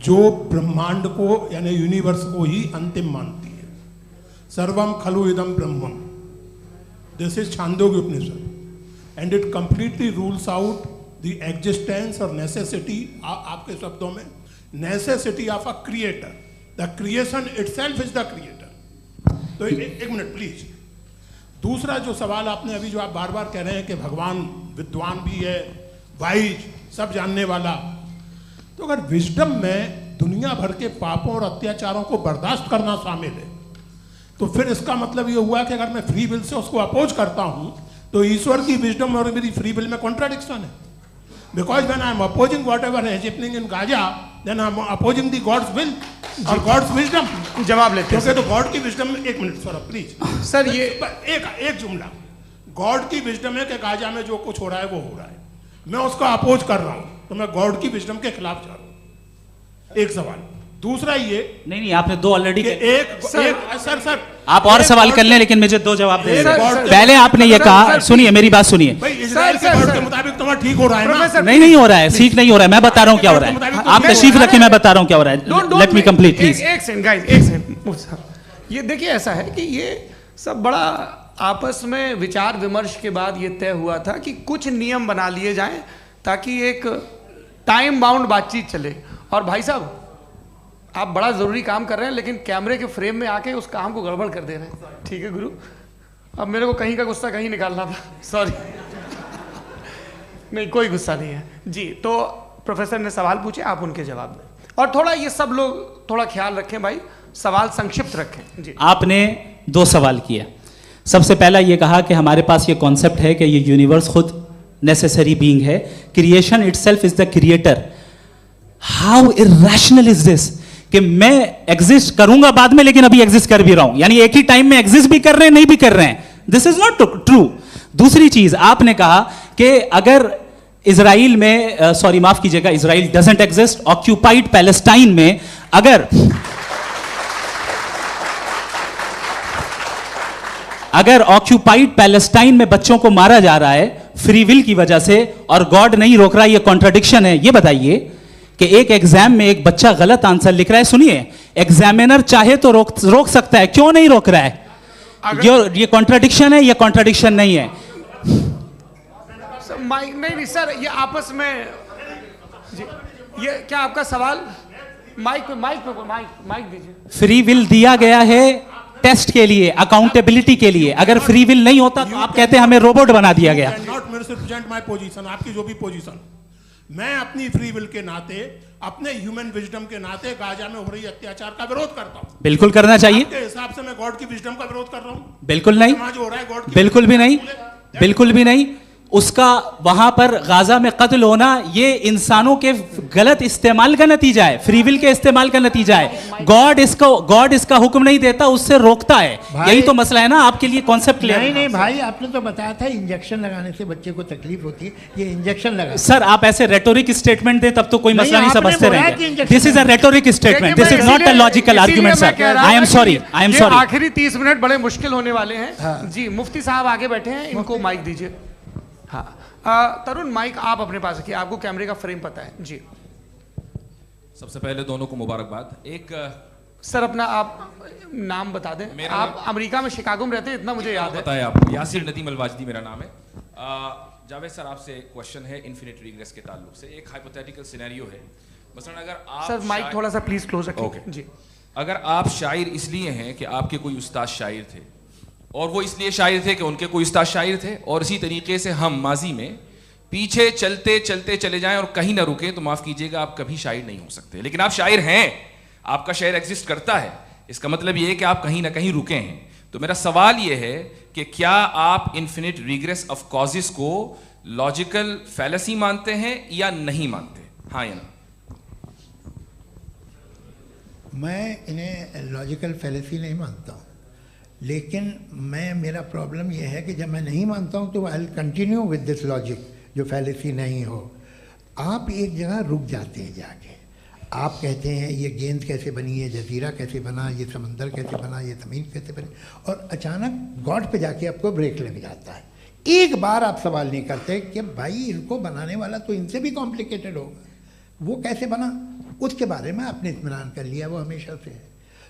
जो ब्रह्मांड को यानी यूनिवर्स को ही अंतिम मानती है। सर्वम खलु इदम ब्रह्मम, this is Chandogya Upanishad and it completely rules out the existence और नेसेसिटी, आपके शब्दों में necessity of a creator. The creation itself is the creator. तो एक मिनट प्लीज। दूसरा जो सवाल आपने अभी जो आप बार बार कह रहे हैं कि भगवान विद्वान भी है, वाइज, सब जानने वाला, तो अगर विजडम में दुनिया भर के पापों और अत्याचारों को बर्दाश्त करना शामिल है, तो फिर इसका मतलब ये हुआ कि अगर मैं फ्री विल से उसको अपोज करता हूं तो ईश्वर की विजडम और मेरी फ्री विल में कॉन्ट्राडिक्शन है। Because when I am opposing whatever is happening in Gaza, then I am opposing the god's will और गॉड्स विजडम। जवाब लेते हैं क्योंकि तो गॉड की विजडम में, एक मिनट सर प्लीज सर, ये एक जुमला, गॉड की विजडम है कि गाजा में जो कुछ हो रहा है वो हो रहा है, मैं उसका अपोज कर रहा हूं, तो मैं गॉड की विजडम के खिलाफ जा रहा हूं। एक सवाल। दूसरा ये नहीं आपने दो ऑलरेडी सर आप और सवाल कर लें, लेकिन मुझे दो जवाब दे। सर, पहले आपने ये कहा, सुनिए मेरी बात सुनिए। इजराइल के गॉड के मुताबिक तुम्हारा ठीक हो रहा है ना? नहीं हो रहा है, ठीक नहीं हो रहा है। मैं बता रहा हूँ क्या हो रहा है, आप तशरीफ रखें, मैं बता रहा हूँ क्या हो रहा है। Let me complete please. एक सेकंड गाइस, एक सेकंड। ये देखिए, ऐसा है कि ये सब बड़ा आपस में विचार विमर्श के बाद ये तय हुआ था कि कुछ नियम बना लिए जाएं ताकि एक टाइम बाउंड बातचीत चले। और भाई साहब, आप बड़ा जरूरी काम कर रहे हैं, लेकिन कैमरे के फ्रेम में आके उस काम को गड़बड़ कर दे रहे हैं। ठीक है गुरु, अब मेरे को कहीं का गुस्सा कहीं निकालना था, सॉरी। नहीं, कोई गुस्सा नहीं है जी। तो प्रोफेसर ने सवाल पूछे, आप उनके जवाब दें, और थोड़ा ये सब लोग थोड़ा ख्याल रखें भाई, सवाल संक्षिप्त रखें जी। आपने दो सवाल किया। सबसे पहला ये कहा कि हमारे पास ये कॉन्सेप्ट है कि ये यूनिवर्स खुद नेसेसरी बीइंग है, creation itself is the creator. How irrational is this कि मैं एग्जिस्ट करूंगा बाद में, लेकिन अभी एग्जिस्ट कर भी रहा हूं, यानी एक ही टाइम में एग्जिस्ट भी कर रहे हैं, नहीं भी कर रहे हैं। This is not true. दूसरी चीज, आपने कहा कि अगर इजराइल में, सॉरी माफ कीजिएगा, Israel doesn't exist, occupied Palestine में अगर ऑक्यूपाइड पैलेस्टाइन में बच्चों को मारा जा रहा है फ्री विल की वजह से और गॉड नहीं रोक रहा, ये कॉन्ट्रडिक्शन है। ये बताइए कि एक एग्जाम में एक बच्चा गलत आंसर लिख रहा है, सुनिए, एग्जामिनर चाहे तो रोक सकता है, क्यों नहीं रोक रहा है? ये कॉन्ट्रडिक्शन है, ये कॉन्ट्रडिक्शन नहीं है। माइक नहीं सर, ये आपस में जी, ये क्या आपका सवाल? माइक दीजिए। फ्री विल दिया गया है टेस्ट के लिए, अकाउंटेबिलिटी के लिए। अगर फ्री विल नहीं होता तो आप कहते हैं हमें रोबोट बना दिया गया। नॉट मिसरिप्रेजेंट माय पोजीशन, आपकी जो भी पोजीशन, मैं अपनी फ्री विल के नाते, अपने ह्यूमन विजडम के नाते गाजा में हो रही अत्याचार का विरोध करता हूं। बिल्कुल करना चाहिए। आपके हिसाब से मैं गॉड की विजडम का विरोध कर रहा हूं? बिल्कुल नहीं, जो हो रहा है गॉड, बिल्कुल भी नहीं, बिल्कुल भी नहीं। उसका वहां पर गाजा में कत्ल होना ये इंसानों के गलत इस्तेमाल का नतीजा है, फ्री विल के इस्तेमाल का नतीजा है। गॉड इसका हुक्म नहीं देता, उससे रोकता है। यही तो मसला है ना, आपके लिए कॉन्सेप्ट क्लियर नहीं भाई, आपने तो बताया था इंजेक्शन लगाने से बच्चे को तकलीफ होती है, ये इंजेक्शन लगा। सर आप ऐसे रेटोरिक स्टेटमेंट दे तब तो कोई मसला नहीं समझते रहेंगे। This is a rhetoric statement, this is not a logical argument sir. I am sorry. आखिरी 30 मिनट बड़े मुश्किल होने वाले हैं जी। मुफ्ती साहब आगे बैठे हैं, इनको माइक दीजिए। हाँ तरुण, माइक आप अपने पास रखिए, आपको कैमरे का फ्रेम पता है जी। सबसे पहले दोनों को मुबारकबाद। एक सर अपना आप नाम बता दें। आप अमेरिका में शिकागो में रहते हैं, इतना मुझे याद है। बताया आपको, यासिर नदीम अलवाजदी मेरा नाम है। जावेद सर, आपसे एक क्वेश्चन है इन्फिनिट रिग्रेस के ताल्लुक से। एक हाइपोथेटिकल सिनेरियो है, मसलन अगर आप सर माइक थोड़ा सा प्लीज क्लोज रखिए जी। अगर आप शायर इसलिए हैं कि आपके कोई उस्ताद शायर थे, और वो इसलिए शायर थे कि उनके कोई उस्ताद शायर थे, और इसी तरीके से हम माजी में पीछे चलते चलते चले जाएं और कहीं ना रुके, तो माफ कीजिएगा आप कभी शायर नहीं हो सकते। लेकिन आप शायर हैं, आपका शायर एग्जिस्ट करता है, इसका मतलब ये है कि आप कहीं ना कहीं रुके हैं। तो मेरा सवाल ये है कि क्या आप इन्फिनिट रिग्रेस ऑफ कॉजेस को लॉजिकल फैलेसी मानते हैं या नहीं मानते? हाँ या ना? मैं इन्हें लॉजिकल फैलेसी नहीं मानता हूँ, लेकिन मेरा प्रॉब्लम यह है कि जब मैं नहीं मानता हूँ तो I will continue with this logic जो फैलेसी नहीं हो। आप एक जगह रुक जाते हैं जाके, आप कहते हैं ये गेंद कैसे बनी, ये जजीरा कैसे बना, ये समंदर कैसे बना, ये ज़मीन कैसे बनी, और अचानक गॉड पे जाके आपको ब्रेक लग जाता है। एक बार आप सवाल नहीं करते कि भाई इनको बनाने वाला तो इनसे भी कॉम्प्लिकेटेड होगा, वो कैसे बना, उसके बारे में आपने इत्मीनान कर लिया, वो हमेशा से है।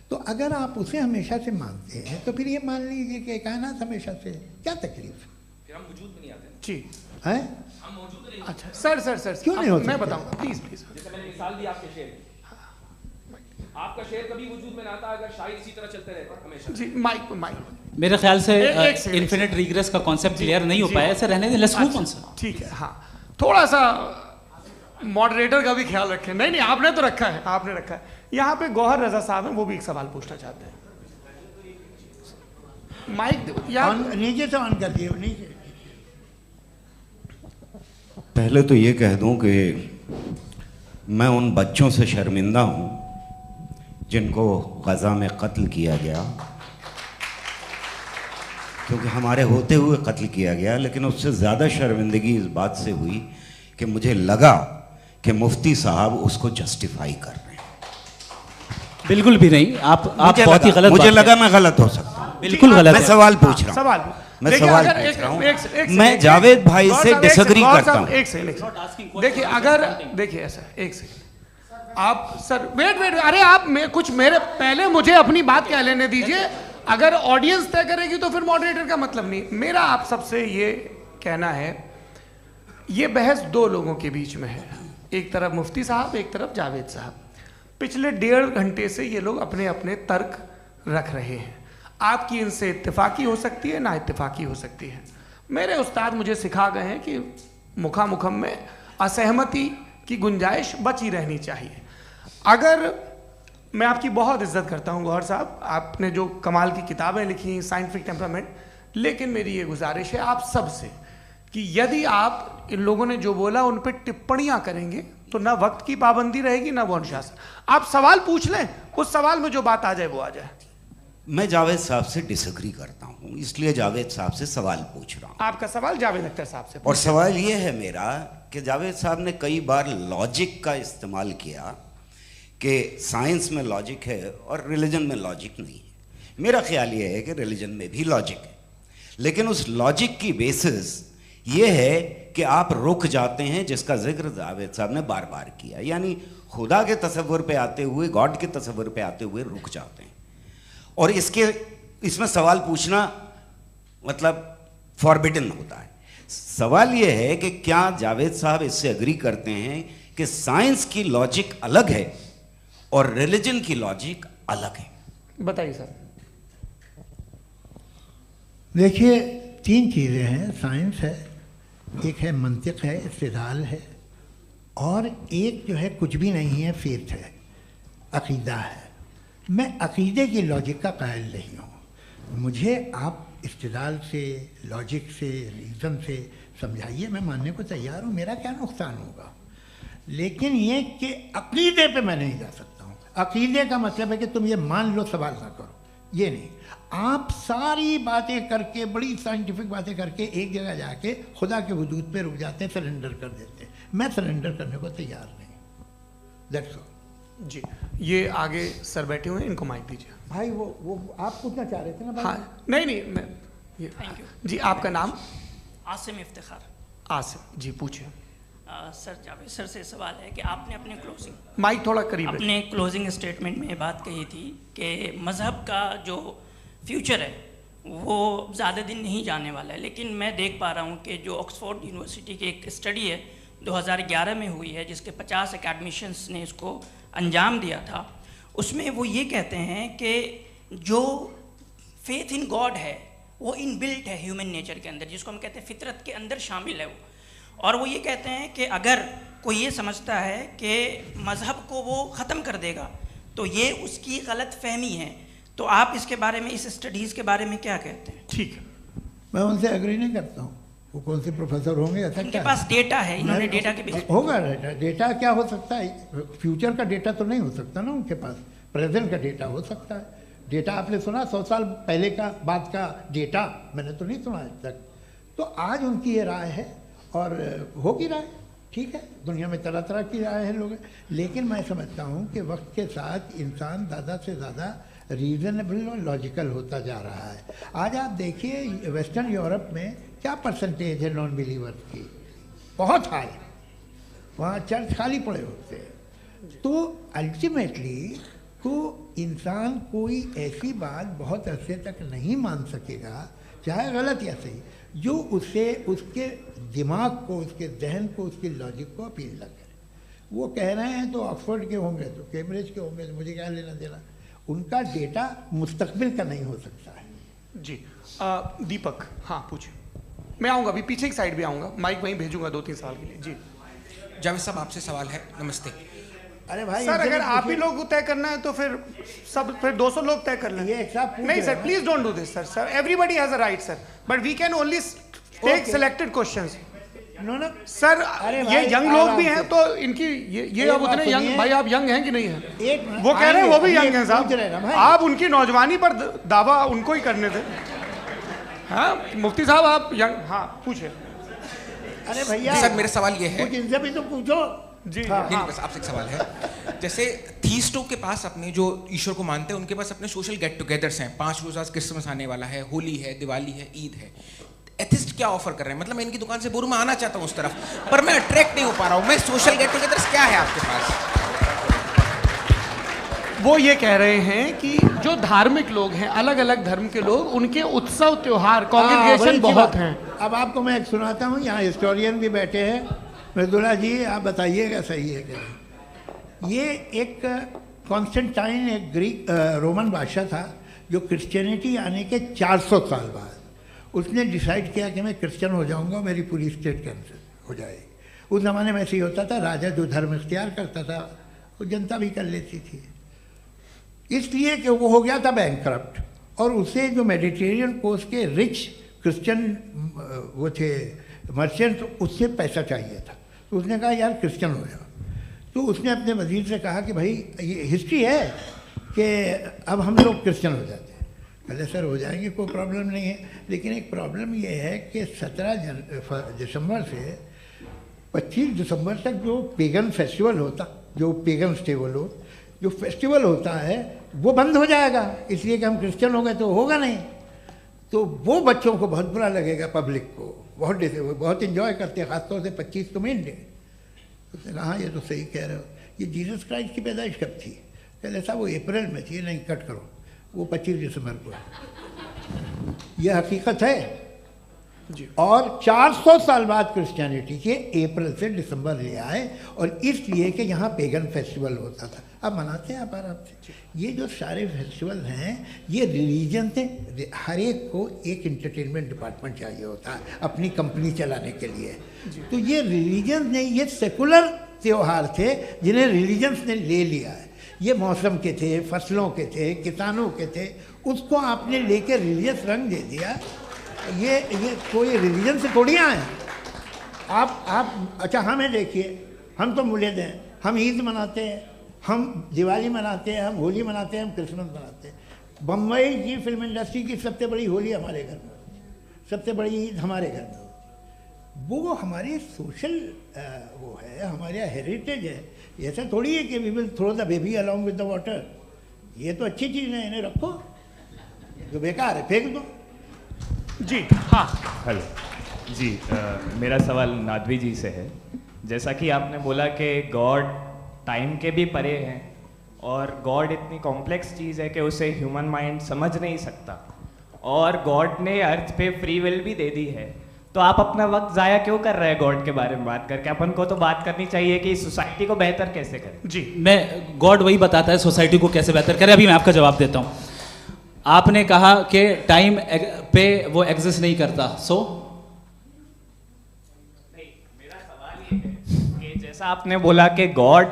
तो अगर आप उसे हमेशा से मानते हैं तो फिर ये मान लीजिए कि कायनात हमेशा से है, क्या तकलीफ है? फिर हम वजूद में नहीं आते जी हैं? हम मौजूद नहीं। अच्छा सर क्यों नहीं होता? मैं बताऊंगा, प्लीज प्लीज। जैसे मैंने मिसाल दी आपके शेर की, आपका शेर कभी वजूद में ना आता अगर शायर इसी तरह चलते रहते हमेशा। जी माइक मेरे ख्याल से एक सेकंड। इन्फिनिट रिग्रेस का कॉन्सेप्ट क्लियर नहीं हो पाया, ऐसे रहने दें, लेट्स मूव ऑन सर। ठीक है, हाँ थोड़ा सा मॉडरेटर का भी ख्याल रखें। नहीं आपने तो रखा है, आपने रखा है। यहाँ पे गौहर रजा साहब हैं, वो भी एक सवाल पूछना चाहते हैं। माइक नीचे से ऑन कर दिए नीचे। पहले तो ये कह दूं कि मैं उन बच्चों से शर्मिंदा हूं जिनको गज़ा में कत्ल किया गया, क्योंकि हमारे होते हुए कत्ल किया गया। लेकिन उससे ज़्यादा शर्मिंदगी इस बात से हुई कि मुझे लगा कि मुफ्ती साहब उसको जस्टिफाई कर रहे हैं। बिल्कुल भी नहीं, आप बहुत ही गलत। मुझे लगा मैं गलत हो सकता हूँ, बिल्कुल गलत। मैं सवाल पूछ रहा हूँ, सवाल मैं सवाल पूछ रहा हूँ। मैं जावेद भाई से डिसएग्री करता हूँ। एक सेकंड देखिए, अगर देखिए ऐसा एक सेकंड आप सर वेट अरे आप कुछ मेरे पहले मुझे अपनी बात कह लेने दीजिए। अगर ऑडियंस तय करेगी तो फिर मॉडरेटर का मतलब नहीं। मेरा आप सबसे ये कहना है, ये बहस दो लोगों के बीच में है, एक तरफ मुफ्ती साहब, एक तरफ जावेद साहब। पिछले 1.5 घंटे से ये लोग अपने अपने तर्क रख रहे हैं। आपकी इनसे इत्तेफाकी हो सकती है, ना इत्तेफाकी हो सकती है। मेरे उस्ताद मुझे सिखा गए हैं कि मुखामुखम में असहमति की गुंजाइश बची रहनी चाहिए। अगर मैं आपकी बहुत इज्जत करता हूँ गौहर साहब, आपने जो कमाल की किताबें लिखी, साइंटिफिक टेम्परामेंट, लेकिन मेरी ये गुजारिश है आप सबसे कि यदि आप इन लोगों ने जो बोला उन पर टिप्पणियां करेंगे तो ना वक्त की पाबंदी रहेगी ना वो अनुशासन। आप सवाल पूछ लें, उस सवाल में जो बात आ जाए वो आ जाए। मैं जावेद साहब से डिसएग्री करता हूँ, इसलिए जावेद साहब से सवाल पूछ रहा हूँ। आपका सवाल जावेद अख्तर साहब से। और सवाल ये है मेरा कि जावेद साहब ने कई बार लॉजिक का इस्तेमाल किया कि साइंस में लॉजिक है और रिलीजन में लॉजिक नहीं है। मेरा ख्याल ये है कि रिलीजन में भी लॉजिक है, लेकिन उस लॉजिक की बेसिस ये है कि आप रुक जाते हैं, जिसका जिक्र जावेद साहब ने बार बार किया, यानी खुदा के तसव्वुर पे आते हुए, गॉड के तसव्वुर पे आते हुए रुक जाते हैं। और इसमें सवाल पूछना मतलब फॉरबिडन होता है। सवाल ये है कि क्या जावेद साहब इससे एग्री करते हैं कि साइंस की लॉजिक अलग है और रिलीजन की लॉजिक अलग है? बताइए सर। देखिए 3 चीज़ें हैं, साइंस है, एक है मंतिक है, इस्तिदलाल है, और एक जो है कुछ भी नहीं है, फेथ है, अकीदा है। मैं अकीदे की लॉजिक का कायल नहीं हूँ। मुझे आप इस्तिदलाल से, लॉजिक से, रीज़न से समझाइए, मैं मानने को तैयार हूँ, मेरा क्या नुकसान होगा। लेकिन ये कि अकीदे पे मैं नहीं जा सकता हूँ। अकीदे का मतलब है कि तुम ये मान लो, सवाल ना करो, ये नहीं। आप सारी बातें करके, बड़ी साइंटिफिक बातें करके एक जगह जाके खुदा के वजूद पे रुक जाते हैं, सरेंडर कर देते हैं। मैं सरेंडर करने को तैयार नहीं। दैट्स ऑल जी। ये आगे सर बैठे हुए हैं, इनको माइक दीजिए। भाई वो आप पूछना चाह रहे थे ना? हाँ नहीं मैं ये थैंक यू जी। आपका नाम? आसिम इफ्तिखार। आसिम जी, पूछिए। सर जावेद सर से सवाल है कि आपने अपने क्लोजिंग माइक थोड़ा करीब रखिए। अपने क्लोजिंग स्टेटमेंट में बात कही थी कि मज़हब का जो फ्यूचर है वो ज़्यादा दिन नहीं जाने वाला है, लेकिन मैं देख पा रहा हूँ कि जो ऑक्सफोर्ड यूनिवर्सिटी की एक स्टडी है 2011 में हुई है, जिसके 50 एकेडमिशियंस ने इसको अंजाम दिया था, उसमें वो ये कहते हैं कि जो फेथ इन गॉड है वो इनबिल्ट है ह्यूमन नेचर के अंदर, जिसको हम कहते हैं फितरत के अंदर शामिल है वो। और वो ये कहते हैं कि अगर कोई ये समझता है कि मज़हब को वो ख़त्म कर देगा तो ये उसकी गलत फहमी है। तो आप इसके बारे में, इस स्टडीज़ के बारे में क्या कहते हैं? ठीक है, मैं उनसे एग्री नहीं करता हूँ। वो कौन से प्रोफेसर होंगे? ऐसा उनके क्या पास डेटा है, इन्होंने डेटा के बेस होगा। डेटा क्या हो सकता है? फ्यूचर का डेटा तो नहीं हो सकता ना उनके पास, प्रेजेंट का डेटा हो सकता है। डेटा आपने सुना 100 साल पहले का बाद का डेटा? मैंने तो नहीं सुना आज तक। तो आज उनकी ये राय है और होगी राय, ठीक है, दुनिया में तरह तरह की राय है लोग, लेकिन मैं समझता हूँ कि वक्त के साथ इंसान ज़्यादा से ज़्यादा रीज़नेबल और लॉजिकल होता जा रहा है। आज आप देखिए वेस्टर्न यूरोप में क्या परसेंटेज है नॉन बिलीवर्स की, बहुत हाई, वहाँ चर्च खाली पड़े होते हैं। तो अल्टीमेटली तो इंसान कोई ऐसी बात बहुत अरसे तक नहीं मान सकेगा, चाहे गलत या सही, जो उससे उसके दिमाग को, उसके जहन को, उसके लॉजिक को अपील न करे। वो कह रहे हैं तो ऑक्सफोर्ड के होंगे तो कैम्ब्रिज के होंगे, तो मुझे क्या लेना देना, उनका डेटा मुस्तकबिल का नहीं हो सकता है। जी दीपक, हाँ पूछिए। मैं आऊँगा, अभी पीछे की साइड भी आऊँगा, माइक वहीं भेजूंगा 2-3 साल के लिए। जी जावेद साहब, आपसे सवाल है। नमस्ते। अरे भाई सर, अगर आप ही लोग तय करना है तो फिर 200 लोग तय कर लें। ये एक साथ नहीं sir, please don't do this sir. Everybody has a right sir, but we can only take selected questions. No sir, ये यंग लोग भी हैं तो इनकी ये अब उतने बात यंग, सुनिए। भाई आप यंग हैं कि नहीं हैं? एक मिनट, वो कह रहे हैं वो भी आएंगे, यंग हैं पूछ रहे हैं ना साहब, भाई। आप उनकी नौजवानी पर दावा उनको ही करने दें। हाँ मुफ्ती साहब आप यंग, हाँ पूछे। अरे भैया सर, मेरा सवाल ये है, कुछ इनसे भी तो पूछो। जी नहीं, बस आपसे एक सवाल है। जैसे थीस्टों के पास अपने जो ईश्वर को मानते हैं उनके पास अपने सोशल गेट टुगेदर्स हैं, 5 रोज़ आज क्रिसमस आने वाला है, होली है, दिवाली है, ईद है। एथिस्ट क्या ऑफर कर रहे हैं? मतलब मैं इनकी दुकान से बोलूं, मैं आना चाहता हूं उस तरफ, पर मैं अट्रैक्ट नहीं हो पा रहा हूं। मैं सोशल गेट टुगेदर्स क्या है आपके पास? वो ये कह रहे हैं कि जो धार्मिक लोग हैं, अलग अलग धर्म के लोग, उनके उत्सव त्योहार कांग्रेगेशन बहुत हैं। अब आपको मैं एक सुनाता हूँ, यहाँ हिस्टोरियन भी बैठे हैं, मृदुला जी आप बताइएगा सही है कि नहीं। ये एक कॉन्स्टेंटाइन, एक ग्रीक रोमन बादशाह था जो क्रिश्चियनिटी आने के 400 साल बाद उसने डिसाइड किया कि मैं क्रिश्चियन हो जाऊंगा, मेरी पूरी स्टेट कैंसिल हो जाएगी। उस ज़माने में ऐसे ही होता था, राजा जो धर्म इख्तियार करता था वो जनता भी कर लेती थी, इसलिए कि वो हो गया था बैंकक्रप्ट, और उसे जो मेडिटेरियन कोस्ट के रिच क्रिश्चियन वो थे मर्चेंट, उससे पैसा चाहिए था। तो उसने कहा यार क्रिश्चियन हो जाओ। तो उसने अपने वजीर से कहा कि भाई ये हिस्ट्री है कि अब हम लोग क्रिश्चियन हो जाते हैं। पहले सर हो जाएंगे, कोई प्रॉब्लम नहीं है, लेकिन एक प्रॉब्लम ये है कि 17 दिसंबर से 25 दिसंबर तक जो पेगन फेस्टिवल होता, जो पेगन्स थे वो लोग, जो फेस्टिवल होता है वो बंद हो जाएगा, इसलिए कि हम क्रिश्चियन हो गए तो होगा नहीं। तो वो बच्चों को बहुत बुरा लगेगा, पब्लिक को बहुत इन्जॉय करते हैं, ख़ासतौर से 25 तो मेन डे। उसने कहा हाँ ये तो सही कह रहे हो, ये जीसस क्राइस्ट की पैदाइश कब थी? पहले साहब वो अप्रैल में थी। नहीं, कट करो, वो 25 दिसंबर को है। यह हकीकत है जी। और 400 साल बाद क्रिश्चियनिटी के अप्रैल से दिसंबर ले आए, और इसलिए कि यहाँ पेगन फेस्टिवल होता था। अब मनाते हैं आप आराम से। ये जो सारे फेस्टिवल हैं ये रिलीजन से, हर एक को एक इंटरटेनमेंट डिपार्टमेंट चाहिए होता है अपनी कंपनी चलाने के लिए। तो ये रिलीजन ने, ये सेकुलर त्यौहार थे जिन्हें रिलीजन्स ने ले लिया है। ये मौसम के थे, फसलों के थे, किसानों के थे, उसको आपने लेके रिलीजियस रंग दे दिया। ये कोई रिलीजन से थोड़ी आए आप। अच्छा हमें देखिए, हम तो मुल्द हैं, हम ईद मनाते हैं, हम दिवाली मनाते हैं, हम होली मनाते हैं, हम क्रिसमस मनाते हैं। बम्बई की फिल्म इंडस्ट्री की सबसे बड़ी होली हमारे घर में होती है, सबसे बड़ी ईद हमारे घर में होती है। वो हमारी सोशल वो है, हमारे हेरिटेज है। ऐसा थोड़ी है कि we will throw the baby along with the water. ये तो अच्छी चीज़ है, इन्हें रखो, जो बेकार है फेंक दो। जी हाँ, हेलो जी, मेरा सवाल नादवी जी से है। जैसा कि आपने बोला कि गॉड टाइम के भी परे हैं, और गॉड इतनी कॉम्प्लेक्स चीज़ है कि उसे ह्यूमन माइंड समझ नहीं सकता, और गॉड ने अर्थ पे फ्री विल भी दे दी है। तो आप अपना वक्त ज़ाया क्यों कर रहे हैं गॉड के बारे में बात करके? अपन को तो बात करनी चाहिए कि सोसाइटी को बेहतर कैसे करें। जी, मैं गॉड वही बताता है सोसाइटी को कैसे बेहतर करे। अभी मैं आपका जवाब देता हूँ। आपने कहा कि टाइम पे वो एग्जिस्ट नहीं करता, मेरा सवाल ये है कि जैसा आपने बोला कि गॉड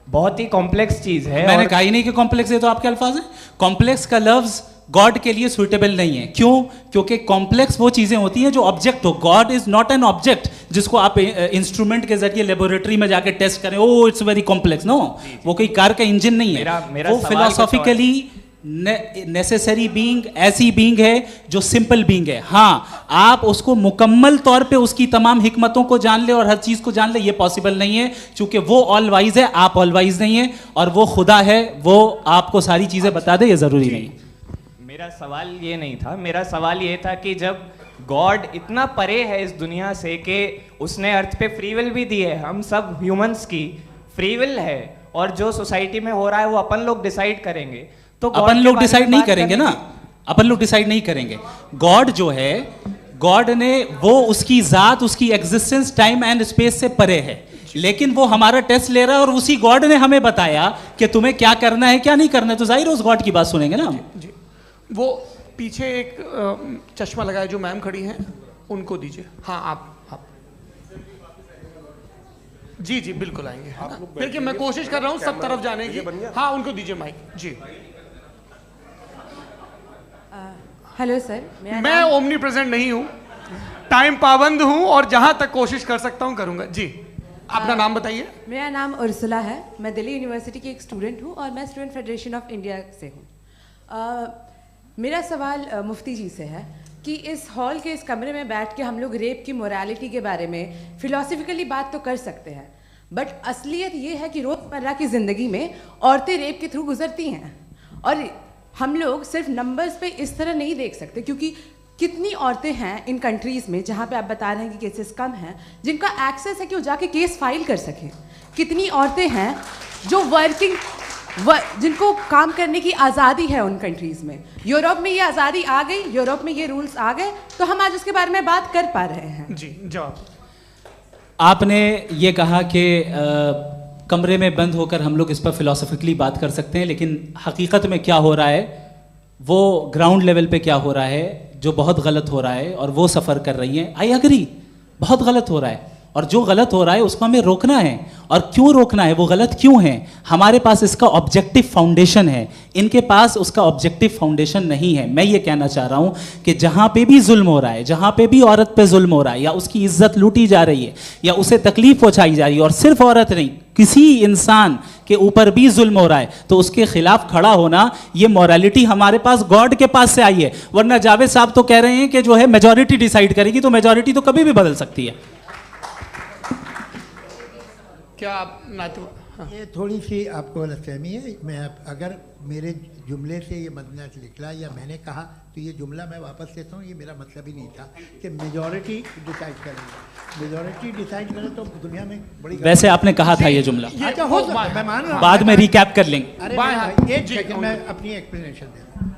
बहुत ही कॉम्प्लेक्स चीज है। मैंने कहा ही नहीं कि कॉम्प्लेक्स है, तो आपके अल्फाज हैं। कॉम्प्लेक्स का लफ्ज गॉड के लिए सुइटेबल नहीं है। क्यों? क्योंकि कॉम्प्लेक्स वो चीजें होती हैं जो ऑब्जेक्ट हो। God is not an object जिसको आप इंस्ट्रूमेंट के जरिए लेबोरेटरी में जाके टेस्ट करें, oh it's very complex. No, वो कोई कार का इंजन नहीं है। मेरा वो फिलोसॉफिकली नेसेसरी बीइंग ऐसी बीइंग है जो सिंपल बीइंग है। हाँ, आप उसको मुकम्मल तौर पे उसकी तमाम हिकमतों को जान ले और हर चीज को जान ले, ये पॉसिबल नहीं है, क्योंकि वो ऑल वाइज है, आप ऑल वाइज नहीं है, और वो खुदा है, वो आपको सारी चीजें बता दे, ये जरूरी नहीं। मेरा सवाल ये नहीं था, मेरा सवाल ये था कि जब गॉड इतना परे है इस दुनिया से कि उसने अर्थ पे फ्री विल भी दी है, हम सब ह्यूमंस की फ्री विल है, और जो सोसाइटी में हो रहा है वो अपन लोग डिसाइड करेंगे, तो अपन लोग डिसाइड नहीं करेंगे ना, अपन लोग डिसाइड नहीं करेंगे। गॉड जो है, गॉड ने वो उसकी जात, उसकी एग्जिस्टेंस टाइम एंड स्पेस से परे है, लेकिन वो हमारा टेस्ट ले रहा है और उसी गॉड ने हमें बताया कि तुम्हें क्या करना है क्या नहीं करना है, तो जाहिर है उस गॉड की बात सुनेंगे ना हम। जी, वो पीछे एक चश्मा लगाए जो मैम खड़ी हैं, उनको दीजिए। हाँ, आप जी जी बिल्कुल आएंगे। देखिए मैं कोशिश कर रहा हूँ सब तरफ जाने की। हाँ, उनको दीजिए माइक। जी, हेलो सर, मैं ओमनी प्रेजेंट नहीं हूँ, टाइम पाबंद हूँ और जहाँ तक कोशिश कर सकता हूँ करूँगा। जी, अपना नाम बताइए। मेरा नाम उर्सुला है, मैं दिल्ली यूनिवर्सिटी की एक स्टूडेंट हूँ और मैं स्टूडेंट फेडरेशन ऑफ इंडिया से हूँ। मेरा सवाल मुफ्ती जी से है कि इस हॉल के इस कमरे में बैठ के हम लोग रेप की मोरालिटी के बारे में फिलोसफिकली बात तो कर सकते हैं, बट असलियत ये है कि रोज़मर्रा की ज़िंदगी में औरतें रेप के थ्रू गुजरती हैं, और हम लोग सिर्फ नंबर्स पे इस तरह नहीं देख सकते, क्योंकि कितनी औरतें हैं इन कंट्रीज़ में जहाँ पे आप बता रहे हैं कि केसेस कम हैं, जिनका एक्सेस है कि वो जाके केस फाइल कर सकें। कितनी औरतें हैं जो जिनको काम करने की आज़ादी है उन कंट्रीज़ में। यूरोप में ये आज़ादी आ गई, यूरोप में ये रूल्स आ गए, तो हम आज उसके बारे में बात कर पा रहे हैं। जी, जवाब। आपने ये कहा कि कमरे में बंद होकर हम लोग इस पर फिलोसफिकली बात कर सकते हैं, लेकिन हकीकत में क्या हो रहा है, वो ग्राउंड लेवल पे क्या हो रहा है जो बहुत गलत हो रहा है, और वो सफ़र कर रही हैं। आई एग्री, बहुत गलत हो रहा है, और जो गलत हो रहा है उसको हमें रोकना है। और क्यों रोकना है, वो गलत क्यों है, हमारे पास इसका ऑब्जेक्टिव फाउंडेशन है, इनके पास उसका ऑब्जेक्टिव फाउंडेशन नहीं है। मैं ये कहना चाह रहा हूँ कि जहाँ पे भी जुल्म हो रहा है, जहाँ पे भी औरत पे जुल्म हो रहा है, या उसकी इज्जत लूटी जा रही है, या उसे तकलीफ पहुँचाई जा रही है, और सिर्फ औरत नहीं, किसी इंसान के ऊपर भी जुल्म हो रहा है, तो उसके खिलाफ खड़ा होना, ये मॉरलिटी हमारे पास गॉड के पास से आई है। वरना जावेद साहब तो कह रहे हैं कि जो है मेजॉरिटी डिसाइड करेगी, तो मेजॉरिटी तो कभी भी बदल सकती है। क्या आप नातू? हाँ। ये थोड़ी सी आपको गलतफहमी है। मैं अगर मेरे जुमले से ये मदना निकला या मैंने कहा, तो ये जुमला मैं वापस लेता हूँ, ये मेरा मतलब ही नहीं था कि मेजॉरिटी डिसाइड करेगी। मेजॉरिटी डिसाइड करे तो दुनिया में बड़ी, वैसे आपने कहा था ये जुमला। अच्छा, हो सकता है, मैं मान रहा हूँ, बाद में रिकैप कर लेंगे। अरे एक सेकंड, मैं अपनी एक्सप्लेनेशन देता हूँ।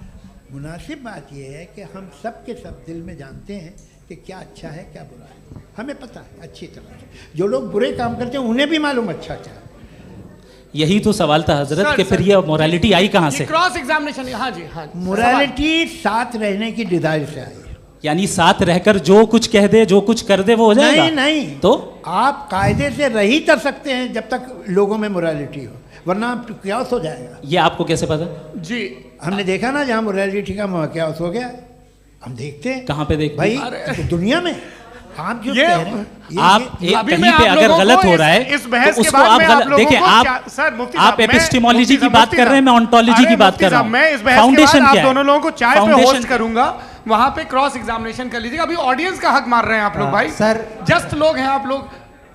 मुनासिब बात यह है कि हम सब के सब दिल में जानते हैं कि क्या अच्छा है क्या बुरा है, हमें पता है अच्छी तरह से। जो लोग बुरे काम करते हैं उन्हें भी मालूम अच्छा क्या है। यही तो सवाल था हजरत कि फिर ये मोरालिटी आई कहाँ से? Cross examination. हाँ जी, हाँ। मोरालिटी साथ रहने की डिजायर से आई, यानी साथ रहकर जो कुछ कह दे, जो कुछ कर दे, वो हो जाएगा। नहीं नहीं, तो आप कायदे से रह ही कर सकते हैं जब तक लोगों में मोरालिटी हो, वरना क्यास हो जाएगा। ये आपको कैसे पता? जी, हमने देखा ना, जहाँ मोरालिटी का क्यास हो गया, हम देखते हैं। कहाँ पे देखते भाई? दुनिया में। आप जो कह रहे हैं, आप कहीं पे अगर गलत हो रहा है इस बहस तो के उसको बाद आप देखिए, आप एपिस्टेमोलॉजी की बात कर रहे हैं, मैं ऑन्टोलॉजी की बात कर रहा हूं। मैं इस बहस के बाद आप दोनों लोगों को चाय पे होस्ट करूंगा, वहां पे क्रॉस एग्जामिनेशन कर लीजिएगा। अभी ऑडियंस का हक मार रहे हैं आप लोग भाई, सर जस्ट लोग हैं आप लोग।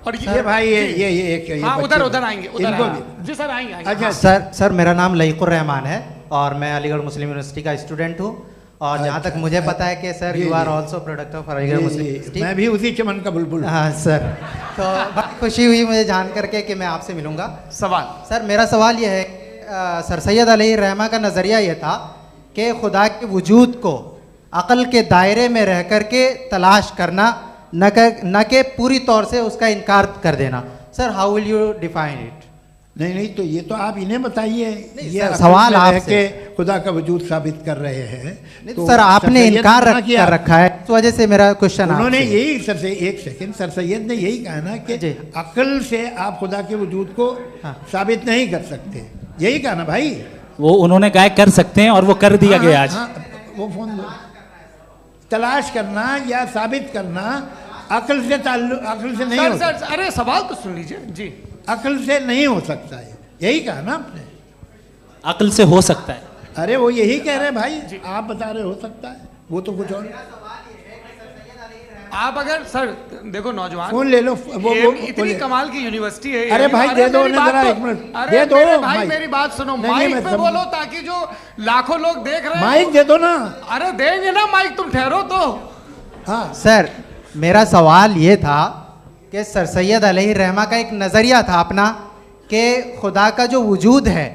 और ये भाई ये हाँ, उधर आएंगे, उधर जी सर आएंगे। अच्छा सर, मेरा नाम लईकुर रहमान है और मैं अलीगढ़ मुस्लिम यूनिवर्सिटी का स्टूडेंट हूँ, और जहाँ तक मुझे पता है कि sir you are also product of Aligarh Muslim University. मैं भी उसी चमन का बुलबुल। हाँ सर, तो बहुत खुशी हुई मुझे जान करके कि मैं आपसे मिलूंगा। सवाल सर, मेरा सवाल यह है, सर सैयद अलैहिर्रहमा का नज़रिया ये था कि खुदा के वजूद को अक़ल के दायरे में रह कर के तलाश करना, न कि पूरी तौर से उसका इनकार कर देना। Sir, how will you define it? नहीं, तो ये तो आप इन्हें बताइए। ये सवाल आपसे खुदा का वजूद साबित कर रहे हैं, तो सर आपने इनकार कर रखा है, इस वजह से मेरा क्वेश्चन। उन्होंने यही सर से, एक सेकंड, सर सैयद ने यही कहा ना कि अक्ल से आप खुदा के वजूद को साबित नहीं कर सकते, यही कहा ना भाई। वो उन्होंने कहा कर सकते हैं और वो कर दिया गया आज। वो फोन दो। तलाश करना या साबित करना अक्ल से नहीं हो सकता। अरे सवाल तो सुन लीजिए जी। अक्ल से नहीं हो सकता है, यही कहा ना आपने। अक्ल से हो सकता है। अरे वो यही कह रहे हैं भाई, आप बता रहे हो सकता है, वो तो कुछ और। आप अगर सर देखो नौजवान फोन ले लो, वो इतनी कमाल की यूनिवर्सिटी है। अरे भाई दे दो उन्हें जरा, एक मिनट दे दो भाई, मेरी बात सुनो, माइक पे बोलो ताकि जो लाखों लोग देख रहे हैं। माइक दे दो ना। अरे देंगे ना माइक, तुम ठहरो तो। हाँ सर, मेरा सवाल ये था कि सर सैयद अलैहिर्रहमा का एक नज़रिया था अपना कि खुदा का जो वजूद है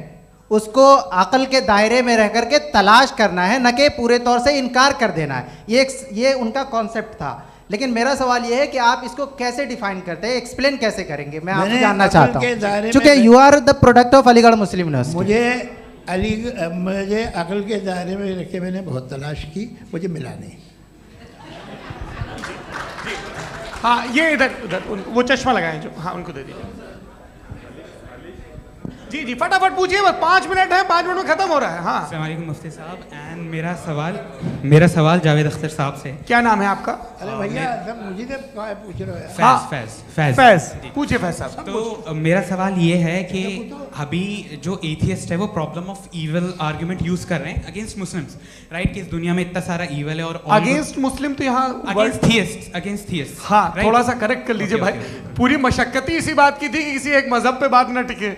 उसको अक़ल के दायरे में रह कर के तलाश करना है, न कि पूरे तौर से इनकार कर देना है। ये उनका कॉन्सेप्ट था। लेकिन मेरा सवाल ये है कि आप इसको कैसे डिफाइन करते हैं, एक्सप्लेन कैसे करेंगे, मैं आपसे जानना चाहता हूँ, क्योंकि you are the product of Aligarh Muslim University. मुझे अक़ल के दायरे में रखे मैंने बहुत तलाश की, मुझे मिला नहीं। हाँ ये इधर वो चश्मा लगाए जो, हाँ उनको दे दीजिए। जी जी फटाफट पूछिए, बस 5 मिनट है, 5 मिनट में खत्म हो रहा है। हाँ अस्सलाम वालेकुम मुफ्ती साहब। एंड मेरा सवाल जावेद अख्तर साहब से। क्या नाम है आपका? अरे भैया सब मुझे पूछ रहे हो। फैज पूछिए फैज साहब। तो मेरा सवाल ये है कि अभी जो एथियस्ट है वो problem of evil argument use कर रहे हैं अगेंस्ट मुस्लिम्स, राइट? कि इस दुनिया में इतना सारा ईविल है और अगेंस्ट मुस्लिम तो यहाँ अगेंस्ट थियस्ट। हाँ थोड़ा सा करेक्ट कर लीजिए भाई, पूरी मशक्कत ही इसी बात की थी कि किसी एक मजहब पे बात ना टिके।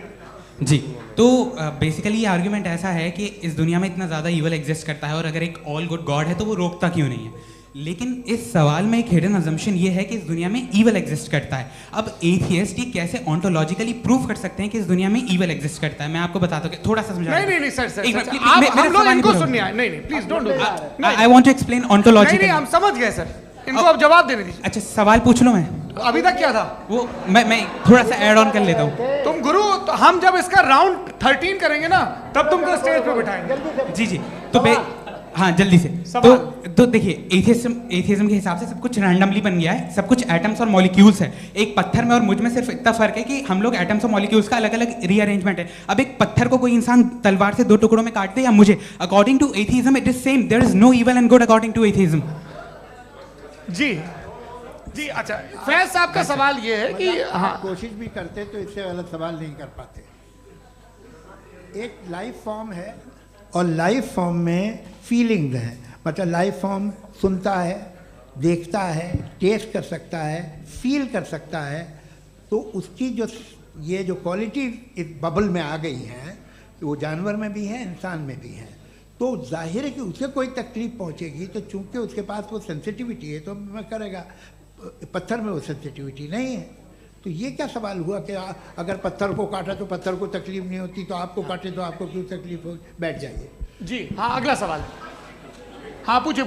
जी, तो बेसिकली ये आर्ग्यूमेंट ऐसा है कि इस दुनिया में इतना ज़्यादा ईवल एग्जिस्ट करता है और अगर एक ऑल गुड गॉड है तो वो रोकता क्यों नहीं है? लेकिन इस सवाल में एक हिडन अजम्पशन ये है कि इस दुनिया में ईवल एग्जिस्ट करता है। अब एथियस्ट ये कैसे ऑन्टोलॉजिकली प्रूव कर सकते हैं कि इस दुनिया में ईवल एग्जिस्ट करता है? मैं आपको बताता हूँ, थोड़ा सा समझा। नहीं सर, हम लोग इनको सुनिए। नहीं please don't do that. I want to explain ontologically. हम समझ गए सर, इनको अब जवाब देने दीजिए। अच्छा सवाल पूछ लो। मैं अभी तक क्या था वो मैं थोड़ा सा ऐड ऑन कर लेता हूँ। तुम गुरु, तो हम जब इसका राउंड 13 करेंगे ना तब तुमको स्टेज पे बिठाएंगे। जी तो हाँ जल्दी से। तो देखिए एथियज्म के हिसाब से सब कुछ रैंडमली बन गया है, सब कुछ एटम्स और मॉलिक्यूल्स है। एक पत्थर में और मुझ में सिर्फ इतना फर्क है कि हम लोग एटम्स और मॉलिक्यूल्स का अलग अलग रीअरेंजमेंट है। अब एक पत्थर को कोई इंसान तलवार से 2 टुकड़ों में काट दे या मुझे, according to atheism it is same. There is no evil and good according to atheism. जी अच्छा, फैज साहब का सवाल ये है कि हाँ कोशिश भी करते तो इससे गलत सवाल नहीं कर पाते। एक लाइफ फॉर्म है और लाइफ फॉर्म में फीलिंग्स हैं, मतलब लाइफ फॉर्म सुनता है, देखता है, टेस्ट कर सकता है, फील कर सकता है। तो उसकी जो ये जो क्वालिटी इस बबल में आ गई हैं तो वो जानवर में भी है, इंसान में भी है। तो जाहिर है कि उसे कोई तकलीफ पहुंचेगी, तो चूंकि उसके पास वो सेंसिटिविटी है तो मैं करेगा। पत्थर में वो सेंसिटिविटी नहीं है। तो ये क्या सवाल हुआ कि अगर पत्थर को काटा तो पत्थर को तकलीफ नहीं होती, तो आपको काटे तो आपको क्यों तकलीफ होगी? बैठ जाइए। जी हाँ अगला सवाल। हाँ पूछे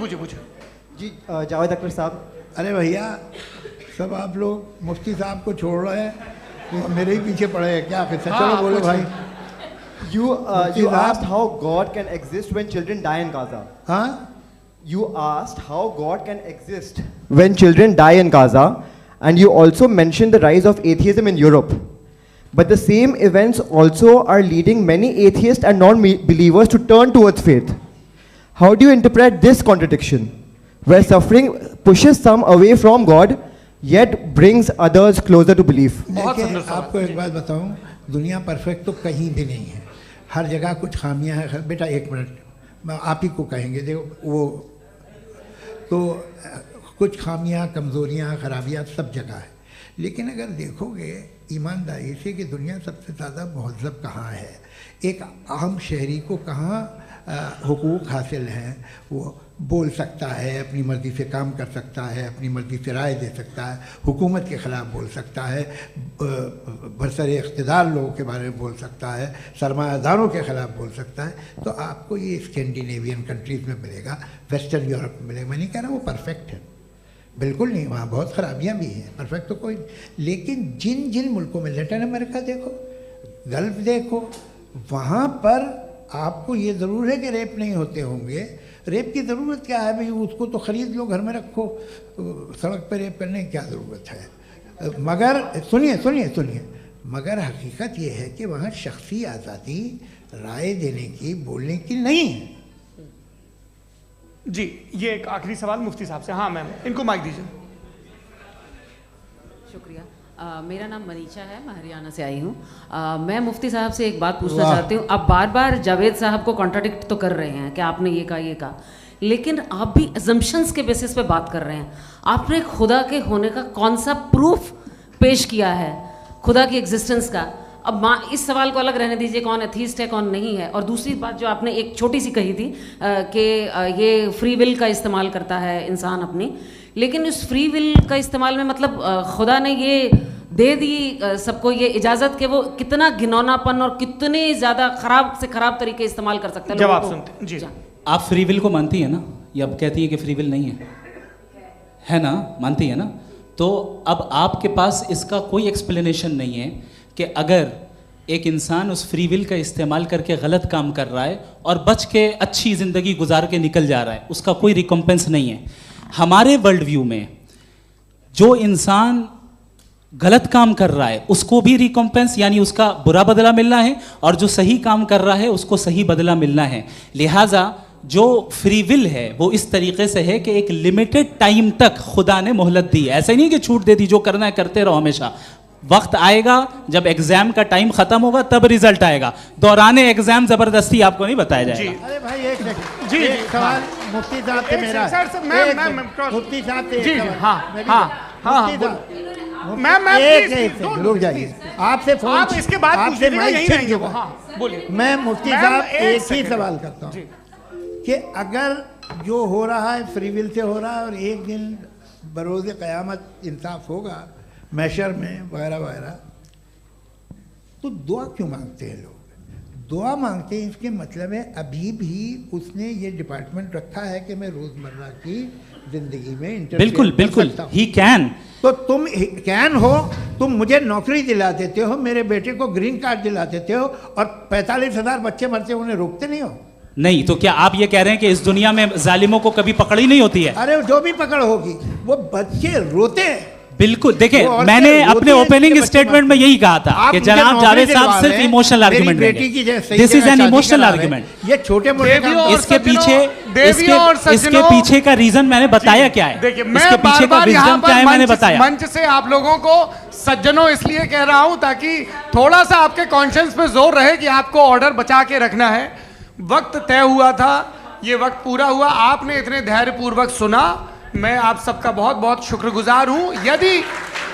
जी जावेद अख्तर साहब। अरे भैया सब आप लोग मुफ्ती साहब को छोड़ रहे हैं, तो मेरे ही पीछे पड़े हैं क्या? फिर चलो बोलो भाई। You asked how God can exist when children die in Gaza. हाँ? You asked how God can exist when children die in Gaza, and you also mentioned the rise of atheism in Europe. But the same events also are leading many atheists and non-believers to turn towards faith. How do you interpret this contradiction, where suffering pushes some away from God, yet brings others closer to belief? देखिए आपको एक बात बताऊं, दुनिया perfect तो कहीं भी नहीं है, हर जगह कुछ खामियां हैं। बेटा एक मिनट, आप ही को कहेंगे। देखो वो तो कुछ खामियां, कमज़ोरियां, खराबियां सब जगह है। लेकिन अगर देखोगे ईमानदारी से कि दुनिया सबसे ज़्यादा महज़ब कहाँ है, एक आम शहरी को कहाँ हुकूक हासिल हैं, वो बोल सकता है, अपनी मर्ज़ी से काम कर सकता है, अपनी मर्ज़ी से राय दे सकता है, हुकूमत के ख़िलाफ़ बोल सकता है, बरसरे इक़्तिदार लोगों के बारे में बोल सकता है, सरमायादारों के ख़िलाफ़ बोल सकता है। तो आपको ये स्कैंडिनेवियन कंट्रीज़ में मिलेगा, वेस्टर्न यूरोप में मिलेगा। मैं नहीं कह रहा वो परफेक्ट है, बिल्कुल नहीं, वहाँ बहुत ख़राबियाँ भी हैं, परफेक्ट तो कोई। लेकिन जिन जिन मुल्कों में, लैटिन अमेरिका देखो, गल्फ़ देखो, वहाँ पर आपको ये ज़रूर है कि रेप नहीं होते होंगे। रेप की ज़रूरत क्या है भाई? उसको तो ख़रीद लो, घर में रखो, सड़क पर रेप करने की क्या ज़रूरत है? मगर सुनिए, मगर हकीकत ये है कि वहाँ शख्सी आज़ादी राय देने की, बोलने की नहीं है। जी ये एक आखिरी सवाल मुफ्ती साहब से। हाँ मैम, इनको माइक दीजिए। शुक्रिया। मेरा नाम मनीषा है, मैं हरियाणा से आई हूँ। मैं मुफ्ती साहब से एक बात पूछना चाहती हूँ। आप बार बार जावेद साहब को कॉन्ट्राडिक्ट तो कर रहे हैं कि आपने ये कहा, लेकिन आप भी अजम्पशंस के बेसिस पे बात कर रहे हैं। आपने खुदा के होने का कौन सा प्रूफ पेश किया है, खुदा की एग्जिस्टेंस का? अब इस सवाल को अलग रहने दीजिए, कौन एथीस्ट है कौन नहीं है। और दूसरी बात जो आपने एक छोटी सी कही थी कि ये फ्री विल का इस्तेमाल करता है इंसान अपनी, लेकिन इस फ्री विल का इस्तेमाल में मतलब खुदा ने ये दे दी सबको ये इजाज़त कि वो कितना घिनौनापन और कितने ज़्यादा ख़राब से ख़राब तरीके इस्तेमाल कर सकता है। जवाब सुनते जी। आप फ्री विल को मानती है ना, या अब कहती है कि फ्री विल नहीं है ना, मानती है ना? तो अब आपके पास इसका कोई एक्सप्लेनेशन नहीं है कि अगर एक इंसान उस फ्री विल का इस्तेमाल करके गलत काम कर रहा है और बच के अच्छी ज़िंदगी गुजार के निकल जा रहा है, उसका कोई रिकम्पेंस नहीं है। हमारे वर्ल्ड व्यू में जो इंसान गलत काम कर रहा है उसको भी रिकम्पेंस यानी उसका बुरा बदला मिलना है, और जो सही काम कर रहा है उसको सही बदला मिलना है। लिहाजा जो फ्री विल है वो इस तरीके से है कि एक लिमिटेड टाइम तक खुदा ने मोहलत दी है। ऐसा नहीं कि छूट दे दी, जो करना है करते रहो हमेशा। वक्त आएगा जब एग्जाम का टाइम खत्म होगा तब रिजल्ट आएगा, दौराने एग्जाम जबरदस्ती आपको नहीं बताया जाएगा। अरे भाई एक सेकंड जी, एक सवाल मुफ्ती साहब से मेरा है। मुफ्ती साहब से एक सवाल। रुक जाइए, आपसे फोन, आप इसके बाद आपसे माइक छीन चुका। बोलिए। मैं मुफ्ती साहब एक ही सवाल करता हूँ कि अगर जो हो रहा है फ्री विल से हो रहा है और एक दिन बरोज़ क़यामत इंसाफ होगा मैशर में वगैरह वगैरह, तो दुआ क्यों मांगते हैं लोग? दुआ मांगते हैं इसके मतलब है अभी भी उसने ये डिपार्टमेंट रखा है कि मैं रोज़मर्रा की ज़िंदगी में बिल्कुल बिल्कुल ही कैन। तो तुम कैन हो, तुम मुझे नौकरी दिला देते हो, मेरे बेटे को ग्रीन कार्ड दिला देते हो, और 45,000 बच्चे मरते उन्हें रोकते नहीं हो। नहीं तो क्या आप ये कह रहे हैं कि इस दुनिया में जालिमों को कभी पकड़ ही नहीं होती है? अरे जो भी पकड़ होगी वो बच्चे रोते हैं। बिल्कुल, देखिए मैंने अपने ओपनिंग स्टेटमेंट में यही कहा था कि जनाब जावेद साहब सिर्फ इमोशनल आर्गुमेंट देंगे। This is an emotional argument. ये छोटे मोटे इसके पीछे का रीजन मैंने बताया क्या है, देखिए मैं इसके पीछे का रीजन क्या है मैंने बताया। मंच से आप लोगों को सज्जनों इसलिए कह रहा हूं ताकि थोड़ा सा आपके कॉन्शियंस पे जोर रहे कि आपको ऑर्डर बचा के रखना है। वक्त तय हुआ था, ये वक्त पूरा हुआ, आपने इतने धैर्यपूर्वक सुना, मैं आप सबका बहुत बहुत शुक्रगुजार हूं। यदि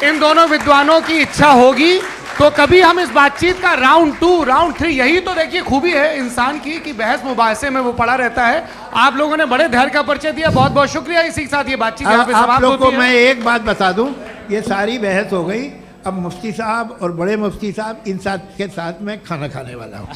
इन दोनों विद्वानों की इच्छा होगी तो कभी हम इस बातचीत का राउंड 2, राउंड 3, यही तो देखिए खूबी है इंसान की कि बहस मुबाहसे में वो पड़ा रहता है। आप लोगों ने बड़े धैर्य का परिचय दिया, बहुत बहुत शुक्रिया। इसी के साथ ये बातचीत यहाँ पे समाप्त होती है। मैं एक बात बता दूं, ये सारी बहस हो गई, अब मुफ्ती साहब और बड़े मुफ्ती साहब इन साथ के साथ मैं खाना खाने वाला हूँ।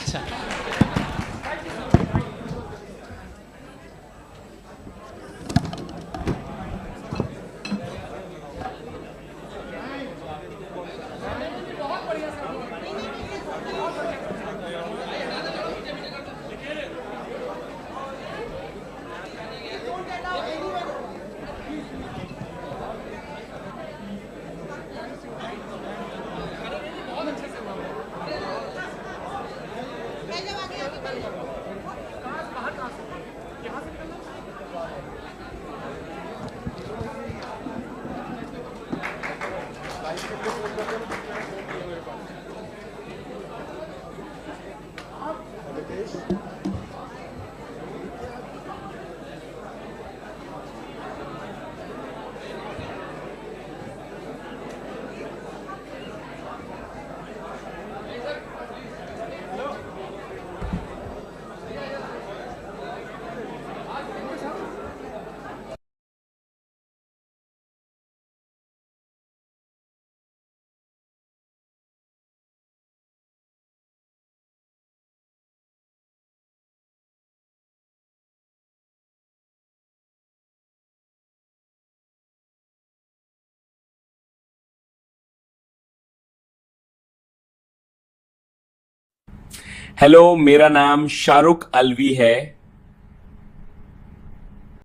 हेलो, मेरा नाम शाहरुख अलवी है